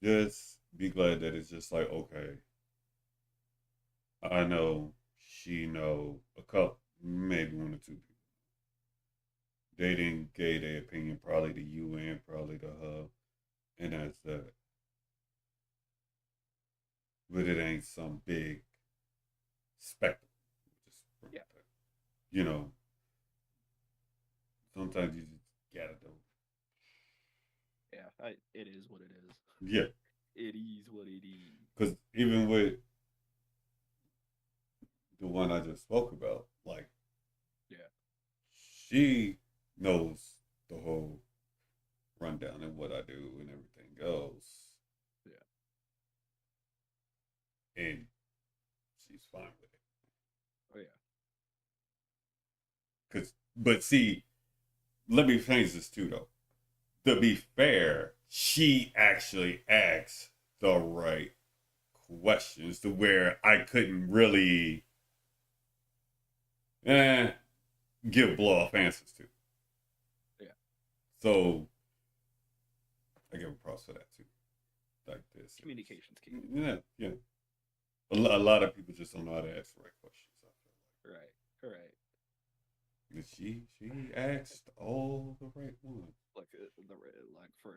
Just be glad that it's just like, okay, I know, she know, a couple, maybe one or two people. They didn't give their opinion probably to you and probably to her, and that's that. But it ain't some big spectacle. Just Yeah. you know, sometimes you just gotta do. Yeah. It is what it is. Yeah, It is what it is. because even with the one I just spoke about, like, Yeah. she knows the whole rundown and what I do and everything else, Yeah. and she's fine with it. Oh yeah. Cause, but see, let me change this too, though. To be fair, she actually asks the right questions to where I couldn't really eh, give blow off answers to. Yeah. So I give a props for that too. Like this. Communication's key. Yeah, yeah. A lot of people just don't know how to ask the right questions. I feel Right. Right. like. She asked all the right ones. Like like for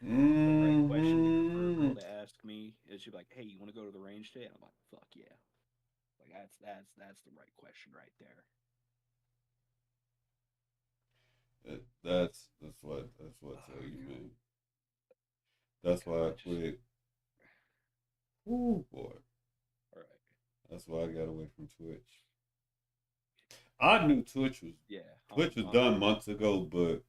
the right question for a Mm-hmm. girl to ask me is she'd be like, "Hey, you want to go to the range today?" And I'm like, "Fuck yeah!" Like that's the right question right there. That's what I tell you, man. That's Because why I I just quit. Oh boy. all right. That's why I got away from Twitch. I knew Yeah. Twitch was done months ago, but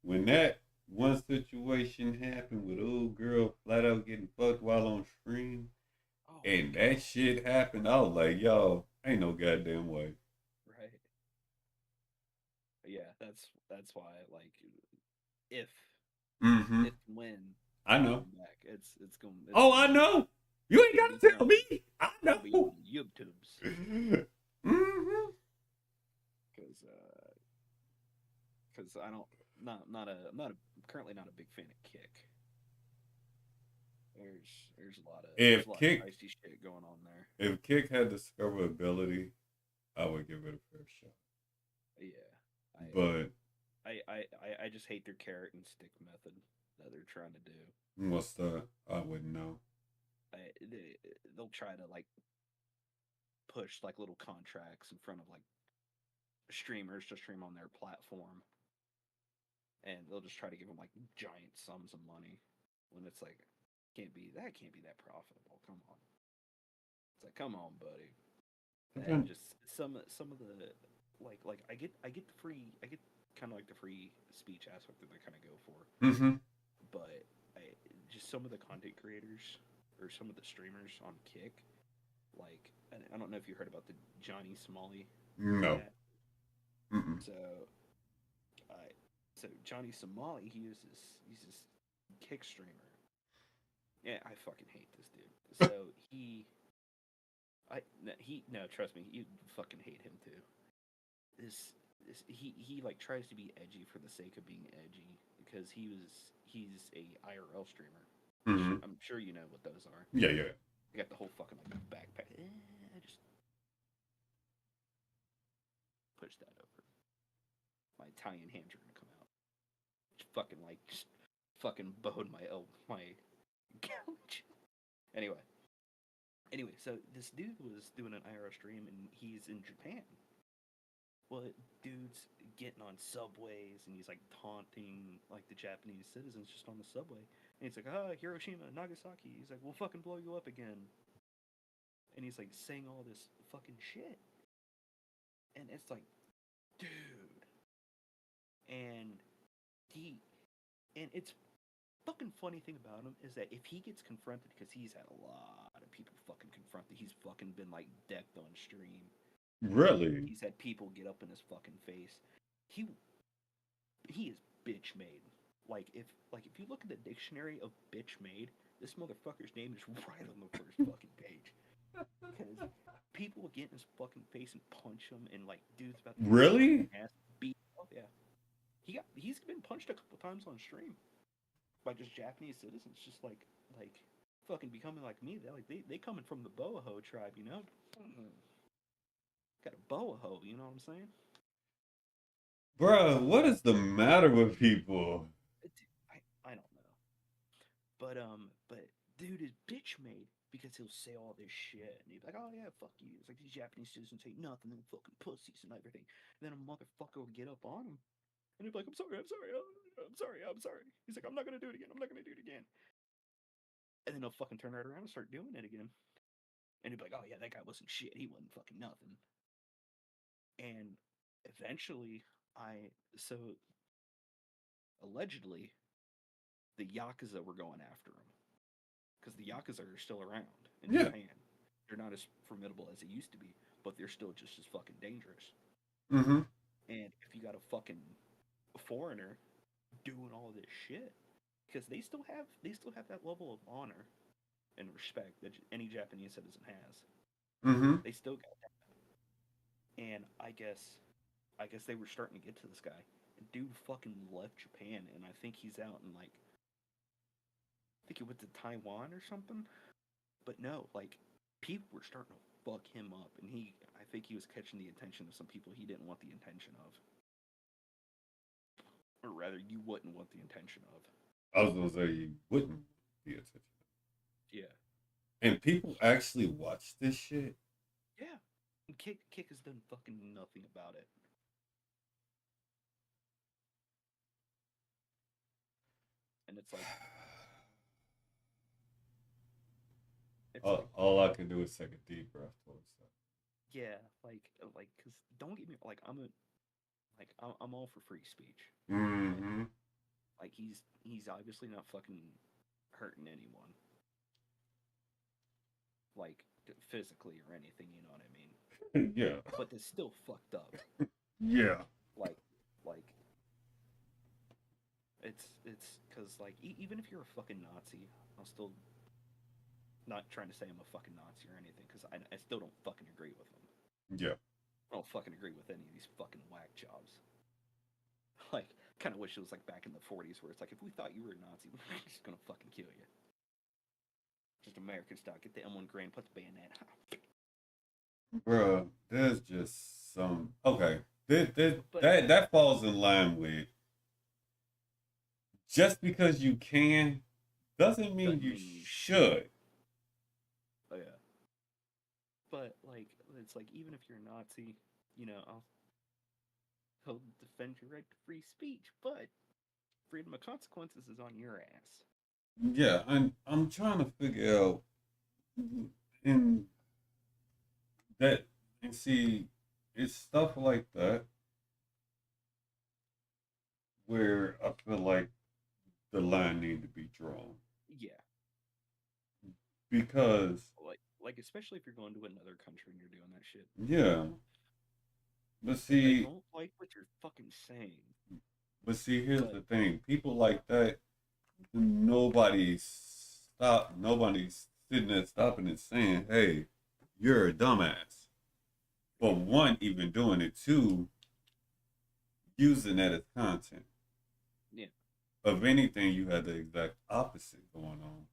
when that one situation happened with old girl flat out getting fucked while on stream, Oh my and god. that shit happened, I was like, yo, ain't no goddamn way. Right. Yeah. That's why like if Mm-hmm. if when I I know. come back, it's Oh, gonna I be know. You it's ain't gonna be gotta tell on me. I it's gonna be on know. YouTube's Mm-hmm. because I don't not a I'm not a currently not a big fan of Kick. There's If a lot of Kick feisty shit going on there. if Kick had discoverability, I would give it a fair shot. Yeah, But I just hate their carrot and stick method that they're trying to do. what's that? I wouldn't know. They'll try to like push like little contracts in front of like streamers to stream on their platform, and they'll just try to give them like giant sums of money when it's like can't be that profitable. Come on, it's like come on, buddy. And Depend. just some of the I get the free I get kind of like the free speech aspect that they kind of go for, Mm-hmm. but just some of the content creators or some of the streamers on Kick, like I don't know if you heard about the Johnny Somali No. cat. Mm-mm. So uh, so Johnny Somali he's this Kick streamer. Yeah, I fucking hate this dude. So no, trust me, you fucking hate him too. He like tries to be edgy for the sake of being edgy because he's a IRL streamer, which Mm-hmm. I'm sure you know what those are. Yeah, yeah. They got the whole fucking like backpack. I just push that over. My Italian hands are gonna come out. Just fucking bowed my couch. Anyway, so this dude was doing an IRL stream and he's in Japan. Well, dude's getting on subways and he's like taunting like the Japanese citizens just on the subway. And he's like, Hiroshima, Nagasaki. He's like, we'll fucking blow you up again. And he's like saying all this fucking shit. And it's like, dude, and he and it's fucking funny thing about him is that if he gets confronted, because he's had a lot of people fucking confront that he's fucking been like decked on stream. Really? He's had people get up in his fucking face. He he is bitch made. Like if you look at the dictionary of bitch made, this motherfucker's name is right on the first fucking page. Because people will get in his fucking face and punch him, and like dudes about to get his Really? fucking ass beat. Oh yeah, he's been punched a couple times on stream by just Japanese citizens, just like fucking becoming like me. They coming from the Boaho tribe, you know. Got a Boaho, you know what I'm saying? Bruh, what is the matter with people? I don't know, but dude is bitch made because he'll say all this shit and he's like, oh yeah, fuck you. It's like these Japanese citizens ain't nothing, and fucking pussies and everything. And then a motherfucker will get up on him and he'll be like, I'm sorry, I'm sorry. He's like, I'm not gonna do it again. I'm not gonna do it again. And then he'll fucking turn right around and start doing it again. And he'd be like, oh yeah, that guy wasn't shit. He wasn't fucking nothing. And eventually, so allegedly, the Yakuza were going after him because the Yakuza are still around in Yeah. Japan. They're not as formidable as they used to be, but they're still just as fucking dangerous. Mm-hmm. And if you got a fucking foreigner doing all this shit, because they still have that level of honor and respect that any Japanese citizen has. Mm-hmm. They still got that. And I guess they were starting to get to this guy. And dude fucking left Japan, and I think he's out in like I think he went to Taiwan or something. But no, like people were starting to fuck him up, and I think he was catching the attention of some people he didn't want the attention of, or rather, you wouldn't want the attention of. I was gonna say you wouldn't be attention. Yeah, And people actually watch this shit. yeah. And Kick has done fucking nothing about it. And it's like it's like All I can do is take a deep breath towards that. yeah, like because don't get me like I'm all for free speech. Okay, Mm-hmm. like he's obviously not fucking hurting anyone, like physically or anything. You know what I mean? Yeah. But it's still fucked up. Yeah. Like like it's because like even if you're a fucking Nazi, I'll still not trying to say I'm a fucking Nazi or anything because I still don't fucking agree with them. Yeah. I don't fucking agree with any of these fucking whack jobs. Like, kind of wish it was like back in the 40s where it's like, if we thought you were a Nazi, we're just gonna fucking kill you. Just American style. Get the M1 grain, put the bayonet. Bruh, there's just some okay. But That falls in line with just because you can doesn't mean doesn't you mean you should. should. Oh yeah. But like, it's like even if you're a Nazi, you know, he'll defend your right to free speech, but freedom of consequences is on your ass. Yeah, I'm trying to figure out in that and see it's stuff like that where I feel like the line need to be drawn Yeah. because Like especially if you're going to another country and you're doing that shit. yeah, but I see, don't like what you're fucking saying, here's but the thing: people like that, nobody's sitting there stopping and saying, "Hey, you're a dumbass." But one, even doing it, two, using that as content. yeah, Of anything, you have the exact opposite going on,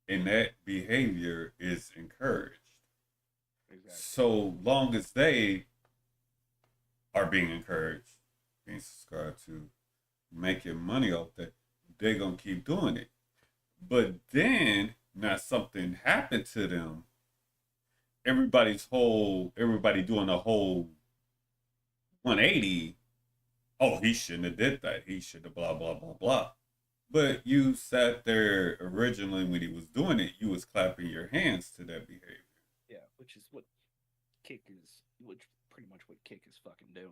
and that behavior is encouraged. exactly. So long as they are being encouraged, being subscribed to, making money off that, they're gonna keep doing it. But then, now something happened to them. Everybody doing a whole 180. Oh, he shouldn't have did that. He should have blah blah blah blah. But you sat there originally when he was doing it. You was clapping your hands to that behavior. Yeah, which pretty much what Kick is fucking doing.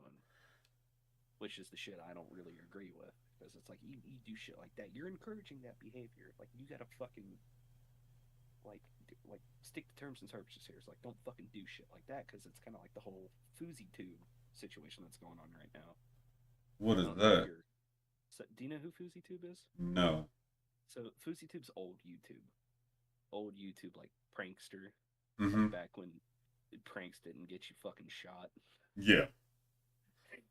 which is the shit I don't really agree with because it's like you do shit like that, you're encouraging that behavior. Like you gotta fucking like stick to terms and services here. It's like don't fucking do shit like that because it's kind of like the whole Fousey Tube situation that's going on right now. What I is don't know if that? you're. So, do you know who Fousey Tube is? No. So Fousey Tube's old YouTube like prankster, like Mm-hmm. back when pranks didn't get you fucking shot. Yeah. Like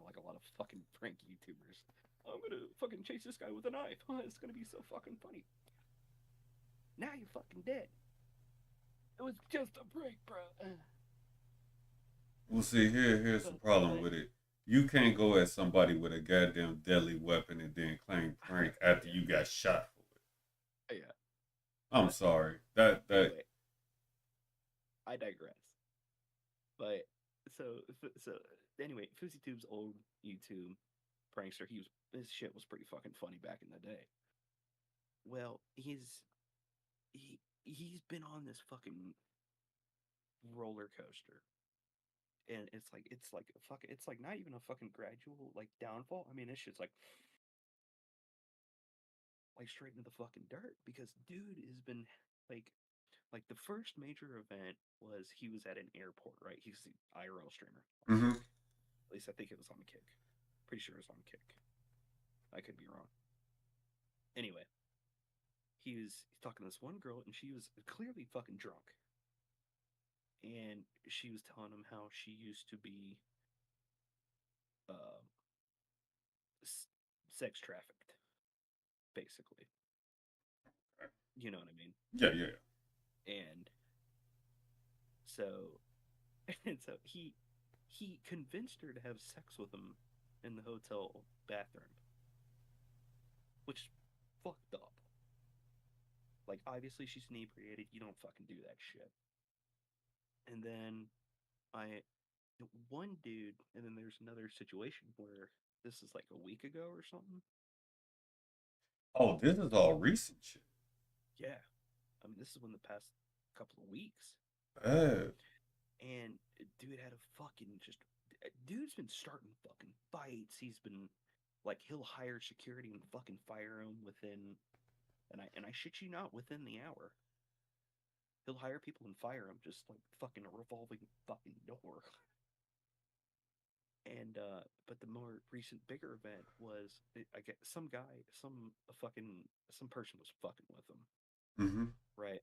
like a lot of fucking prank YouTubers. I'm gonna fucking chase this guy with a knife. It's gonna be so fucking funny. Now you're fucking dead. It was just a prank, bro. Well, see, here's the problem But with it. You can't go at somebody with a goddamn deadly weapon and then claim prank after yeah, you got shot for it. yeah. I'm But sorry. That anyway, I digress. But so anyway, FouseyTube's old YouTube prankster. His shit was pretty fucking funny back in the day. Well, he's been on this fucking roller coaster, and it's like a fucking it's like not even a fucking gradual like downfall. I mean, this shit's like straight into the fucking dirt because dude has been like the first major event was he was at an airport, right? He's the IRL streamer on mm-hmm. Kick. At least I think it was on Kick. Pretty sure it was on Kick. I could be wrong. Anyway, he's talking to this one girl and she was clearly fucking drunk. And she was telling him how she used to be uh, sex trafficked, basically. You know what I mean? Yeah, yeah. And so and so he convinced her to have sex with him in the hotel bathroom, which is fucked up. Like obviously she's inebriated. You don't fucking do that shit. And then I one dude, and then there's another situation where this is like a week ago or something. Oh, this is all recent shit. Yeah, I mean this is when the past couple of weeks, Uh, and dude had a fucking just dude's been starting fucking fights. He's been like he'll hire security and fucking fire him within, and I shit you not, within the hour. He'll hire people and fire them just like fucking a revolving fucking door. And but the more recent bigger event was I get some guy, some person was fucking with him, mm-hmm. right?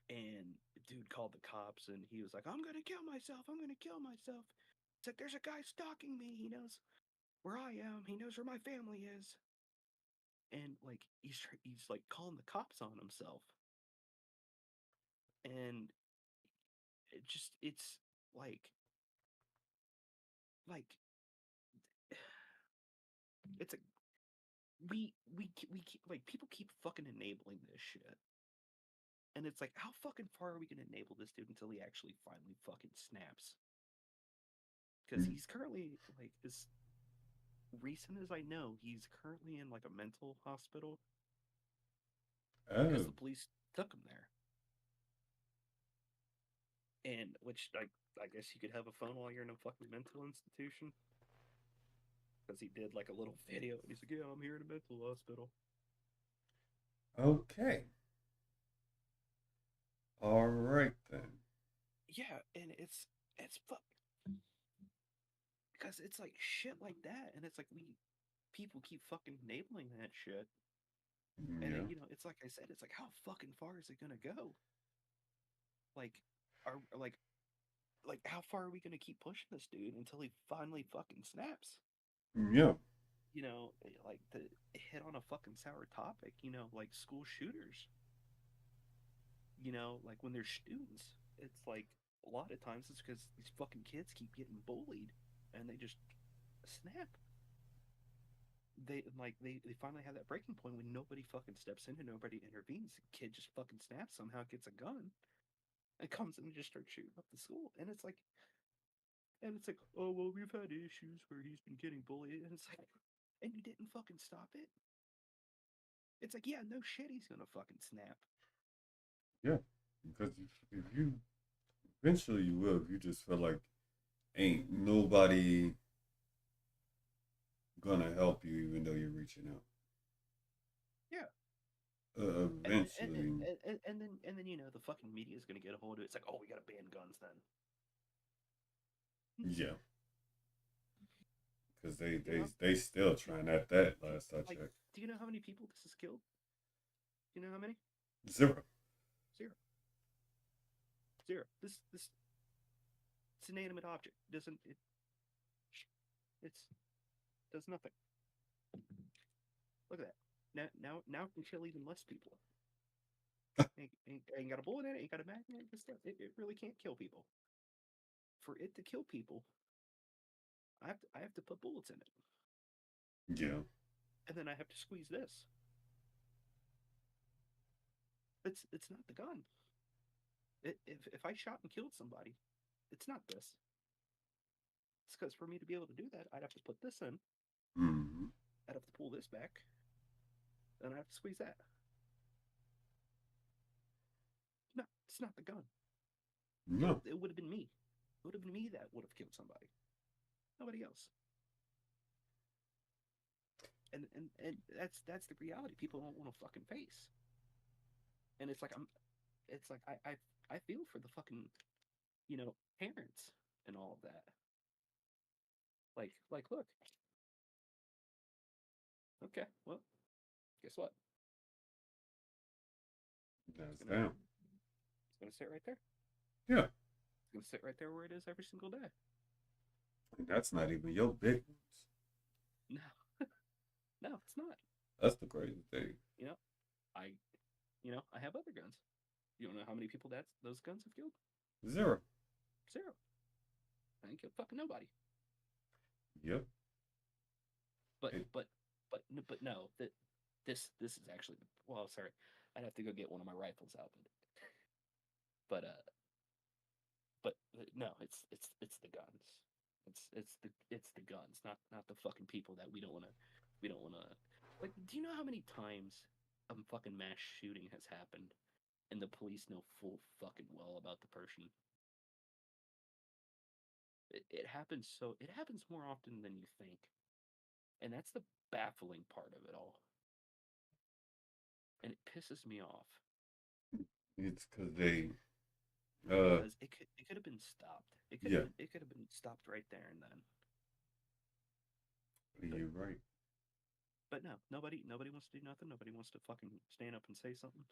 And dude called the cops and he was like, "I'm gonna kill myself. I'm gonna kill myself." It's like there's a guy stalking me. He knows where I am. He knows where my family is. And like he's like calling the cops on himself. And it's like like it's a we keep like people keep fucking enabling this shit. And it's like, how fucking far are we gonna enable this dude until he actually finally fucking snaps? Because he's currently like as recent as I know, he's currently in like a mental hospital because Oh, the police took him there. And which I guess you could have a phone while you're in a fucking mental institution. Because he did like a little video and he's like, "Yeah, I'm here in a mental hospital." okay. All right then. Yeah, and it's fuck because it's like shit like that, and it's like we people keep fucking enabling that shit. And Yeah. it's like I said, it's like how fucking far is it gonna go? Like, are like how far are we gonna keep pushing this dude until he finally fucking snaps? Yeah. Like to hit on a fucking sour topic. Like school shooters. Like when they're students, it's like a lot of times it's because these fucking kids keep getting bullied, and they just snap. They finally have that breaking point when nobody fucking steps in and nobody intervenes. The kid just fucking snaps, somehow gets a gun and comes in and just starts shooting up the school. And it's like, oh well, we've had issues where he's been getting bullied, and it's like, and you didn't fucking stop it. It's like, yeah, no shit, he's gonna fucking snap. Yeah. Because if you eventually you will, if you just feel like ain't nobody gonna help you even though you're reaching out. Yeah. Eventually, And then the fucking media is gonna get a hold of it. It's like, oh, we gotta ban guns then. yeah, because they You know, they still trying at that. Last I like, checked, do you know how many people this has killed? Do you know how many? zero. Zero. Zero. This it's an inanimate object. Doesn't it? It's does nothing. Look at that. Now it can kill even less people. Ain't got a bullet in it. Ain't got a magnet. It really can't kill people. For it to kill people, I have to put bullets in it, Yeah, and then I have to squeeze this. It's not the gun. If I shot and killed somebody, it's not this. It's because for me to be able to do that, I'd have to put this in. mm-hmm. I'd have to pull this back, and I have to squeeze that. No, it's not the gun. No, It would have been me. It would have been me that would have killed somebody. Nobody else. And that's the reality people don't want to fucking face. And it's like I feel for the fucking parents and all of that. Like look, okay, well, guess what? It's that's gonna down. it's gonna sit right there. Yeah, It's gonna sit right there where it is every single day. and that's not even your big ones. No, no, it's not. That's the crazy thing. You know, I I have other guns. You don't know how many people those guns have killed? Zero. Zero. I ain't killed fucking nobody. Yep. But It, but but no, this is actually well, sorry. I'd have to go get one of my rifles out, but no, it's the guns. It's the guns, not the fucking people that we don't wanna like. Do you know how many times a fucking mass shooting has happened and the police know full fucking well about the person? It happens more often than you think, and that's the baffling part of it all, and it pisses me off it's because they, because it could have been stopped. yeah, It could have been stopped right there and then. But you're right. no, nobody wants to do nothing. Nobody wants to fucking stand up and say something.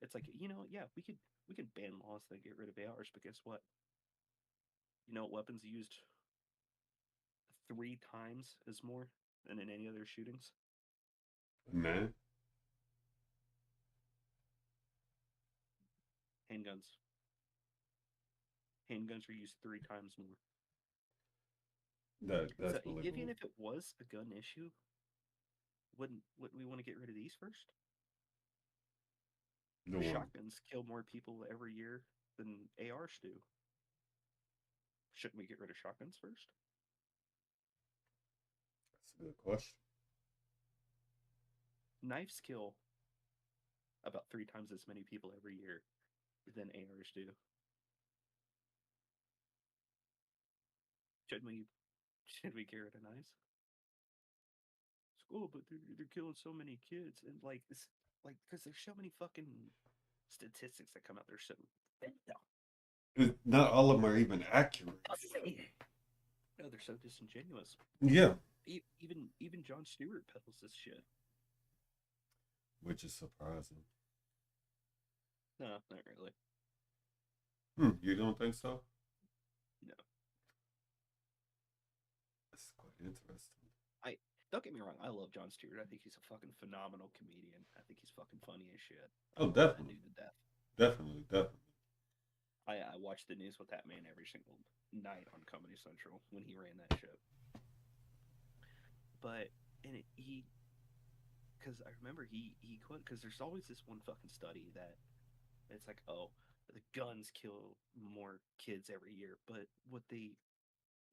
It's like, yeah, we could ban laws that get rid of ARs, but guess what? You know what weapons used 3 times as more than in any other shootings? Man, Handguns. Handguns are used 3 times more. that's So even believable. if it was a gun issue, wouldn't we want to get rid of these first? The one. Shotguns kill more people every year than ARs do. Shouldn't we get rid of shotguns first? That's a good question. Knives kill about 3 times as many people every year than ARs do. Should we should we get rid of knives? Oh, but they're killing so many kids, and like this, like because there's so many fucking statistics that come out. There's so Not all of them are even accurate. no, they're so disingenuous. Yeah, Even Jon Stewart peddles this shit. which is surprising. No, not really. You don't think so? No, That's quite interesting. I don't get me wrong. I love Jon Stewart. I think he's a fucking phenomenal comedian. I think he's fucking funny as shit. I Oh, love that definitely, dude to death. definitely, definitely. I watch the news with that man every single night on Comedy Central when he ran that show. But and he because I remember he quote because there's always this one fucking study that it's like, oh, the guns kill more kids every year, but what they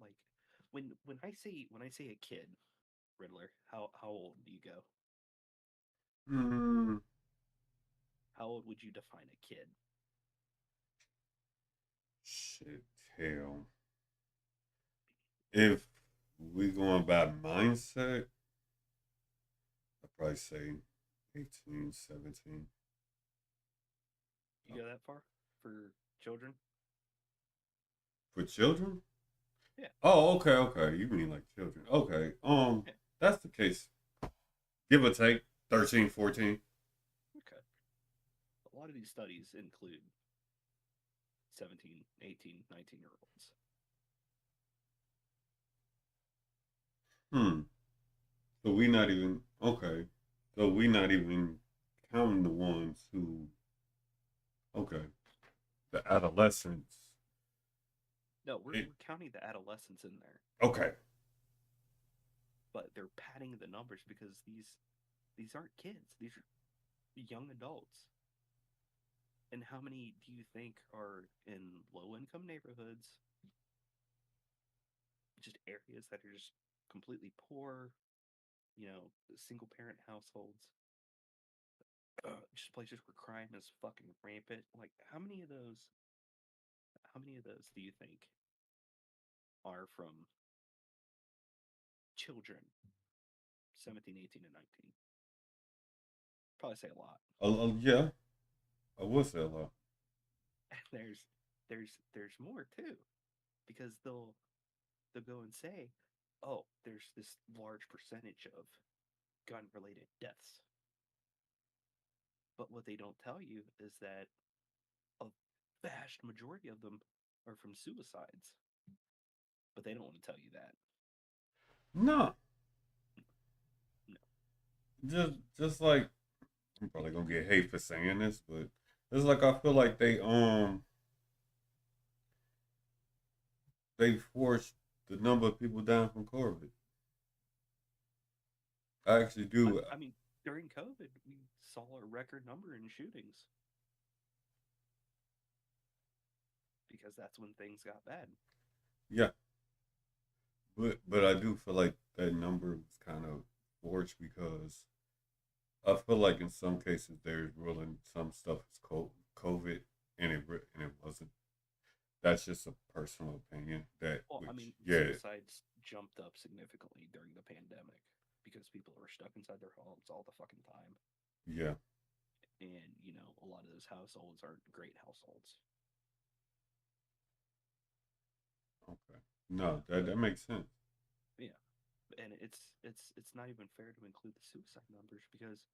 like when I say a kid, Riddler, how old do you go? Mm, How old would you define a kid? shit, hell. If we going by mindset, probably say 18, 17. You go that far for children? For children? Yeah. Oh, okay, okay. You mean like children. Okay. Yeah. That's the case. Give or take 13, 14. Okay. A lot of these studies include 17, 18, 19-year olds. Hmm. So we not even okay. So we not even counting the ones who okay. The adolescents. No, we're, It, we're counting the adolescents in there, okay. but they're padding the numbers because these aren't kids. These are young adults. And how many do you think are in low income neighborhoods, just areas that are just completely poor, single parent households, just places where crime is fucking rampant? Like how many of those do you think are from children 17, 18, and 19? Probably say a lot. Yeah, I would say a lot. And there's more too, because they'll go and say, oh, there's this large percentage of gun related deaths. But what they don't tell you is that a vast majority of them are from suicides. But they don't want to tell you that. No, No. just like I'm probably gonna get hate for saying this, but it's like I feel like they forced the number of people down from COVID. I actually do. I mean, during COVID, we saw a record number in shootings because that's when things got bad. Yeah, but I do feel like that number was kind of forced because I feel like in some cases they're ruling some stuff as COVID, and it wasn't. That's just a personal opinion. That Well, I which mean, yeah suicides jumped up significantly during the pandemic because people were stuck inside their homes all the fucking time. yeah And, a lot of those households aren't great households. okay no that makes sense. Yeah. And it's not even fair to include the suicide numbers because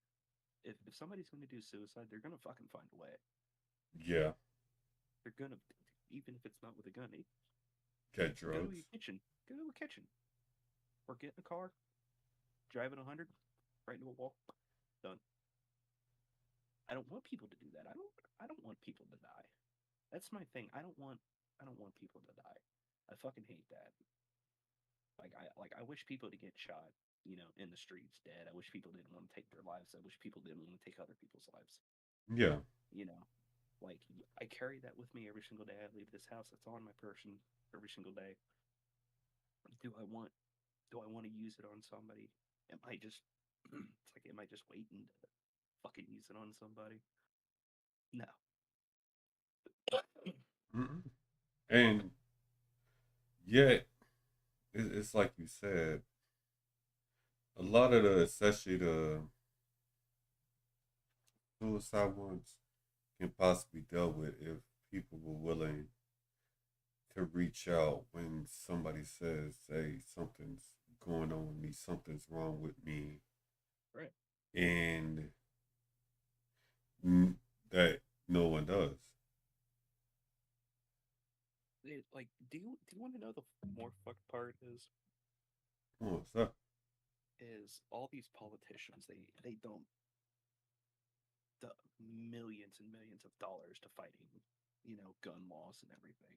if somebody's going to do suicide, they're going to fucking find a way. Yeah, They're going to, even if it's not with a gun, get go to drugs. a kitchen, go to a kitchen, or get in a car, drive at 100, right into a wall, done. I don't want people to do that. I don't want people to die. That's my thing. I don't want people to die. I fucking hate that. I wish people to get shot, in the streets dead. I wish people didn't want to take their lives. I wish people didn't want to take other people's lives. Yeah, You know, like I carry that with me every single day I leave this house. It's on my person every single day. Do I want do I want to use it on somebody? Am I just it's like am I just waiting to fucking use it on somebody? No. mm and yet it's like you said. A lot of especially the suicide ones can possibly dealt with if people were willing to reach out when somebody says, "Hey, something's going on with me. Something's wrong with me," Right. and that no one does. Like, do you want to know the more fucked part Oh, so is all these politicians they don't the millions and millions of dollars to fighting, gun laws and everything.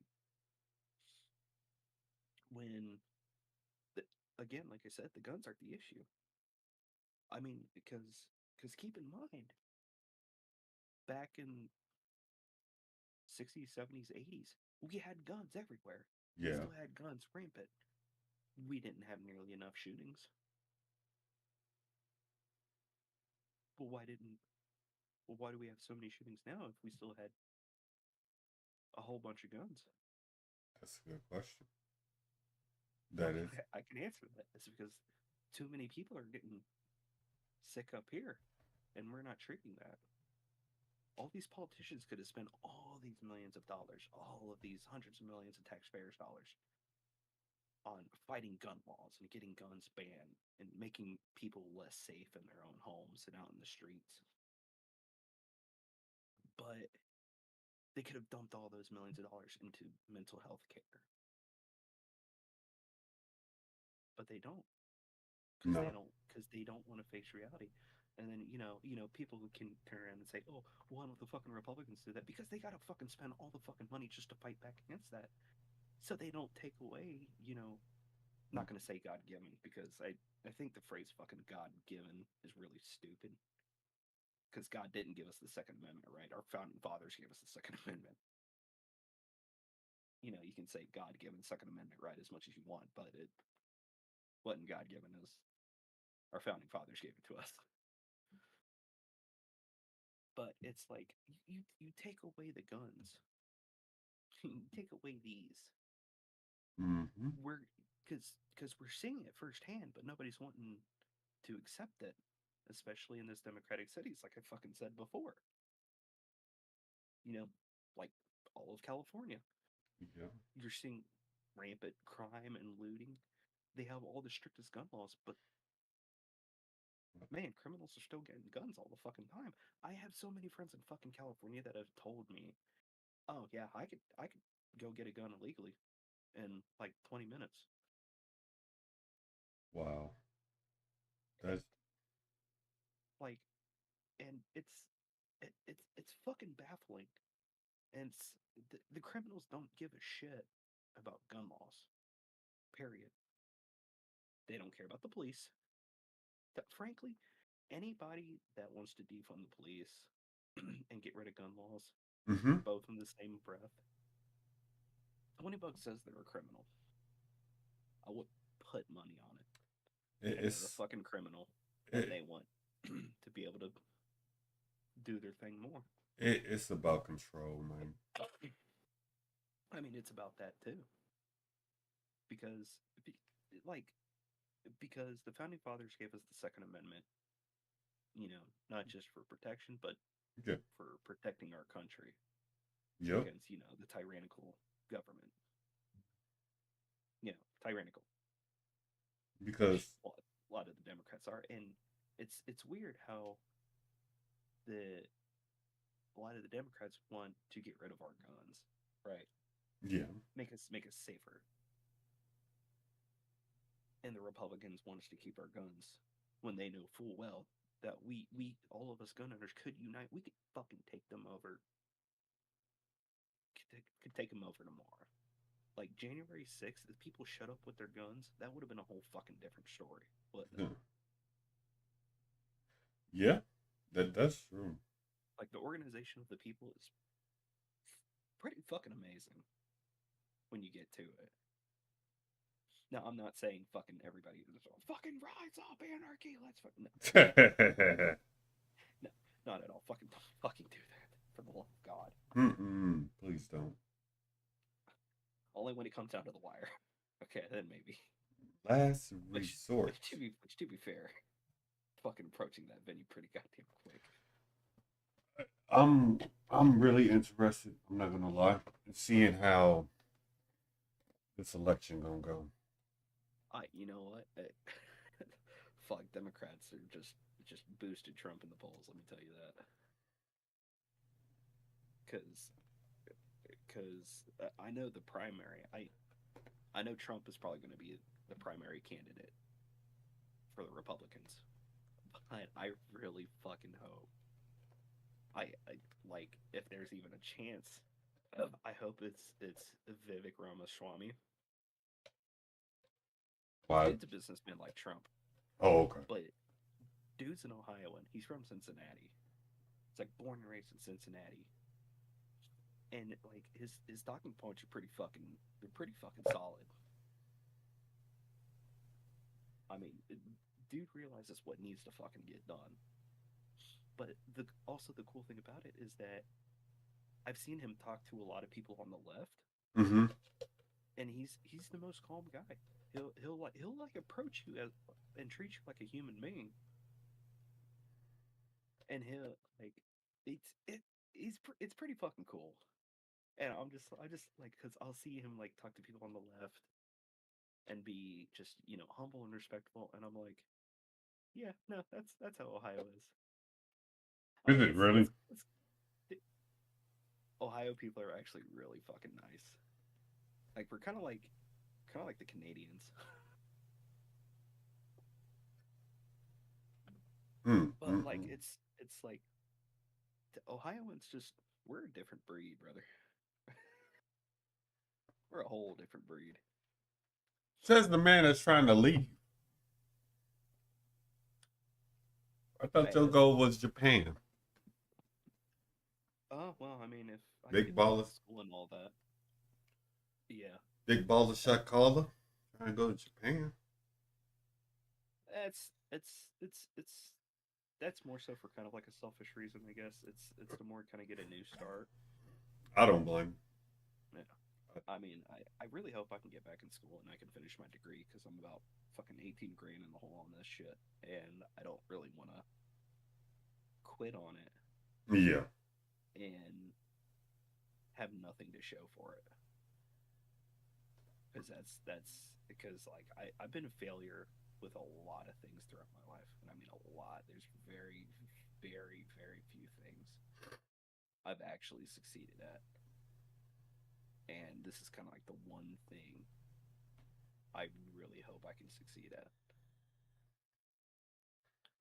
When the, again, like I said, the guns aren't the issue. I mean, because keep in mind, back in 60s, 70s, 80s, we had guns everywhere. We yeah, still had guns rampant. We didn't have nearly enough shootings. But why do we have so many shootings now if we still had a whole bunch of guns? that's a good question. I That mean, is, I can answer that. It's because too many people are getting sick up here, and we're not treating that. All these politicians could have spent all these millions of dollars, all of these hundreds of millions of taxpayers' dollars on fighting gun laws and getting guns banned and making people less safe in their own homes and out in the streets. But they could have dumped all those millions of dollars into mental health care. But they don't, No. because they don't want to face reality. And then people who can turn around and say, "Oh, why don't the fucking Republicans do that?" Because they gotta fucking spend all the fucking money just to fight back against that. So they don't take away, I'm not gonna say God given, because I think the phrase fucking God given is really stupid. Because God didn't give us the Second Amendment, right? Our founding fathers gave us the Second Amendment. You can say God given Second Amendment right as much as you want, but it wasn't God given, as our founding fathers gave it to us. But it's like you take away the guns, you take away these. Mm-hmm. We're because we're seeing it firsthand, but nobody's wanting to accept it, especially in those democratic cities, like I fucking said before. You know, like all of California, Yeah. you're seeing rampant crime and looting. They have all the strictest gun laws, but man, criminals are still getting guns all the fucking time. I have so many friends in fucking California that have told me, "Oh yeah, I could go get a gun illegally in like 20 minutes." Wow. And, That's like, and it's fucking baffling. And the criminals don't give a shit about gun laws. Period. They don't care about the police. That frankly, anybody that wants to defund the police and get rid of gun laws, mm-hmm. both in the same breath, 20 bucks says they're a criminal. I would put money on it. And they're a It's fucking criminal, and it, they want to be able to do their thing more. it's about control, man. I mean, it's about that too. Because, like, because the founding fathers gave us the Second Amendment, not just for protection, but Yeah. for protecting our country Yep. against, the tyrannical government. Tyrannical, which Because a lot of the Democrats are. And it's weird how the a lot of the Democrats want to get rid of our guns, right? yeah. Make us safer. And the Republicans want us to keep our guns when they know full well that we all of us gun owners could unite. We could fucking take them over. Could take them over tomorrow. Like January 6th, if people shut up with their guns, that would have been a whole fucking different story, wouldn't it? Yeah. Yeah. That's true. Like the organization of the people is pretty fucking amazing when you get to it. Now, I'm not saying fucking everybody is all fucking rise up anarchy. Let's fucking no, not at all. Fucking don't fucking do that for the love of God. Mm-mm. Please don't. Only when it comes down to the wire. Okay, then maybe. Last Which, resort. which to be fair, fucking approaching that venue pretty goddamn quick. I'm I'm really interested. I'm not gonna lie. In seeing how this election gonna go. You know what? Fuck, Democrats are just boosted Trump in the polls. Let me tell you that. Because I know the primary. I know Trump is probably going to be the primary candidate for the Republicans, but I really fucking hope. I like if there's even a chance. I hope it's Vivek Ramaswamy. Why? Dude's a businessman like Trump, Oh, okay. but dude's an Ohioan. He's from Cincinnati. It's like born and raised in Cincinnati, and like his talking points are pretty fucking solid. I mean, dude realizes what needs to fucking get done. But the cool thing about it is that I've seen him talk to a lot of people on the left, Mm-hmm. and he's the most calm guy. He'll like approach you and treat you like a human being. and he'll like it's pretty fucking cool. And I just like because I'll see him like talk to people on the left and be just humble and respectful, and I'm like, yeah, no, that's how Ohio is. Is it really? It, Ohio people are actually really fucking nice. Like we're kind of like the Canadians, Mm, but mm, like mm. it's like the Ohioans just we're a different breed, brother. We're a whole different breed. Says the man that's trying to leave. I thought Hey, your that's goal was Japan. well, I mean, if I can Big get back baller, into school and all that, yeah. big baller Uh, shot caller. Trying to go to Japan. it's that's more so for kind of like a selfish reason, I guess. It's to more kind of get a new start. I don't blame Yeah. I mean, I really hope I can get back in school and I can finish my degree because I'm about fucking 18 grand in the hole on this shit, and I don't really want to quit on it you. Yeah. and have nothing to show for it. Because that's because like I've been a failure with a lot of things throughout my life, and I mean a lot. There's very few things I've actually succeeded at, and this is kind of like the one thing I really hope I can succeed at.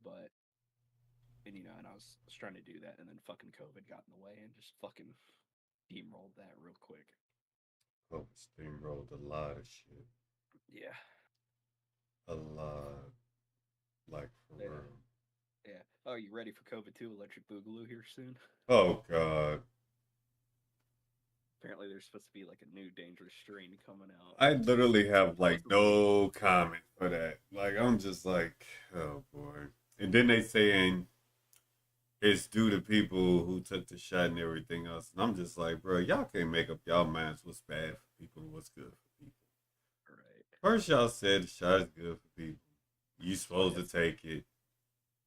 But and I was trying to do that, and then fucking COVID got in the way and just fucking steamrolled that real quick. Oh, steamrolled a lot of shit. Yeah, A lot. Like, for yeah, real. yeah. Oh, you ready for COVID too? Electric Boogaloo here soon. Oh, God. Apparently, there's supposed to be like a new dangerous strain coming out. I literally have, like, Supposedly, no comment for that. Like, I'm just like, oh, boy. And then they saying it's due to people who took the shot and everything else. And I'm just like, bro, y'all can't make up y'all minds what's bad for people and what's good for people. right? First, y'all said the shot is good for people. You supposed to That's take it.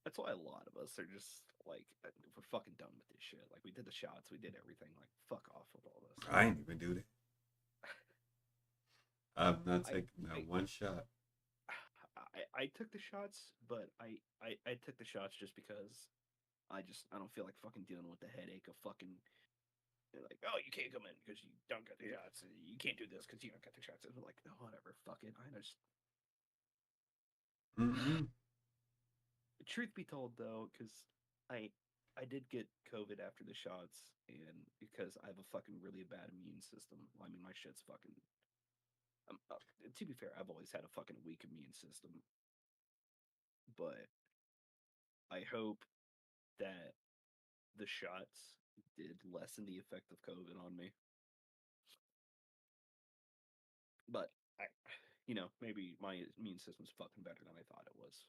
that's why a lot of us are just like we're fucking done with this shit. Like we did the shots, we did everything. Like fuck off with all this. I ain't even do that. I've not I taken that I one shot. I took the shots, but I took the shots just because I don't feel like fucking dealing with the headache of fucking like, oh, you can't come in because you don't get the shots, and you can't do this because you don't get the shots. And I'm like, oh, whatever, fuck it. I just Mm-mm. truth be told though, because I I did get COVID after the shots, and because I have a fucking really bad immune system. I mean, my shit's fucking. To be fair, I've always had a fucking weak immune system, but I hope that the shots did lessen the effect of COVID on me. But I, maybe my immune system's fucking better than I thought it was.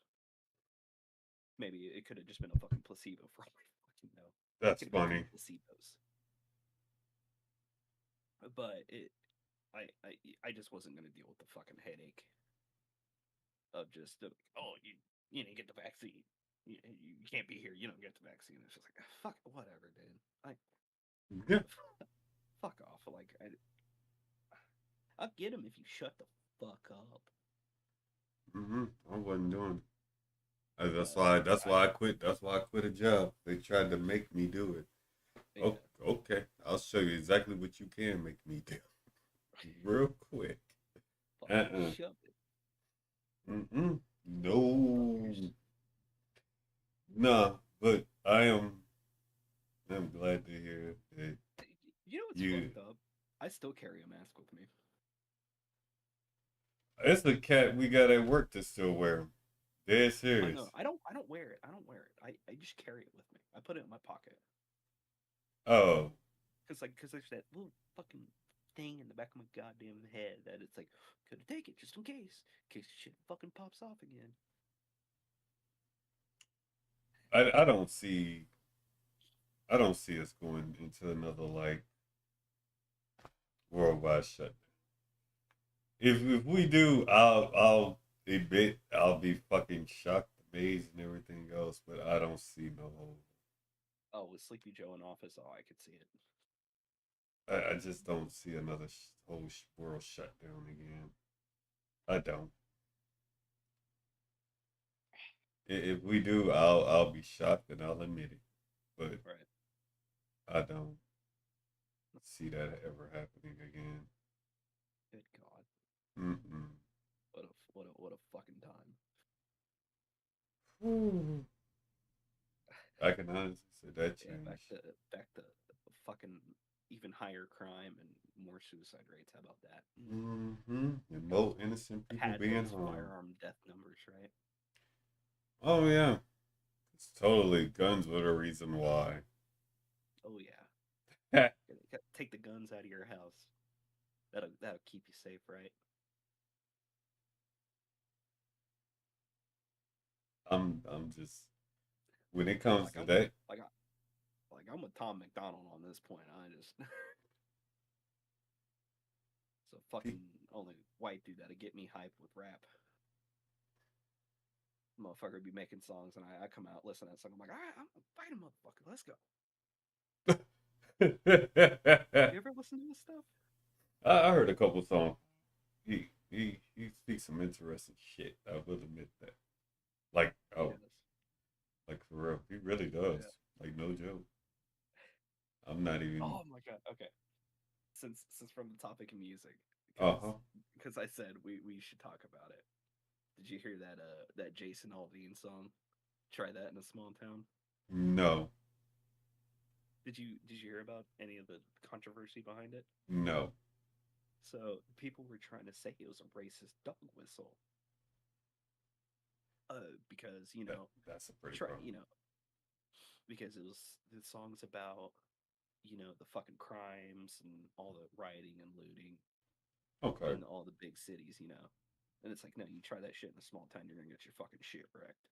Maybe it could have just been a fucking placebo for all I fucking know. It That's could have been two funny. placebos. But I just wasn't gonna deal with the fucking headache of just oh you didn't get the vaccine. You can't be here. You don't get the vaccine. It's just like fuck whatever, dude. Yeah. Fuck off. Like I'll get him if you shut the fuck up. I wasn't doing it. That's But why. yeah, That's why I quit. That's why I quit a job. They tried to make me do it. Oh, yeah. okay. I'll show you exactly what you can make me do, real quick. Fucking Uh-uh. shove it. Mm-mm. Oh, No. Nah. But I am. I'm glad to hear that you know what's you. fucked up? I still carry a mask with me. It's the cat we got at work to still wear 'em. Dead I serious. know. I don't wear it. I don't wear it. I just carry it with me. I put it in my pocket. Oh. Cause there's that little fucking thing in the back of my goddamn head that it's like, could take it just in case shit fucking pops off again. I don't see. I don't see us going into another like worldwide shutdown. If we do, I'll admit I'll be fucking shocked, amazed, and everything else. But I don't see no hope. Oh, with Sleepy Joe in office, oh, I could see it. I just don't see another whole world shut down again. I don't. If we do, I'll be shocked and I'll admit it. But Right. I don't see that ever happening again. Good God. Mm-mm. What a fucking time. Whew. I can honestly say that Yeah, changed. back to fucking even higher crime and more suicide rates. How about that? Mm-hmm. And more innocent people Pad being those harmed. firearm death numbers, right? Oh yeah, it's totally guns were the reason why. Oh yeah. Take the guns out of your house. That'll keep you safe, right? I'm just when it comes Like to I'm with that. like I, like I'm with Tom McDonald on this point. I just it's a fucking only white dude that'll get me hyped with rap. Motherfucker be making songs and I come out listen to that song. I'm like, all right, I'm gonna fight a motherfucker. Let's go. You ever listen to this stuff? I heard a couple songs. He speaks some interesting shit. I will admit that. Like He oh, does. like for real, he really does. Yeah. Like no joke. I'm not even. Oh my god. Okay. Since from the topic of music, Uh huh. because I said we should talk about it. Did you hear that Jason Aldean song? Try that in a small town. No, Did you hear about any of the controversy behind it? no. So people were trying to say it was a racist dog whistle. Because That's a pretty try problem. because it was the song's about the fucking crimes and all the rioting and looting Okay. in all the big cities, and it's like no, you try that shit in a small town, you're gonna get your fucking shit wrecked.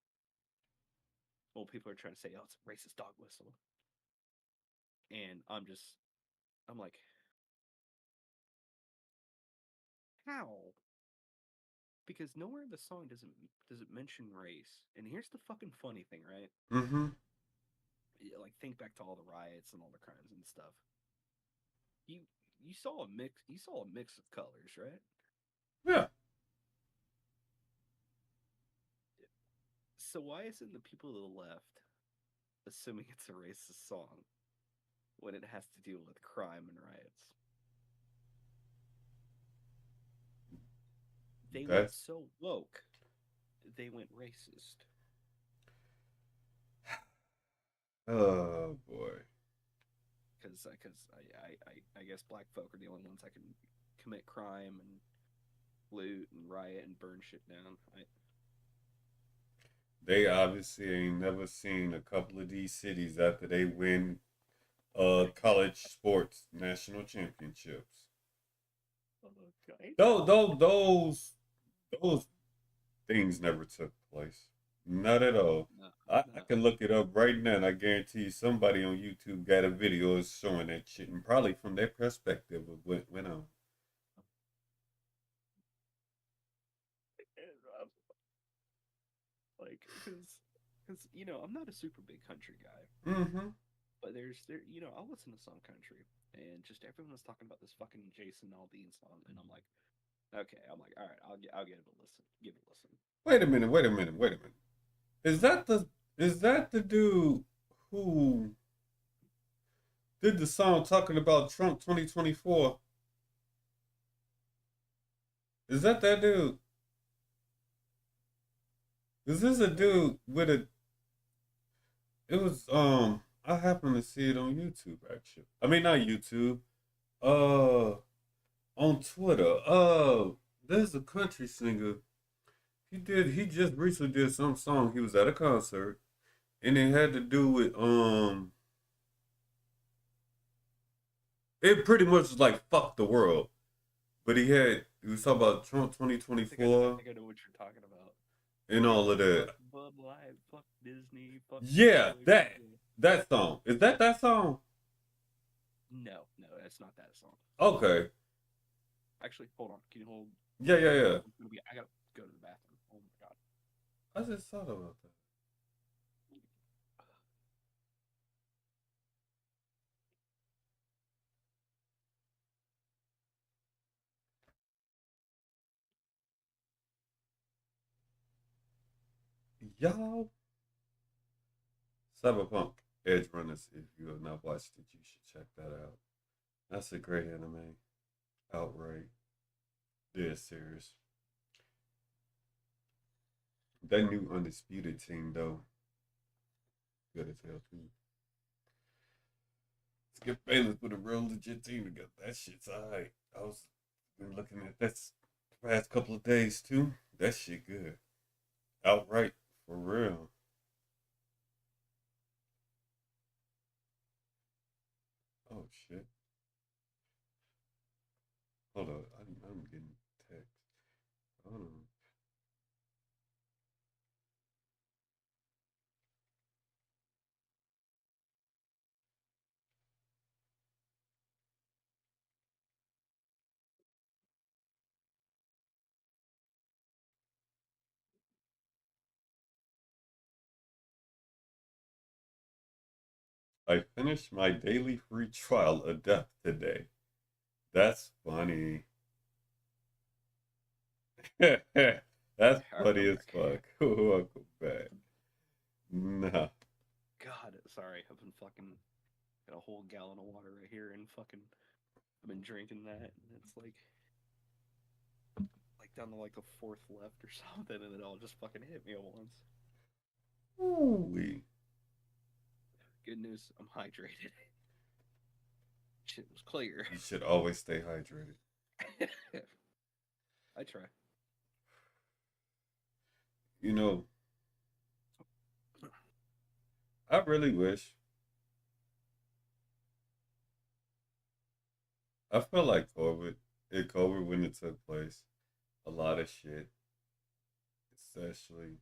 Well, people are trying to say, oh, it's a racist dog whistle, and I'm like, how? Because nowhere in the song does it mention race. And here's the fucking funny thing, right? Mm-hmm. Yeah, like think back to all the riots and all the crimes and stuff. You you saw a mix. You saw a mix of colors, right? Yeah. So why isn't the people to the left assuming it's a racist song when it has to deal with crime and riots? They went That's so woke, they went racist. oh boy. Because I guess black folk are the only ones that can commit crime and loot and riot and burn shit down. They obviously ain't never seen a couple of these cities after they win college sports national championships. Okay. Those things never took place. Not at all. No, I no. can look it up right now and I guarantee you somebody on YouTube got a video showing that shit and probably from their perspective of what went on. Like, because I'm not a super big country guy, Mm-hmm. but I'll listen to some country, and just everyone's talking about this fucking Jason Aldean song, and I'm like, okay, all right, I'll give it a listen, give it a listen. Wait a minute, wait a minute, wait a minute. Is that the is that the dude who did the song talking about Trump 2024? Is that dude? Is this a dude with a it was I happened to see it on YouTube actually. I mean not YouTube. Uh on Twitter. There's a country singer. He just recently did some song. He was at a concert and it had to do with it pretty much was like fuck the world. But he was talking about Trump I 2024 think I know what you're talking about. and all of Fuck that. Bud Light, fuck Disney, fuck Yeah, Netflix. that Yeah. that song. Is that song? No, no, that's not that song. Okay. Actually, hold on. Can you hold? Yeah, yeah, yeah. I gotta go to the bathroom. Oh my god. I just thought about that. Y'all, Cyberpunk Edge Runners. If you have not watched it, you should check that out. That's a great anime. Outright, dead serious. That new undisputed team though, good as hell too. Skip Bayless with a real legit team together. That shit's alright. I was been looking at that the past couple of days too. That shit good. Outright for real. Oh shit. Hold on. I'm getting text. Hold on. I finished my daily free trial of death today. That's funny. That's Alright, funny I'm as back. fuck. Welcome back. Nah. God, sorry, I've been fucking got a whole gallon of water right here and fucking I've been drinking that and it's like down to like the fourth left or something and it all just fucking hit me at once. Ooh-wee. Good news, I'm hydrated. Shit was clear. You should always stay hydrated. I try. You know, I really wish. I feel like COVID when it took place, a lot of shit, especially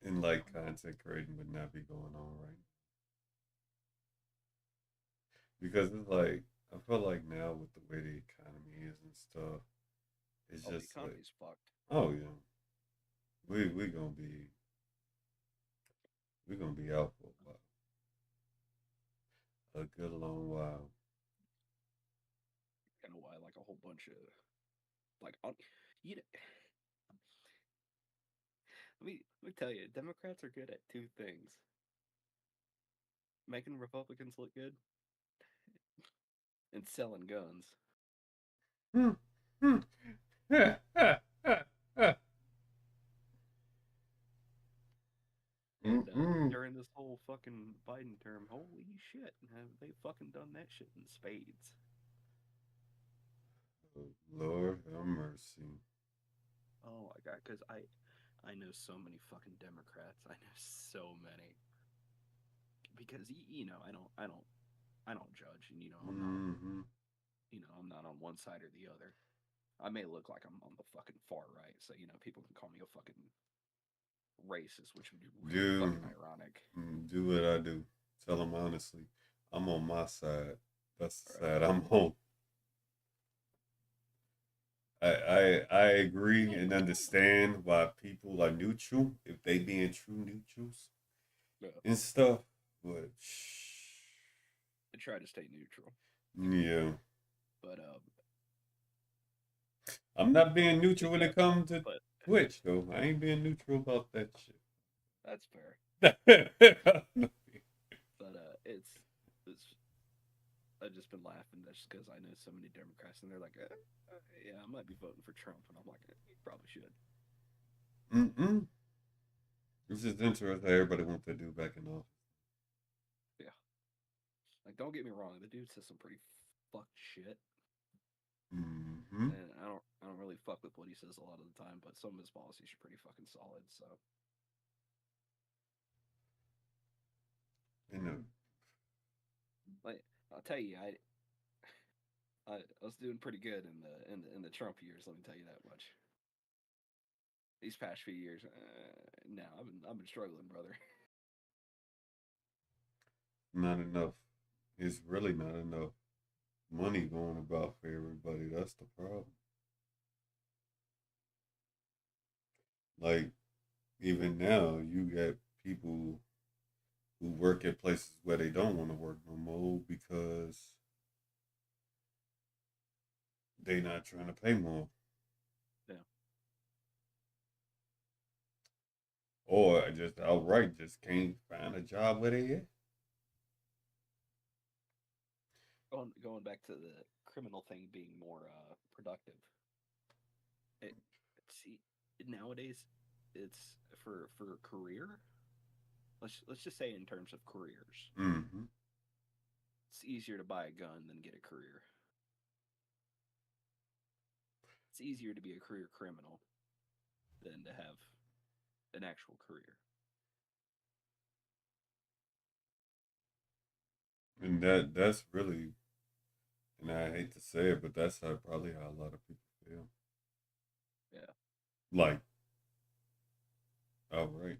in like content creating, would not be going on right now. Because it's like, I feel like now with the way the economy is and stuff, it's Oh, the just like, economy's fucked. oh yeah, we gonna be out for a good long while. You know why? Like a whole bunch of like you. Let me tell you, Democrats are good at two things: making Republicans look good and selling guns. Hmm. Hmm. And Mm-mm. during this whole fucking Biden term, holy shit, have they fucking done that shit in spades? Oh, Lord have mercy. Oh my god, because I know so many fucking Democrats. I know so many because I don't judge, and Mm-hmm. I'm not on one side or the other. I may look like I'm on the fucking far right, so people can call me a fucking racist, which would be really Do fucking ironic. do what I do. Tell them honestly, I'm on my side. That's the Right? side I'm on. I agree and understand why people are neutral if they being true neutrals Yeah. and stuff. But I try to stay neutral, yeah, but I'm not being but neutral when yeah, it comes to but Twitch though. I ain't being neutral about that that's fair. shit. But it's I've just been laughing just because I know so many Democrats and they're like, yeah, I might be voting for Trump, and I'm like, you probably should. Mm-mm. It's just interesting how everybody wants to do back in office. Yeah, like don't get me wrong, the dude says some pretty fucked shit, Mm-hmm. and I don't really fuck with what he says a lot of the time, but some of his policies are pretty fucking solid. So You know, like I'll tell you, I was doing pretty good in the Trump years. Let me tell you that much. These past few years, no, I've been struggling, brother. not enough. It's really not enough money going about for everybody. That's the problem. Like even now, you got people who work at places where they don't want to work no more because they not trying to pay more. Yeah, or just outright just can't find a job where they at. Going back to the criminal thing being more productive. It, see, nowadays it's for a career. Let's just say in terms of careers, Mm-hmm. it's easier to buy a gun than get a career. It's easier to be a career criminal than to have an actual career. And that's really, and I hate to say it, but that's how probably how a lot of people feel. Yeah. Like outright,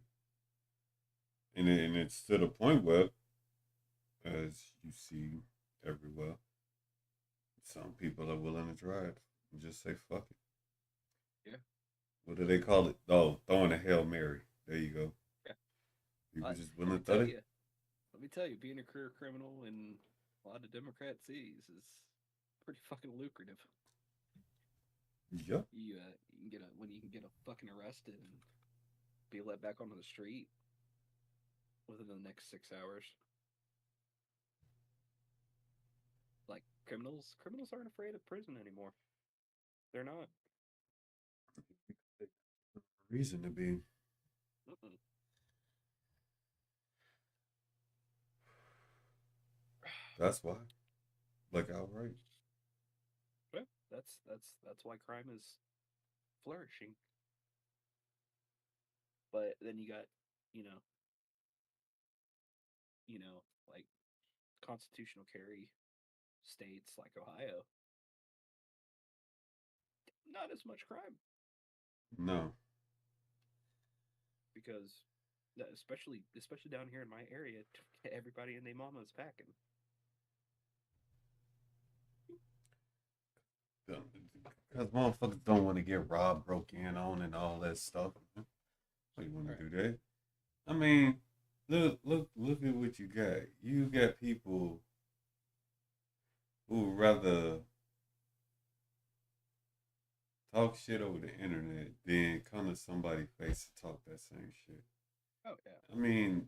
and it's to the point where, as you see everywhere, some people are willing to try it and just say fuck it. Yeah. What do they call it? Oh, throwing a hail mary. There you go. Yeah. People just Let willing me to throw tell it. you. Let me tell you, being a career criminal in a lot of Democrat cities is pretty fucking lucrative. Yep. You can get a when you can get a fucking arrested and be let back onto the street within the next 6 hours. Like criminals aren't afraid of prison anymore. They're not. Reason to be. Mm-mm. That's why. Like outright. Yeah, that's why crime is flourishing. But then you got, you know, like constitutional carry states like Ohio, not as much crime No. because especially down here in my area, everybody and their mama is packing. Because motherfuckers don't want to get robbed, broke in on, and all that stuff. So you want Right. to do that? I mean, look at what you got. You got people who rather talk shit over the internet than come to somebody's face to talk that same shit. Oh yeah. I mean,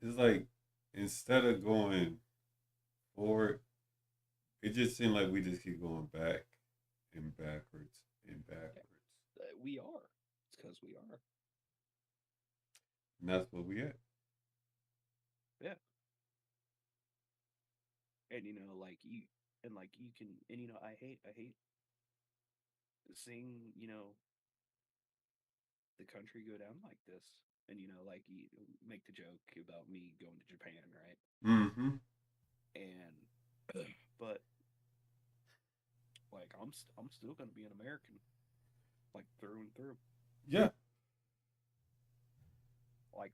it's like instead of going forward, it just seemed like we just keep going back and backwards and Yeah. backwards. We are. It's because we are. And that's what we at. Yeah. And you can, I hate seeing, the country go down like this. And like you make the joke about me going to Japan, right? Mm-hmm. And but like I'm still gonna be an American, like through and through. Yeah. Like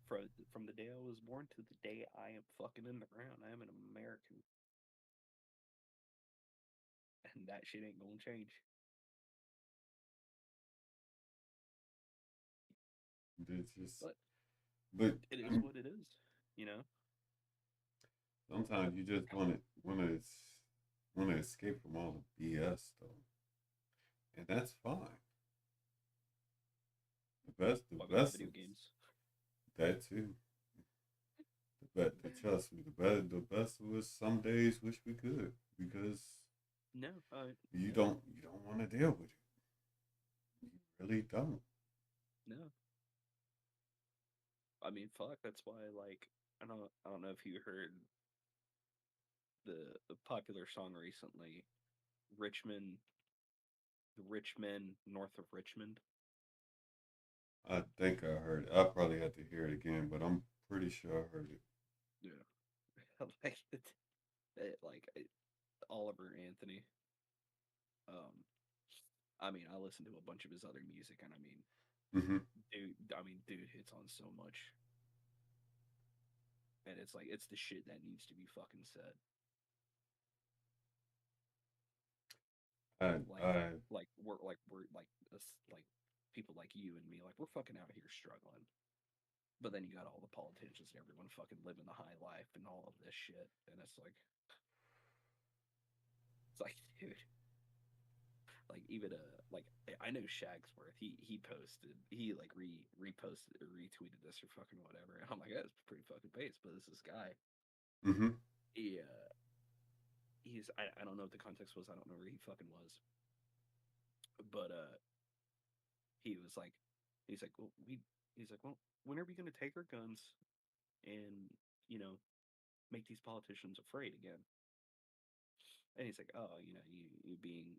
from the day I was born to the day I am fucking in the ground, I am an American, and that shit ain't gonna change. It's just, But but it is I what it is, you know. sometimes you just want to escape from all the BS though, and that's fine. The Like best video is games. that too. The trust me, the best of us some days wish we could because No, you no, don't want to deal with it. You really don't. no. I mean, fuck. That's why, like, I don't know if you heard the popular song recently, Richmond, the Rich Men North of Richmond. I think I heard it. I probably have to hear it again, but I'm pretty sure I heard it. Yeah, like Oliver Anthony. Um, I mean, I listen to a bunch of his other music, and Hmm. dude hits on so much, and it's like it's the shit that needs to be fucking said. I Like, I we're like us, like people like you and me, like we're fucking out here struggling. But then you got all the politicians and everyone fucking living the high life and all of this shit, and it's like, dude, Like even like I know Shagsworth. He posted like reposted or retweeted this or fucking whatever. And I'm like, that's pretty fucking base. But this guy, Mm-hmm. he I don't know what the context was. I don't know where he fucking was. But he was like, he's like, well, he's like, well, when are we gonna take our guns and you know make these politicians afraid again? And he's like, oh, you being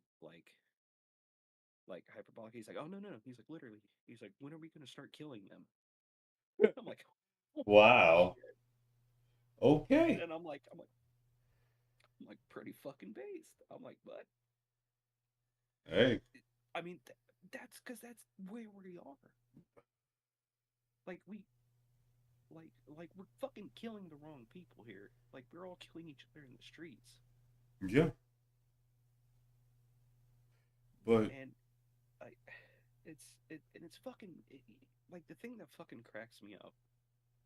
like hyperbolic. He's like, oh no. He's like, literally. He's like, when are we gonna start killing them? I'm like, oh Wow. shit. Okay. And I'm like pretty fucking based. I'm like, but Hey. I mean, that's because that's where we are. Like like we're fucking killing the wrong people here. Like we're all killing each other in the streets. Yeah. But And I, and it's fucking like the thing that fucking cracks me up,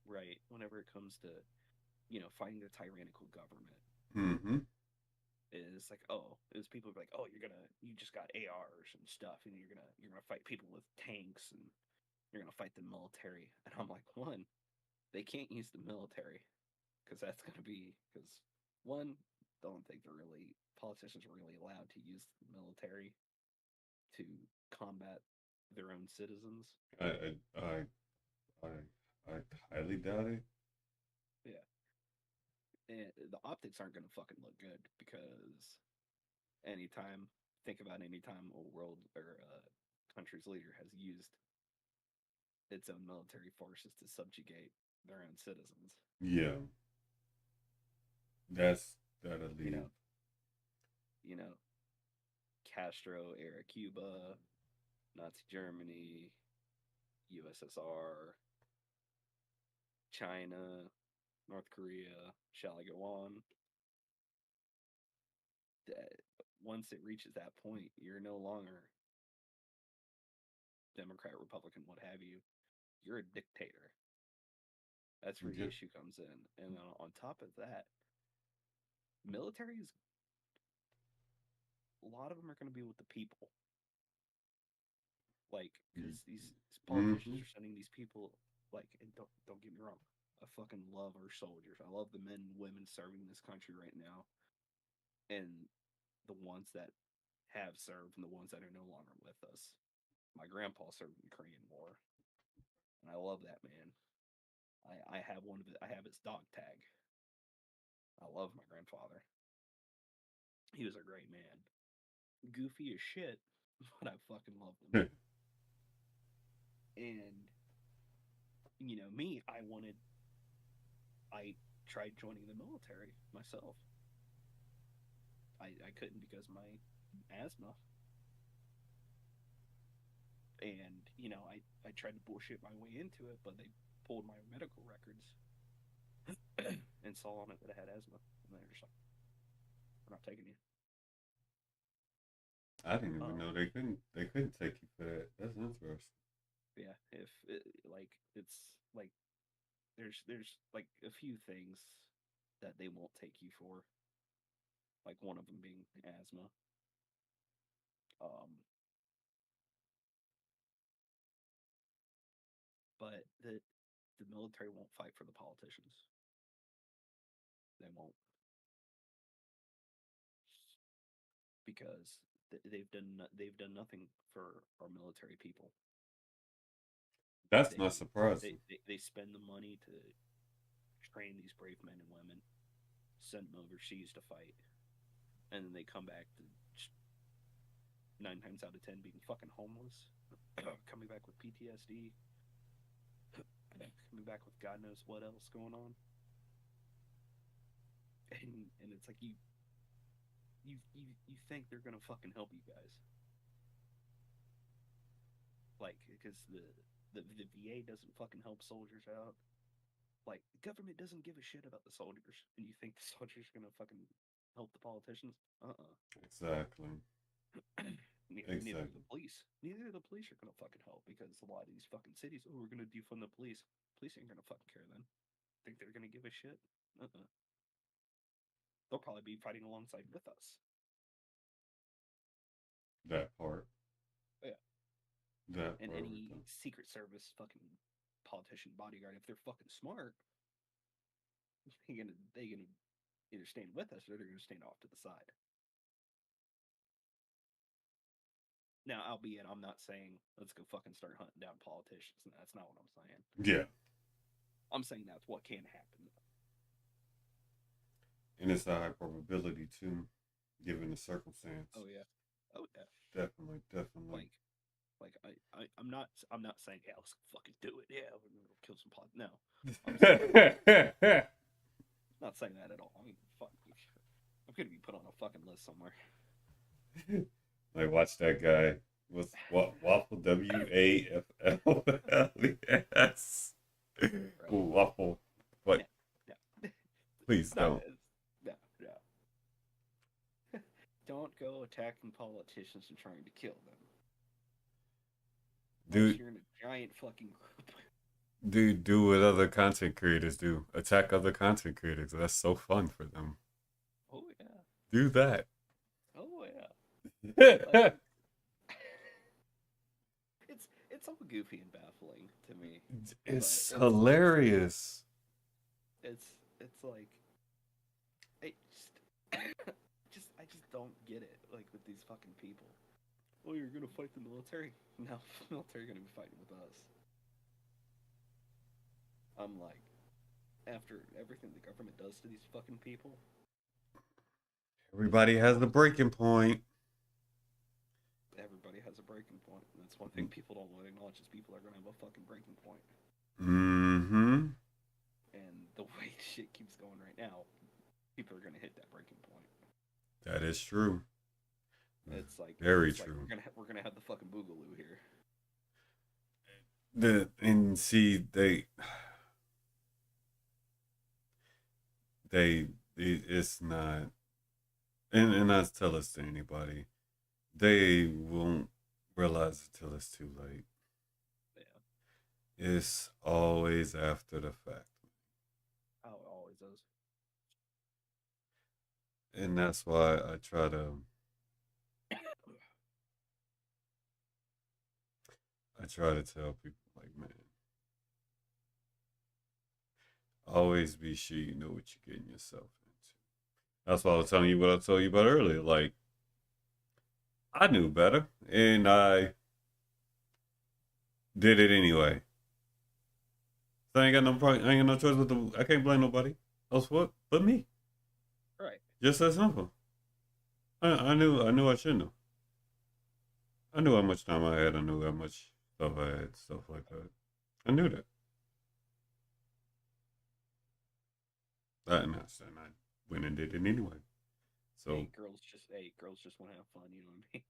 right? Whenever it comes to fighting the tyrannical government, mm-hmm. is like, oh, is people are like, oh, you just got ARs and stuff, and you're gonna fight people with tanks, and you're gonna fight the military. And I'm like, one, they can't use the military because that's gonna be because one, don't think they're really politicians are really allowed to use the military to combat their own citizens. I I I I, I highly doubt it. Yeah, and the optics aren't gonna fucking look good because anytime think about any time a world or a country's leader has used its own military forces to subjugate their own citizens. Yeah. That's gotta You leave. know, you know, Castro era Cuba, Nazi Germany, USSR, China, North Korea, shall I go on? That once it reaches that point, you're no longer Democrat, Republican, what have you. You're a dictator. That's where the Yeah. issue comes in. And on top of that, military is a lot of them are going to be with the people, like because these Mm-hmm. politicians are sending these people like, and don't get me wrong, I fucking love our soldiers. I love the men and women serving this country right now, and the ones that have served and the ones that are no longer with us. My grandpa served in the Korean War, and I love that man. I have one of it. I have his dog tag. I love my grandfather. He was a great man. Goofy as shit, but I fucking loved him. And me, I tried joining the military myself. I couldn't because of my asthma. And, I tried to bullshit my way into it, but they pulled my medical records and saw on it that I had asthma. And they're just like, we're not taking you. I didn't even Um, know they couldn't take you for that. That's interesting. yeah, if it, like, it's like, there's like a few things that they won't take you for, like one of them being asthma. Um, but the military won't fight for the politicians. They won't because they've done nothing for our military people. That's not They surprising. they spend the money to train these brave men and women, send them overseas to fight, and then they come back to 9 times out of 10 being fucking homeless, coming back with PTSD, coming back with God knows what else going on, and it's like you think they're gonna fucking help you guys, like because the VA doesn't fucking help soldiers out. Like the government doesn't give a shit about the soldiers, and you think the soldiers are gonna fucking help the politicians? Exactly. Neither Exactly. the police. Neither the police are gonna fucking help because a lot of these fucking cities. Oh, we're gonna defund the police. Police ain't gonna fucking care then. Think they're gonna give a shit? They'll probably be fighting alongside with us. That part. Yeah. That And part right any Secret Service fucking politician bodyguard, if they're fucking smart, they gonna either stand with us or they're gonna stand off to the side. Now, albeit I'm not saying let's go fucking start hunting down politicians. That's not what I'm saying. there. Yeah. I'm saying that's what can happen. And it's a high probability too, given the circumstance. Oh yeah. Oh yeah. Definitely, definitely. I'm not saying yeah, let's fucking do it. Yeah, we're gonna kill some pot. No, I'm saying, not saying that at all. I mean, fuck, I'm gonna be put on a fucking list somewhere. Like watch that guy. What's what waffle WAFL? Right? Waffle. What? No, no, Please no, don't. no, no. Don't go attacking politicians and trying to kill them. Unless Dude, you're in a giant fucking group. do what other content creators do. Attack other content creators. That's so fun for them. Oh yeah. Do that. Oh yeah. Like, it's all goofy and baffling to me. It's But hilarious. it's like I just don't get it. Like with these fucking people. Oh, you're gonna fight the military? No, the military gonna be fighting with us. I'm like, after everything the government does to these fucking people, Everybody has the breaking point. everybody has a breaking point. And that's one thing people don't want to acknowledge is people are gonna have a fucking breaking point. Mm-hmm. And the way shit keeps going right now, people are gonna hit that breaking point. That is true. It's like Very true. Like we're gonna have the fucking boogaloo here. And see it's not, and I tell this to anybody, they won't realize it till it's too late. Yeah. It's always after the fact. How it always is. And that's why I try to tell people like, man, always be sure you know what you're getting yourself into. That's why I was telling you what I told you about earlier. Like, I knew better, and I did it anyway. So I ain't got no problem. I ain't got no choice but to. I can't blame nobody else but me. Right. Just that simple. I knew I should know. I knew how much time I had. I knew how much stuff I had. Stuff like that. I knew that. And I went and did it anyway. So Girls just want to have fun. You know what I mean?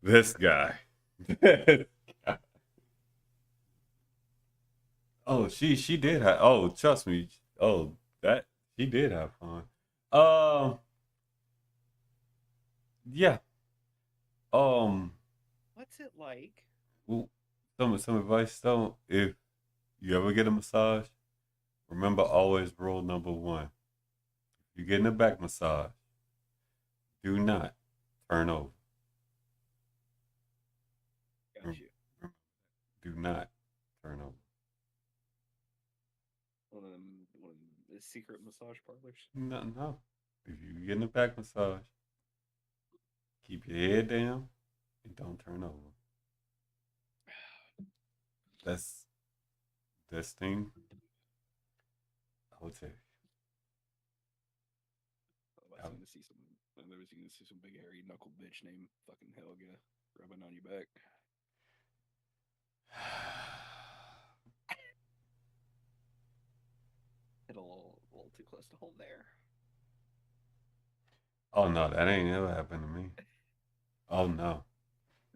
this guy. Oh, she did have. Oh, trust me. Oh, that she did have fun. Um, yeah. Um, What's it like? well, some advice though. If you ever get a massage, remember always rule number one. If you're getting a back massage, do not turn over. Got you. Do not turn over. One of the secret massage parlors. No, no. If you're getting a back massage, keep your head down and don't turn over. That's this thing. I would say. I was gonna see some. There was gonna see some big hairy knuckle bitch named fucking Helga rubbing on your back. Hit a little too close to home there. Oh no, that ain't ever happened to me. Oh no.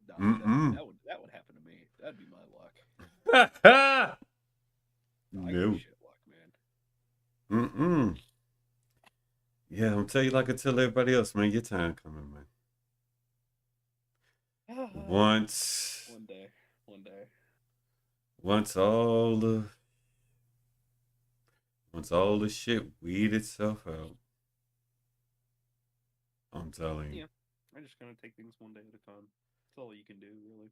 Nah, Mm-mm. that would happen to me. That'd be my luck. I No. got shit luck, man. Mm-mm. Yeah, I'm tell you like I tell everybody else, man. Your time coming, man. Once, One day, one day. once all the once all the shit weed itself out, I'm telling you. Yeah, I'm just gonna take things one day at a time. That's all you can do, really.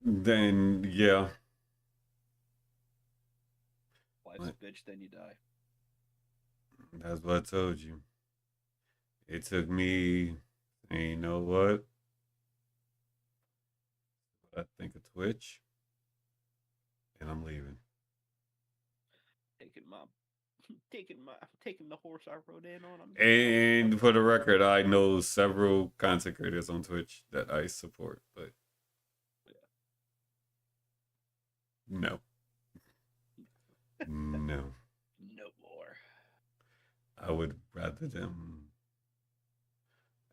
Then yeah, Life's a bitch, then you die. that's what I told you. It took me, and you know what? I think of Twitch, and I'm leaving. Taking my, taking the horse I rode in on. I'm getting off. And for the record, I know several content creators on Twitch that I support, but no, no, No more. I would rather them.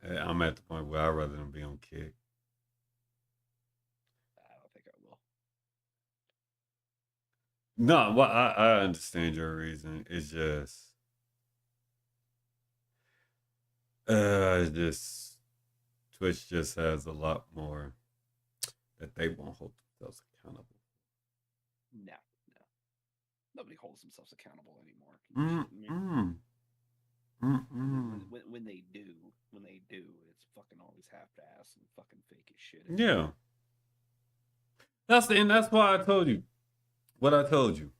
I'm at the point where I'd rather them be on Kick. I don't think I will. No, well, I understand your reason. It's just Twitch just has a lot more that they won't hold themselves accountable. No, no. Nobody holds themselves accountable anymore. Are you shitting me? Mm-mm. Mm-mm. When they do, it's fucking always half-ass and fucking fake as shit. Yeah, that's why I told you what I told you,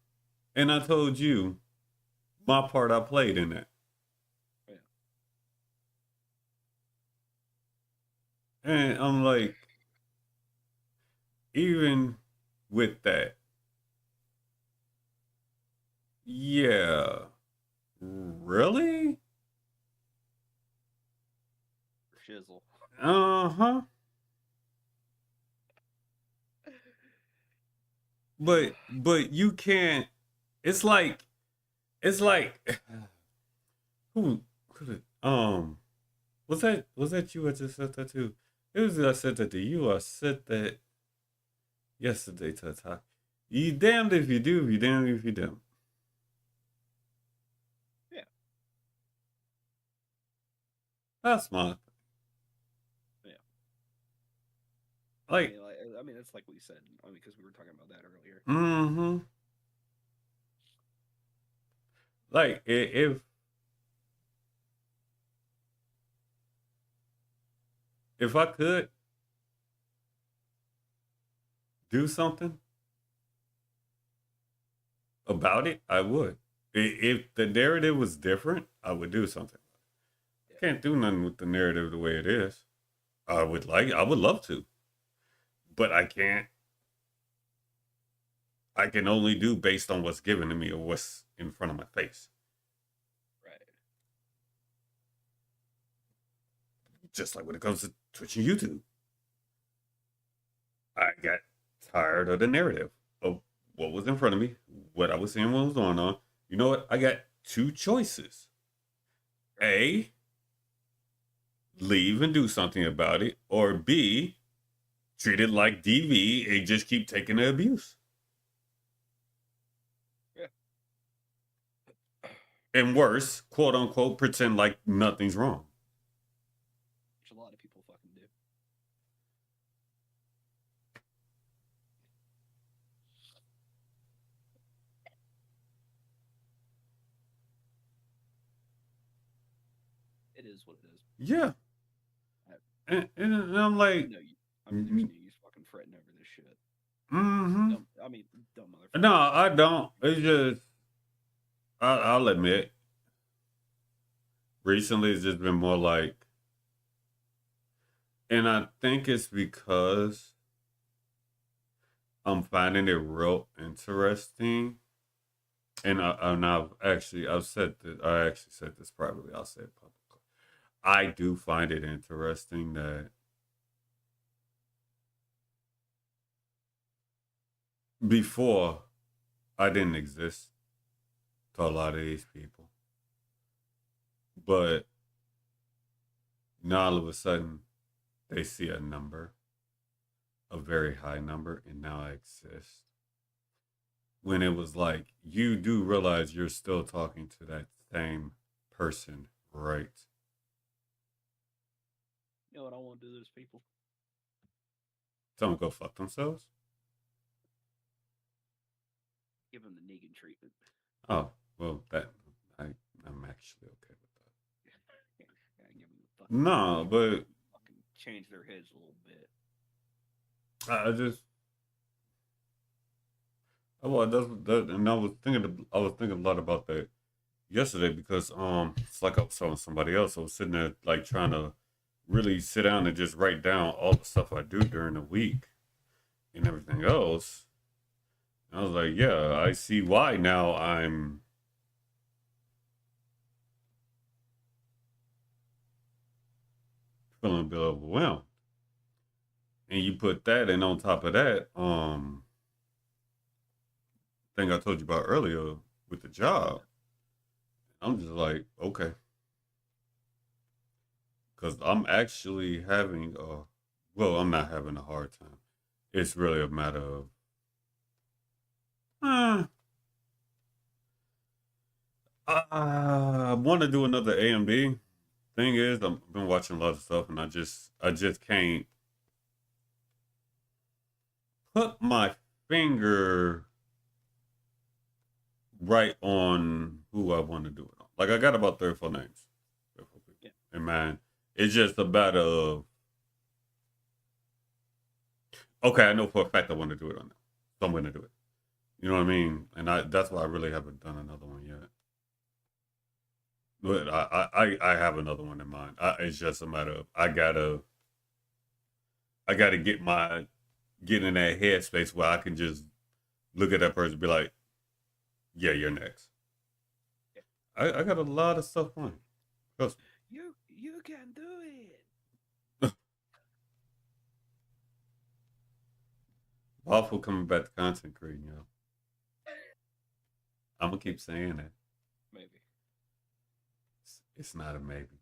and I told you my part I played in that. Yeah. And I'm like, even with that, yeah, really? Shizzle. Uh-huh. But you can't. It's like it's like who did, was that you? I just said that too. It was I said that to you. I said that yesterday to Ty. You damned if you do, you damned if you don't. Yeah. That's my Yeah. like. I mean, it's like we said. I mean, because we were talking about that earlier. Mm-hmm. Like if I could do something about it, I would. If the narrative was different, I would do something. Yeah. I can't do nothing with the narrative the way it is. I would love to, but I can't. I can only do based on what's given to me or what's in front of my face. Right. Just like when it comes to Twitch and YouTube, I got tired of the narrative of what was in front of me, what I was seeing, what was going on. You know what? I got two choices. A, leave and do something about it, or B, treat it like DV and just keep taking the abuse. Yeah. And worse, quote unquote, pretend like nothing's wrong. Which a lot of people fucking do. It is what it is. Yeah. I, And I'm there's like, no. I mean, there's no use fucking fretting over this shit. mm-hmm. Dumb. I mean, dumb motherfucker. No, I don't. It's just, I'll admit, recently it's just been more like, and I think it's because I'm finding it real interesting. And I've said that I actually said this privately. I'll say it publicly. I do find it interesting that before I didn't exist to a lot of these people, but now all of a sudden they see a number, a very high number, and now I exist. When it was like, you do realize you're still talking to that same person, right? You know what I want to do to those people? Tell them go fuck themselves. Give him the Negan treatment. Oh, well, I'm actually okay with Yeah, give him the that. fucking No, but fucking change their heads a little bit. I just well, and I was thinking a lot about that yesterday because it's like I was telling somebody else. I was sitting there like trying to really sit down and just write down all the stuff I do during the week and everything else. And I was like, yeah, I see why now I'm feeling a bit overwhelmed. And you put that and on top of that, thing I told you about earlier with the job, I'm just like, okay. Because I'm actually having well, I'm not having a hard time. It's really a matter of uh, I want to do another AMD. Thing is, I've been watching a lot of stuff, and I just can't put my finger right on who I want to do it on. Like I got about 34 names, 34 people. Yeah. And man, it's just a matter of okay, I know for a fact I want to do it on that, so I'm going to do it. You know what I mean? And that's why I really haven't done another one yet. But I have another one in mind. It's just a matter of I gotta get in that headspace where I can just look at that person and be like, yeah, you're next. Yeah. I got a lot of stuff on. Trust me. You can do it. Waffle coming back to content creating, yo. I'm gonna keep saying that. Maybe. It's not a maybe.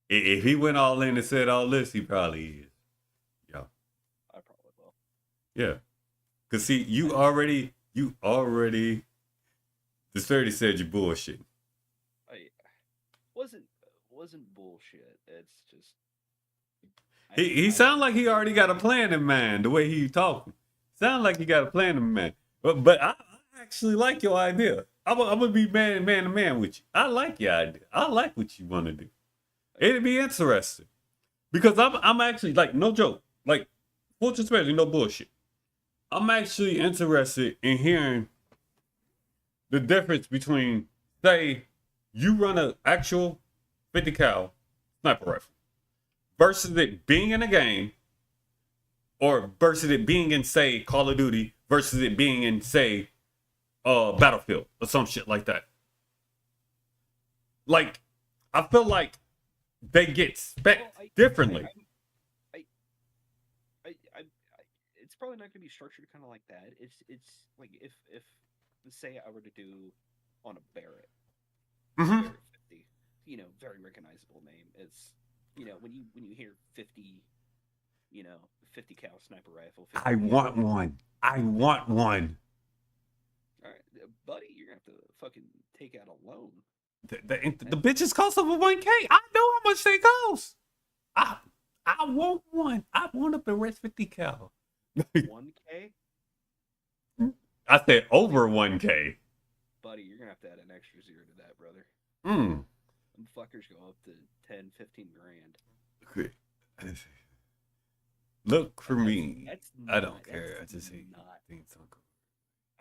If he went all in and said all this, he probably is. Yeah. I probably will. Yeah. Cause see, you already the 30 said you bullshit. I wasn't bullshit. It's just he sound like he already got a plan in mind. The way he talking, sound like he got a plan in mind. But I actually like your idea. I'm gonna be man to man with you. I like your idea. I like what you want to do. It'd be interesting because I'm actually like no joke, like full transparency, no bullshit. I'm actually interested in hearing the difference between say you run an actual 50 cal sniper rifle versus it being in a game or versus it being in say Call of Duty versus it being in say Battlefield or some shit like that. Like I feel like they get spec differently. It's probably not going to be structured kind of like that. It's like if say I were to do on a Barrett, Barrett 50, very recognizable name. It's when you hear 50, 50 cal sniper rifle. I want one. All right, buddy, you're gonna have to fucking take out a loan. The bitches cost over 1K. I know how much they cost. I want one. I want a Barrett 50 cal. 1K? I said over 1K. Buddy, you're gonna have to add an extra zero to that, brother. Them fuckers go up to 10, 15 grand. Look for me. I don't care. I just hate things on.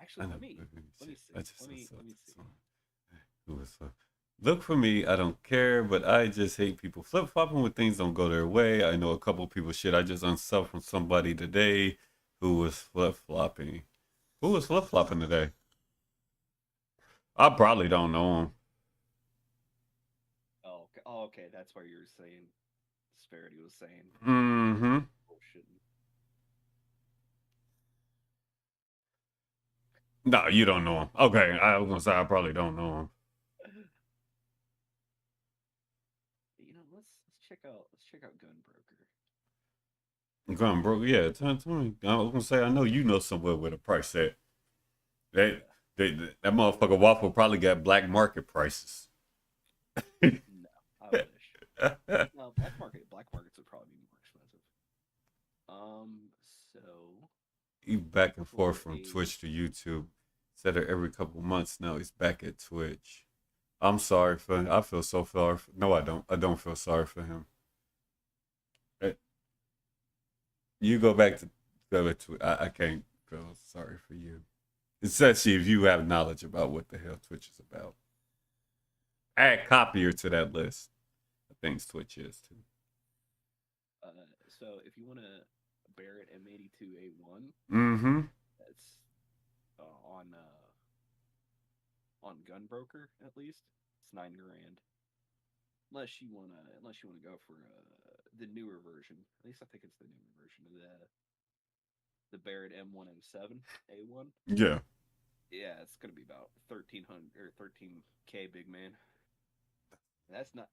Actually, let me see. Look for me. I don't care, but I just hate people flip flopping when things don't go their way. I know a couple people shit. I just unsubbed from somebody today who was flip flopping. Who was flip flopping today? I probably don't know him. Oh, okay. That's why you're saying Disparity was saying. Mm-hmm. Bullshit. No, you don't know him. Okay, I was gonna say I probably don't know him. Let's check out Gunbroker. Gunbroker, yeah. Tell me. I was gonna say I know you know somewhere with a price at. That motherfucker Waffle probably got black market prices. No, I wish. No, black markets would probably be more expensive. So You back and forth from Twitch to YouTube. Said it every couple months now. He's back at Twitch. I'm sorry for him. I feel so sorry. No, I don't. I don't feel sorry for him. Eh, You go back to Twitch. I can't feel sorry for you. Especially if you have knowledge about what the hell Twitch is about. Add copier to that list of things Twitch is too. So if you want a Barrett M82A1, Mm-hmm. that's on Gunbroker at least. It's $9,000. Unless you wanna go for the newer version. At least I think it's the newer version of the Barrett M1M7A1. Yeah. Yeah, it's gonna be about 1300 or 13K, big man. That's not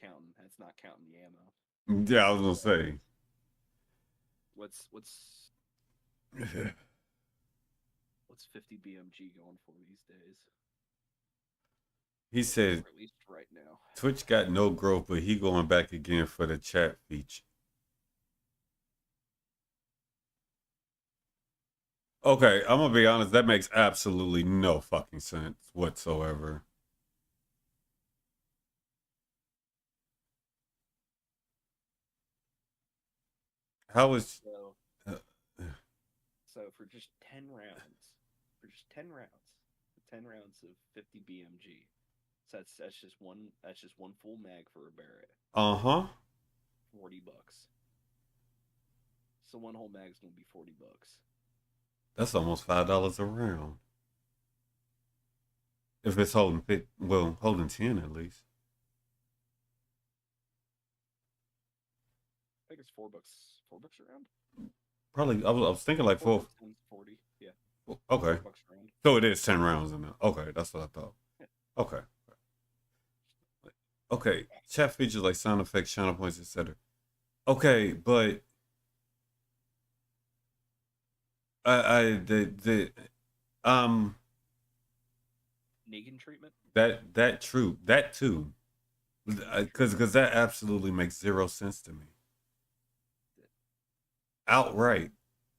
counting the ammo. Yeah, I was gonna say. What's 50 BMG going for these days? He said Or at least right now. Twitch got no growth, but he going back again for the chat feature. Okay, I'm gonna be honest. That makes absolutely no fucking sense whatsoever. How is? So Uh, so for just 10 rounds of 50 BMG. So that's just one full mag for a Barrett. huh. $40. So one whole mag's gonna be $40. That's almost $5 a round. If it's holding holding 10 at least. I think it's $4. $4 a round. Probably. I was thinking like four. 40. Yeah, Okay, $4 a round. so it is 10 rounds in there. Okay, that's what I thought. Yeah. Okay. Okay. Chat features like sound effects, channel points, etc. Okay, but I the um Negan treatment. that true that too, because that absolutely makes zero sense to me. Outright,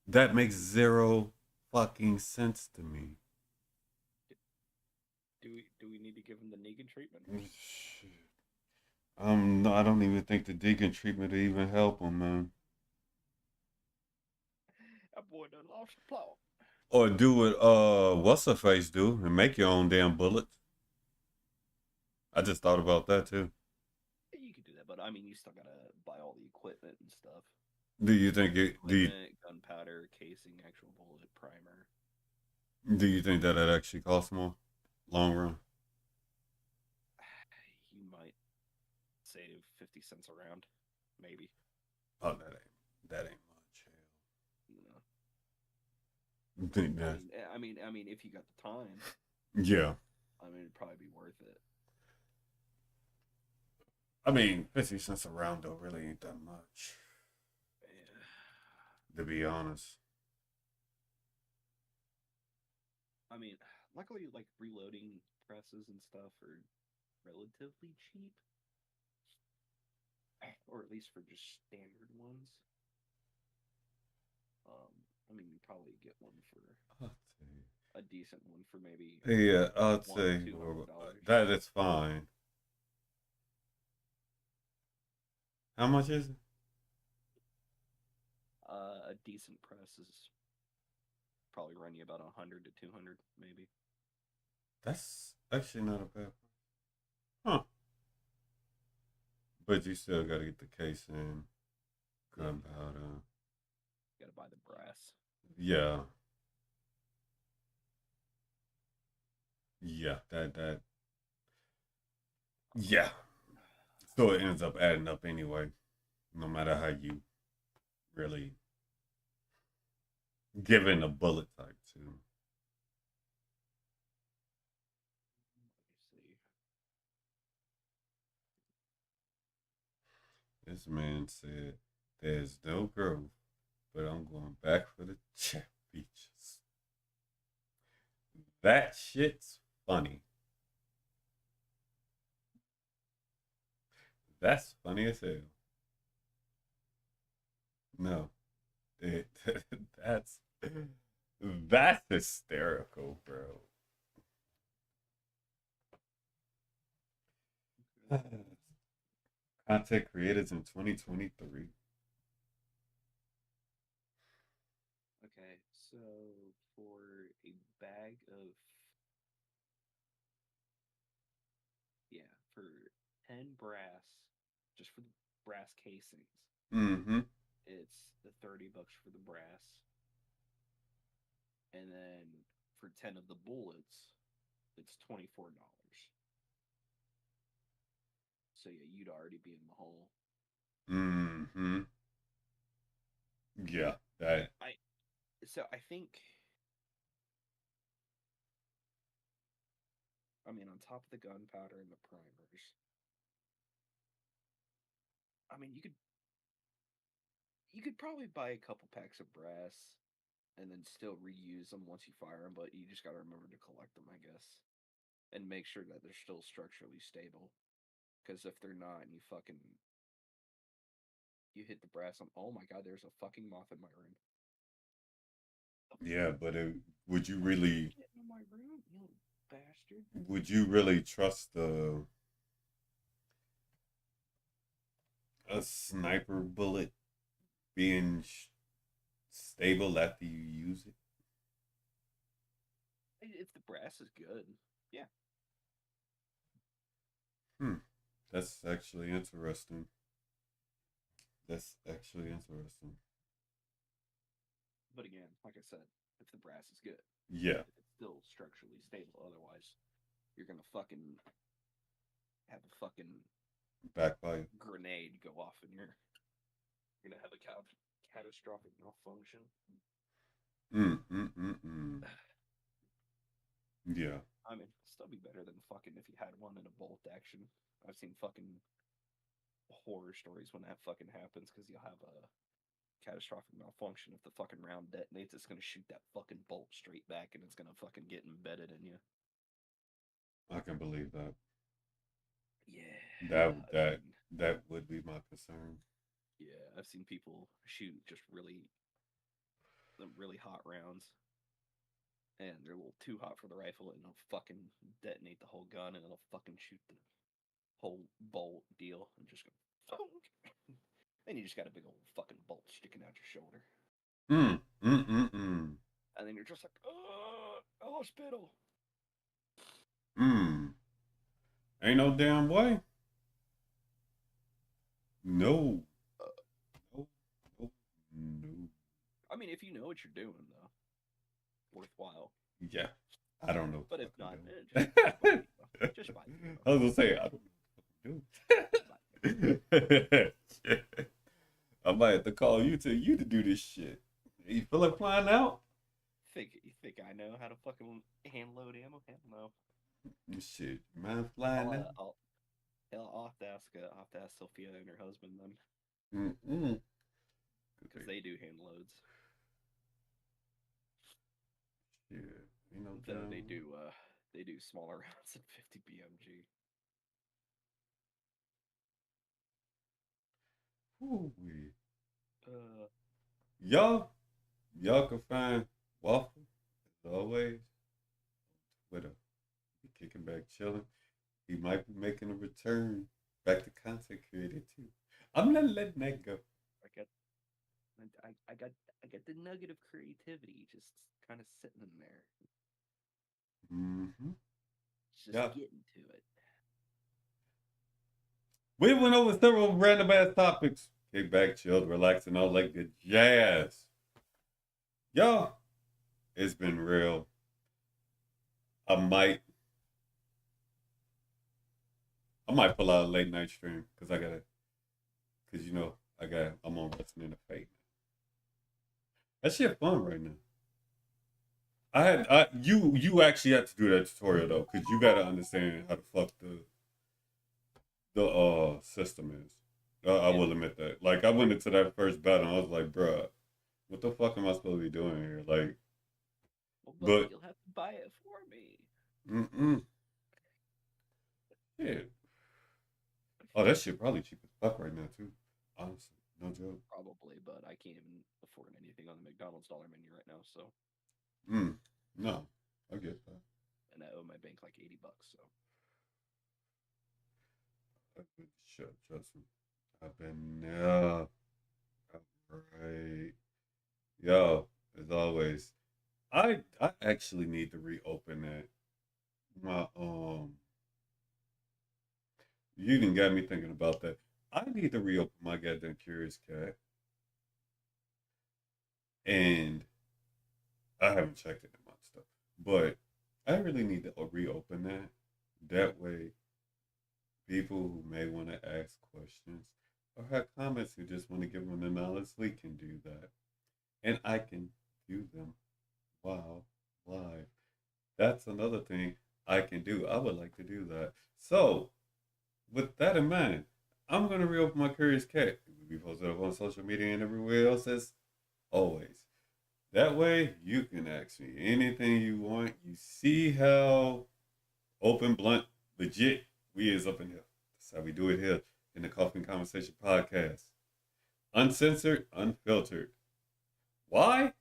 that makes zero fucking sense to me. Do we need to give him the Negan treatment? Shit. No, I don't even think the Deacon treatment will even help him, man. That boy done lost the plot. Or do what what's her face do and make your own damn bullets. I just thought about that too. Yeah, you could do that, but I mean, you still gotta buy all the equipment and stuff. Do you think it Equipment, gunpowder, casing, actual bullet, primer. do you think that it actually costs more long run? You might save 50 cents a round, maybe. Oh, that ain't much. You know, You think that? I mean, if you got the time, Yeah. I mean, it'd probably be worth it. I mean, 50 cents a round though really ain't that much, Yeah. to be honest. I mean, luckily, like reloading presses and stuff are relatively cheap, or at least for just standard ones. I mean, you probably get one for I'll tell you. a decent one for maybe Yeah, I'll one say $200. that is fine. How much is it? A decent press is probably run you about 100 to 200, maybe. That's actually not a bad. Huh. But you still gotta get the case in, gunpowder. You gotta buy the brass. Yeah. Yeah. That. Yeah. So it ends up adding up anyway, no matter how you really give in a bullet type too. Let me see. This man said, "There's no growth, but I'm going back for the chat features." That shit's funny. That's funny as hell. No, it, that's hysterical, bro. Content creators in 2023. Okay, so for a bag of yeah, for 10 brass, just for the brass casings, Mm-hmm. it's the $30 for the brass, and then for 10 of the bullets, it's $24. So yeah, you'd already be in the hole. Mm-hmm. Yeah. That. I so I think I mean on top of the gunpowder and the primers, I mean you could probably buy a couple packs of brass and then still reuse them once you fire them, but you just got to remember to collect them, I guess, and make sure that they're still structurally stable. Because if they're not, and you hit the brass on, oh my god, there's a fucking moth in my room. Yeah, but would you Why are you really? getting in my room, you little bastard? Would you really trust a sniper bullet being stable after you use it? If the brass is good, yeah. Hmm. That's actually interesting. That's actually interesting. But again, like I said, if the brass is good, Yeah. if it's still structurally stable, otherwise you're gonna fucking have a fucking Backfire. grenade go off and you're gonna have a catastrophic malfunction. Mm. Yeah. I mean, still be better than fucking if you had one in a bolt action. I've seen fucking horror stories when that fucking happens because you'll have a catastrophic malfunction. If the fucking round detonates, it's gonna shoot that fucking bolt straight back and it's gonna fucking get embedded in you. I can believe that. Yeah, That I've that seen. that would be my concern. Yeah, I've seen people shoot just really hot rounds, and they're a little too hot for the rifle, and it'll fucking detonate the whole gun, and it'll fucking shoot the whole bolt deal, and just go. And you just got a big old fucking bolt sticking out your shoulder. Mm. And then you're just like, oh, hospital. Mm. Ain't no damn way. No. Uh, No. No. No. I mean, if you know what you're doing, though, worthwhile. Yeah. I don't know But if what not, I'm just buy doing. the ammo. Just buy the ammo. I was gonna say I don't know Just buy the ammo. what I'm doing. I might have to call you to do this shit. You feel like flying out? You think I know how to fucking hand load ammo? Hell no. Shit, you mind flying out? I'll hell, I'll have to ask Sophia and her husband then, Mm-mm. because they do hand loads. Yeah, you know, Though damn. they do smaller rounds than 50 BMG. Ooh-wee. Uh, Y'all, y'all can find Waffle as always. Twitter, be kicking back, chilling. He might be making a return back to content creator too. I'm not letting that go. I got I got I got the nugget of creativity just kind of sitting in there, Mm-hmm. just Yeah. getting to it. We went over several random ass topics. Kick back, chill, relax, and all that good jazz. Yo, it's been real. I might, I might pull out a late night stream because because I'm on Wrestling in the Fate. That shit fun right now. You actually have to do that tutorial though, because you gotta understand how the fuck the system is. I Yeah. will admit that. Like I went into that first battle, and I was like, bruh, what the fuck am I supposed to be doing here? Like, Well, buddy, but you'll have to buy it for me. mm-mm, yeah. Oh, that shit probably cheap as fuck right now too. Honestly, no joke. Probably, but I can't even afford anything on the McDonald's dollar menu right now. So, Mm, no, I get that. and I owe my bank like $80. So, I've been shut, trust me. I've been there. Right. Yo, as always, I actually need to reopen that. My you even got me thinking about that. I need to reopen my goddamn Curious Cat, and I haven't checked it in my stuff, but I really need to reopen that. That way, people who may want to ask questions or have comments who just want to give them the knowledge, we can do that, and I can do them while live. That's another thing I can do. I would like to do that. So, with that in mind, I'm going to reopen my Curious Cat. It will be posted up on social media and everywhere else as always. That way, you can ask me anything you want. You see how open, blunt, legit we is up in here. That's how we do it here in the Coffee and Conversation podcast. Uncensored, unfiltered. Why?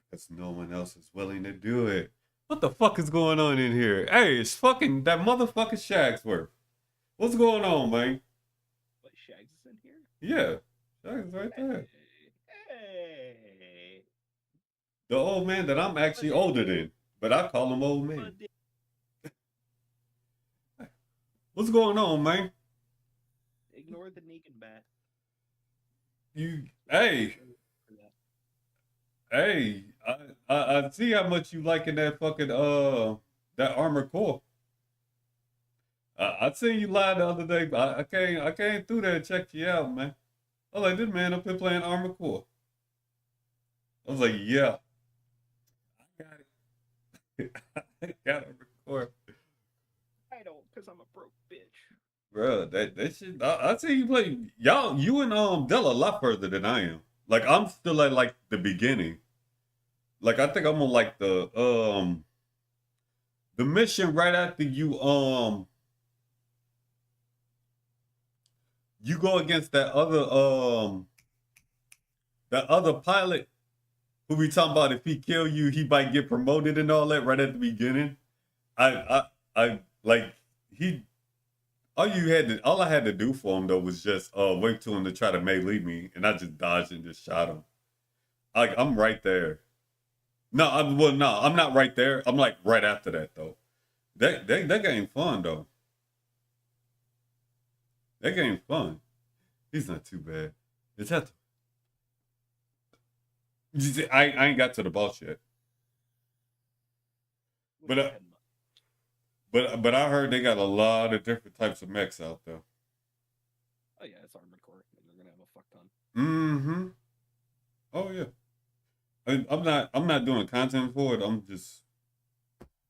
Because no one else is willing to do it. What the fuck is going on in here? Hey, it's fucking that motherfucking Shagsworth. What's going on, man? What, Shags is in here? Yeah, Shags is right there. Hey. The old man that I'm actually older than, but I call him old man. What's going on, man? Ignore the Negan bat. Hey, I see how much you liking that fucking that Armored Core. I seen you live the other day, but I came through there and checked you out, man. I was like, this man up here playing Armored Core. I was like, yeah, I got it. I got it record. I don't, because I'm a broke bitch. Bro, that shit. I see you play. Y'all, you and Dell a lot further than I am. Like I'm still at like the beginning. Like I think I'm on like the mission right after you go against that other pilot who we talking about. If he kill you, he might get promoted and all that right at the beginning. I like he. All I had to do for him though was just wait to him to try to melee me, and I just dodged and just shot him. I'm right there. No, I'm not right there. I'm like right after that though. That game fun though. That game fun. He's not too bad. It's at I ain't got to the boss yet. But but I heard they got a lot of different types of mechs out there. Oh yeah, it's Armored Core. They're gonna have a fuck ton. Mm-hmm. Oh yeah. I'm not doing content for it.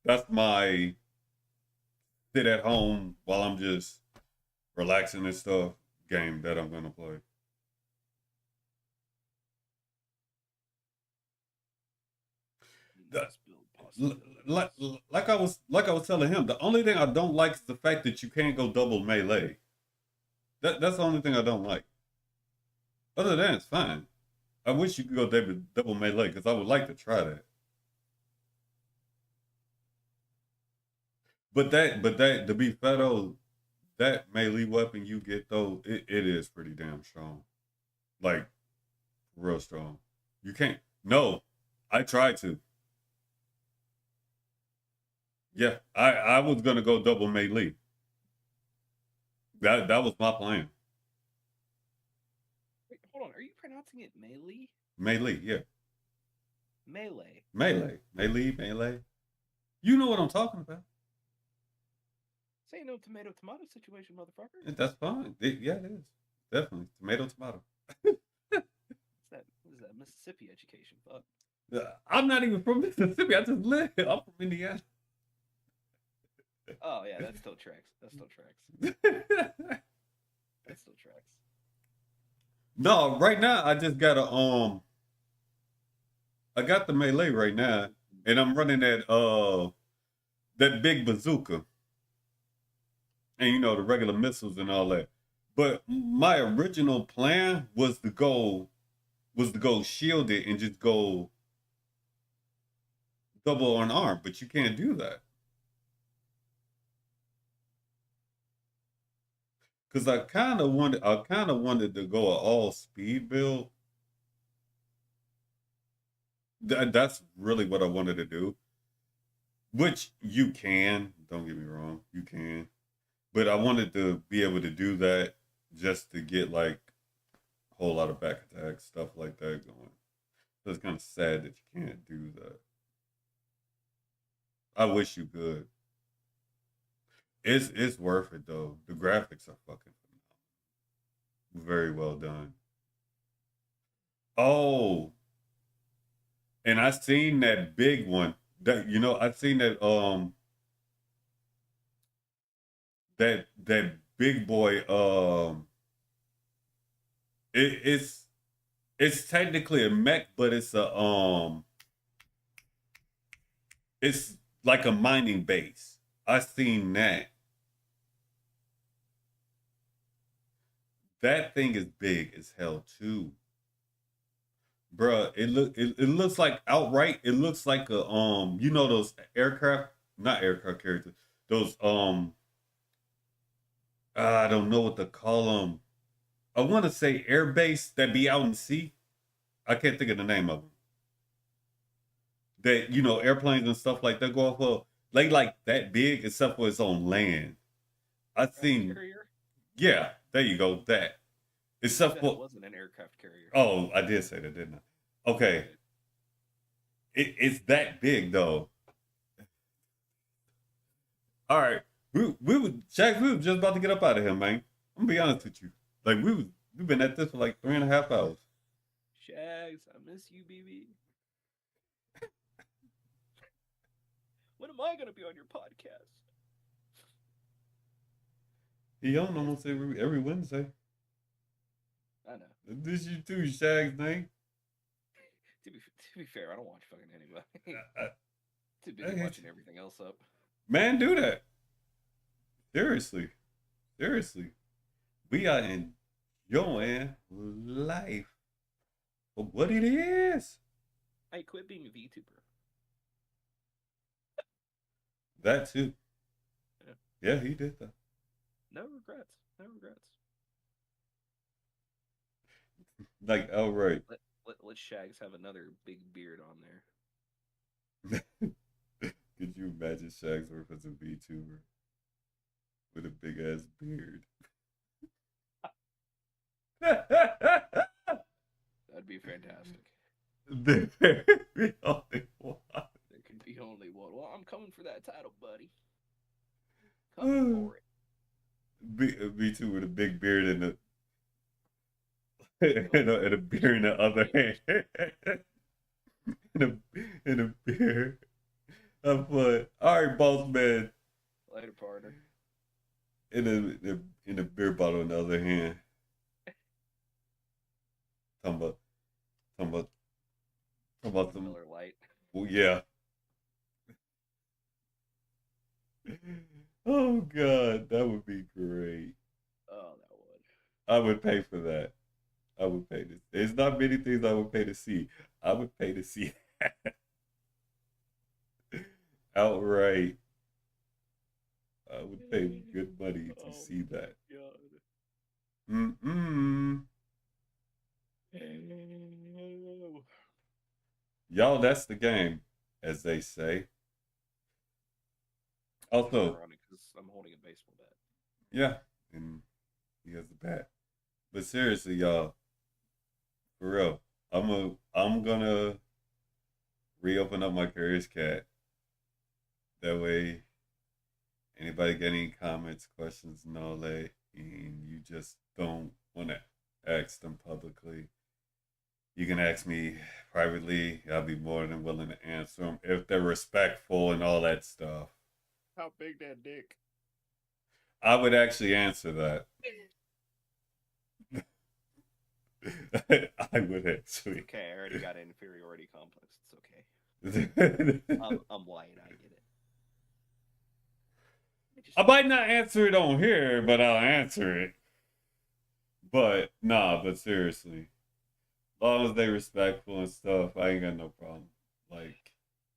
That's my sit at home while I'm just relaxing and stuff game that I'm gonna play. Like I was telling him, the only thing I don't like is the fact that you can't go double melee. That's the only thing I don't like. Other than that, it's fine. I wish you could go double melee because I would like to try that. But that to be fair though, that melee weapon you get though, it is pretty damn strong. Like real strong. You can't. No, I tried to. Yeah, I was gonna go double melee. That was my plan. Wait, hold on. Are you pronouncing it melee? Melee, yeah. Melee. Melee. You know what I'm talking about. Say no tomato situation, motherfucker. That's fine. Yeah, it is. Definitely. Tomato. What is that? Mississippi education. Fuck. I'm not even from Mississippi. I just live. I'm from Indiana. Oh yeah, that still tracks. That still tracks. That still tracks. No, right now I just got I got the melee right now, and I'm running that big bazooka. And you know, the regular missiles and all that. But my original plan was to go shielded and just go double on arm, but you can't do that. because I kind of wanted to go an all speed build. That's really what I wanted to do. Which you can, don't get me wrong, you can. But I wanted to be able to do that just to get like a whole lot of back attacks, stuff like that going. So it's kind of sad that you can't do that. I wish you could. It's worth it though. The graphics are fucking very well done. Oh, and I seen that big one. That I seen that big boy. It's technically a mech, but it's like a mining base. I seen that. That thing is big as hell too, bruh. It looks like outright. It looks like a those aircraft, not aircraft characters. Those I don't know what to call them. I want to say air base that be out in sea. I can't think of the name of them. That airplanes and stuff like that go off of. They like that big, except for it's on land. I think, Carrier? yeah, there you go. That except That for wasn't an aircraft carrier. oh, I did say that, didn't I? Okay, it's that big though. All right, we were just about to get up out of here, man. I'm gonna be honest with you. Like we've been at this for like 3.5 hours. Shags, I miss you, BB. When am I gonna be on your podcast? He on almost every Wednesday. I know. This you too, Shag's name. To be fair, I don't watch fucking anybody. I, Too I busy hate watching you. everything else up. Man, do that. Seriously, seriously. We are enjoying life for what it is. Hey, quit being a VTuber. That too. Yeah. Yeah, he did that. No regrets. No regrets. Like outright. Let Shags have another big beard on there. Could you imagine Shagsworth as a VTuber with a big ass beard? That'd be fantastic. There be only one. There could be only one. Well, I'm coming for that title, buddy. Coming for it. VTuber with a big beard and a beer in the other hand. and a beer. I'm fun. All right, boss man. Later, partner. In a beer bottle in the other hand. Talking about talking about talking about some. Miller Lite. Well, yeah. Oh God, that would be great. Oh, that would. I would pay for that. I would pay to. There's not many things I would pay to see. I would pay to see that outright. I would pay good money to see that. God. Mm-mm. Oh. Y'all, that's the game, as they say. Also, Ironic because I'm holding a baseball bat. yeah, and he has a bat. But seriously, y'all, for real, I'm gonna reopen up my Curious Cat. That way, anybody get any comments, questions, and all that, and you just don't want to ask them publicly, you can ask me privately. I'll be more than willing to answer them if they're respectful and all that stuff. How big that dick? I would actually answer that. I would actually. Okay, I already got an inferiority complex. It's okay. I'm white. I get it. I might not answer it on here, but I'll answer it. But nah, but seriously, as long as they respectful and stuff, I ain't got no problem. Like,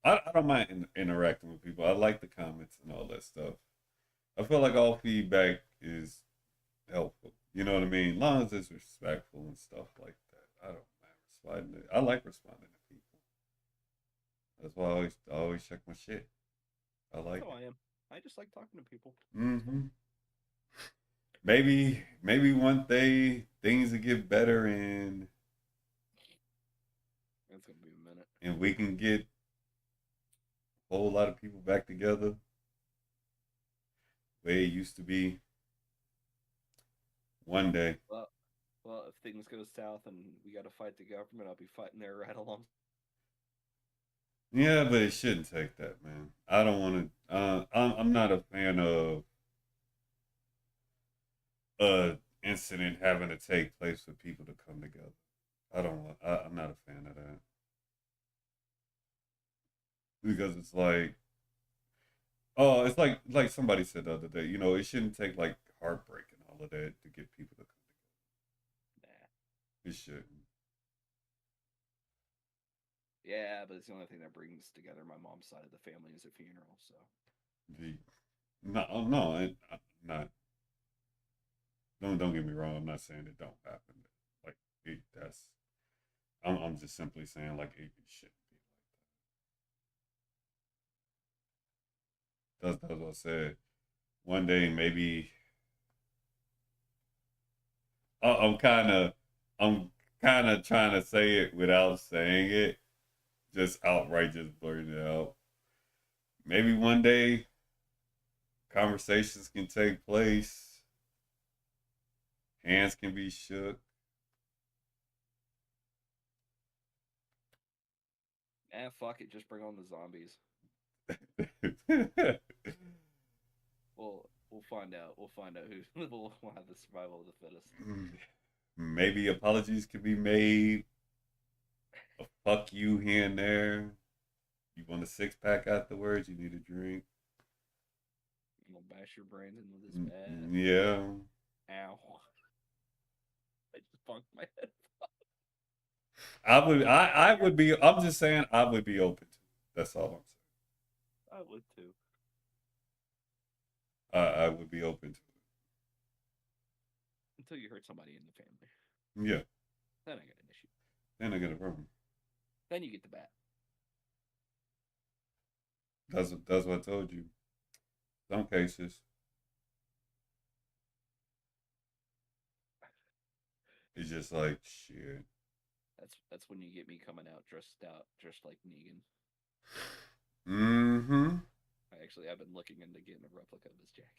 I don't mind interacting with people. I like the comments and all that stuff. I feel like all feedback is helpful. You know what I mean? As long as it's respectful and stuff like that. I don't mind responding. I like responding to people. That's why I always check my shit. I That's like how it. I am. I just like talking to people. Mm-hmm. Maybe one day things will get better It's gonna be a minute. and we can get a whole lot of people back together way it used to be one day. Well, well, if things go south and we got to fight the government, I'll be fighting there right along. Yeah, but it shouldn't take that, man. I don't want to. I'm not a fan of a incident having to take place for people to come together. I don't want. I'm not a fan of that because it's like, oh, it's like somebody said the other day. You know, it shouldn't take like heartbreak and all of that to get people to come Nah. together. It shouldn't. Yeah, but it's the only thing that brings together my mom's side of the family is a funeral. So The no, no, I'm not. Don't get me wrong. I'm not saying it don't happen. Like that's. I'm just simply saying like it shouldn't be. That's what I said. One day maybe I'm kind of I'm kind of trying to say it without saying it, just outright, just blurting it out. Maybe one day conversations can take place, hands can be shook. fuck it, just bring on the zombies. We'll find out. We'll find out who will have the survival of the fittest. Maybe apologies can be made. A fuck you here and there. You want a 6 pack afterwards? You need a drink. I'm gonna bash your brains in with this bat. Yeah. Ow! I just bunked my head. I would be. I'm just saying I would be open to it. That's all I'm saying. I would too. I would be open to Until you hurt somebody in the family, it. Yeah. then I got an issue. Then I get a problem. Then you get the bat. That's what I told you. Some cases, it's just like shit. That's when you get me coming out dressed like Negan. Mm-hmm. I've been looking into getting a replica of his jacket.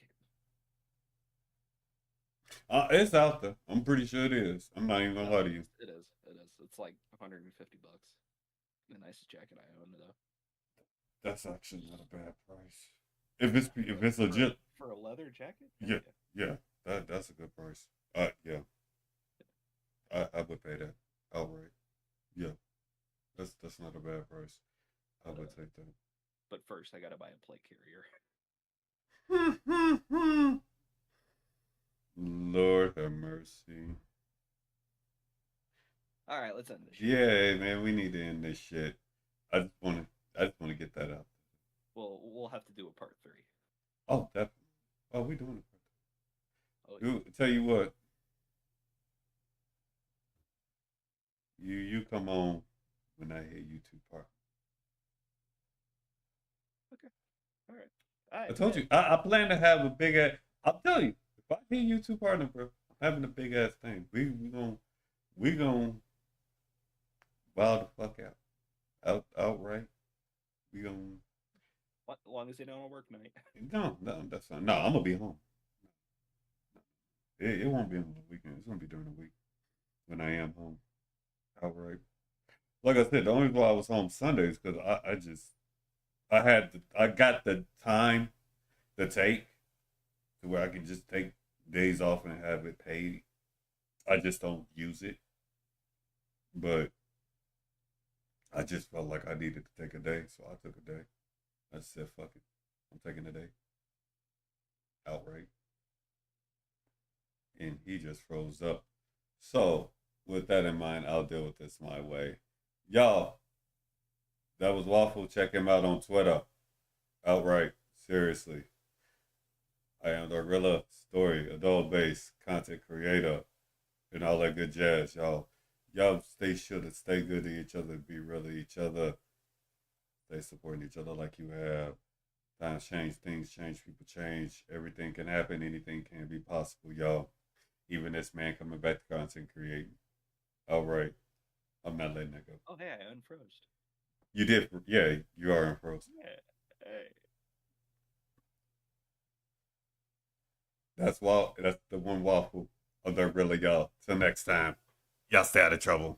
It's out there. I'm pretty sure it is. I'm not even gonna No, lie to you. it is. It is. It's like $150. The nicest jacket I own though. That's actually not a bad price. If it's legit, For a leather jacket? Hell yeah, yeah. That's a good price. Yeah. I would pay that outright. Yeah. That's not a bad price. I would take that. But first, I gotta buy a plate carrier. Lord have mercy. All right, let's end this shit. Yeah, man, we need to end this shit. I just wanna get that out. We'll have to do a part 3. Oh, definitely. Oh, we doing it. Oh, yeah. Tell you what. You come on when I hear you two part. Okay. All right. All right. I told you I plan to have a big ass. I'll tell you if I hear you two partner, bro, I'm having a big ass thing. We gonna wild the fuck outright. We gonna As long as they don't work night. no, that's fine. No, I'm gonna be home. It won't be on the weekend. It's gonna be during the week when I am home outright. Like I said, the only reason why I was home Sundays because I got the time to take to where I can just take days off and have it paid. I just don't use it. But I just felt like I needed to take a day, so I took a day. I just said, fuck it. I'm taking a day. Outright. And he just froze up. So, with that in mind, I'll deal with this my way. Y'all, that was Waffle. Check him out on Twitter. Outright. Seriously. I am the Riddler story, adult based content creator, and all that good jazz, y'all. Y'all stay sure to stay good to each other, be real to each other, stay supporting each other like you have. Times change, things change, people change. Everything can happen, anything can be possible, y'all. Even this man coming back to content creating. All right, I'm not letting that go. Oh, hey, I unfroze. You did, yeah, you are unfrozen. Yeah. Hey. That's the one waffle of the really y'all. Till next time, y'all stay out of trouble.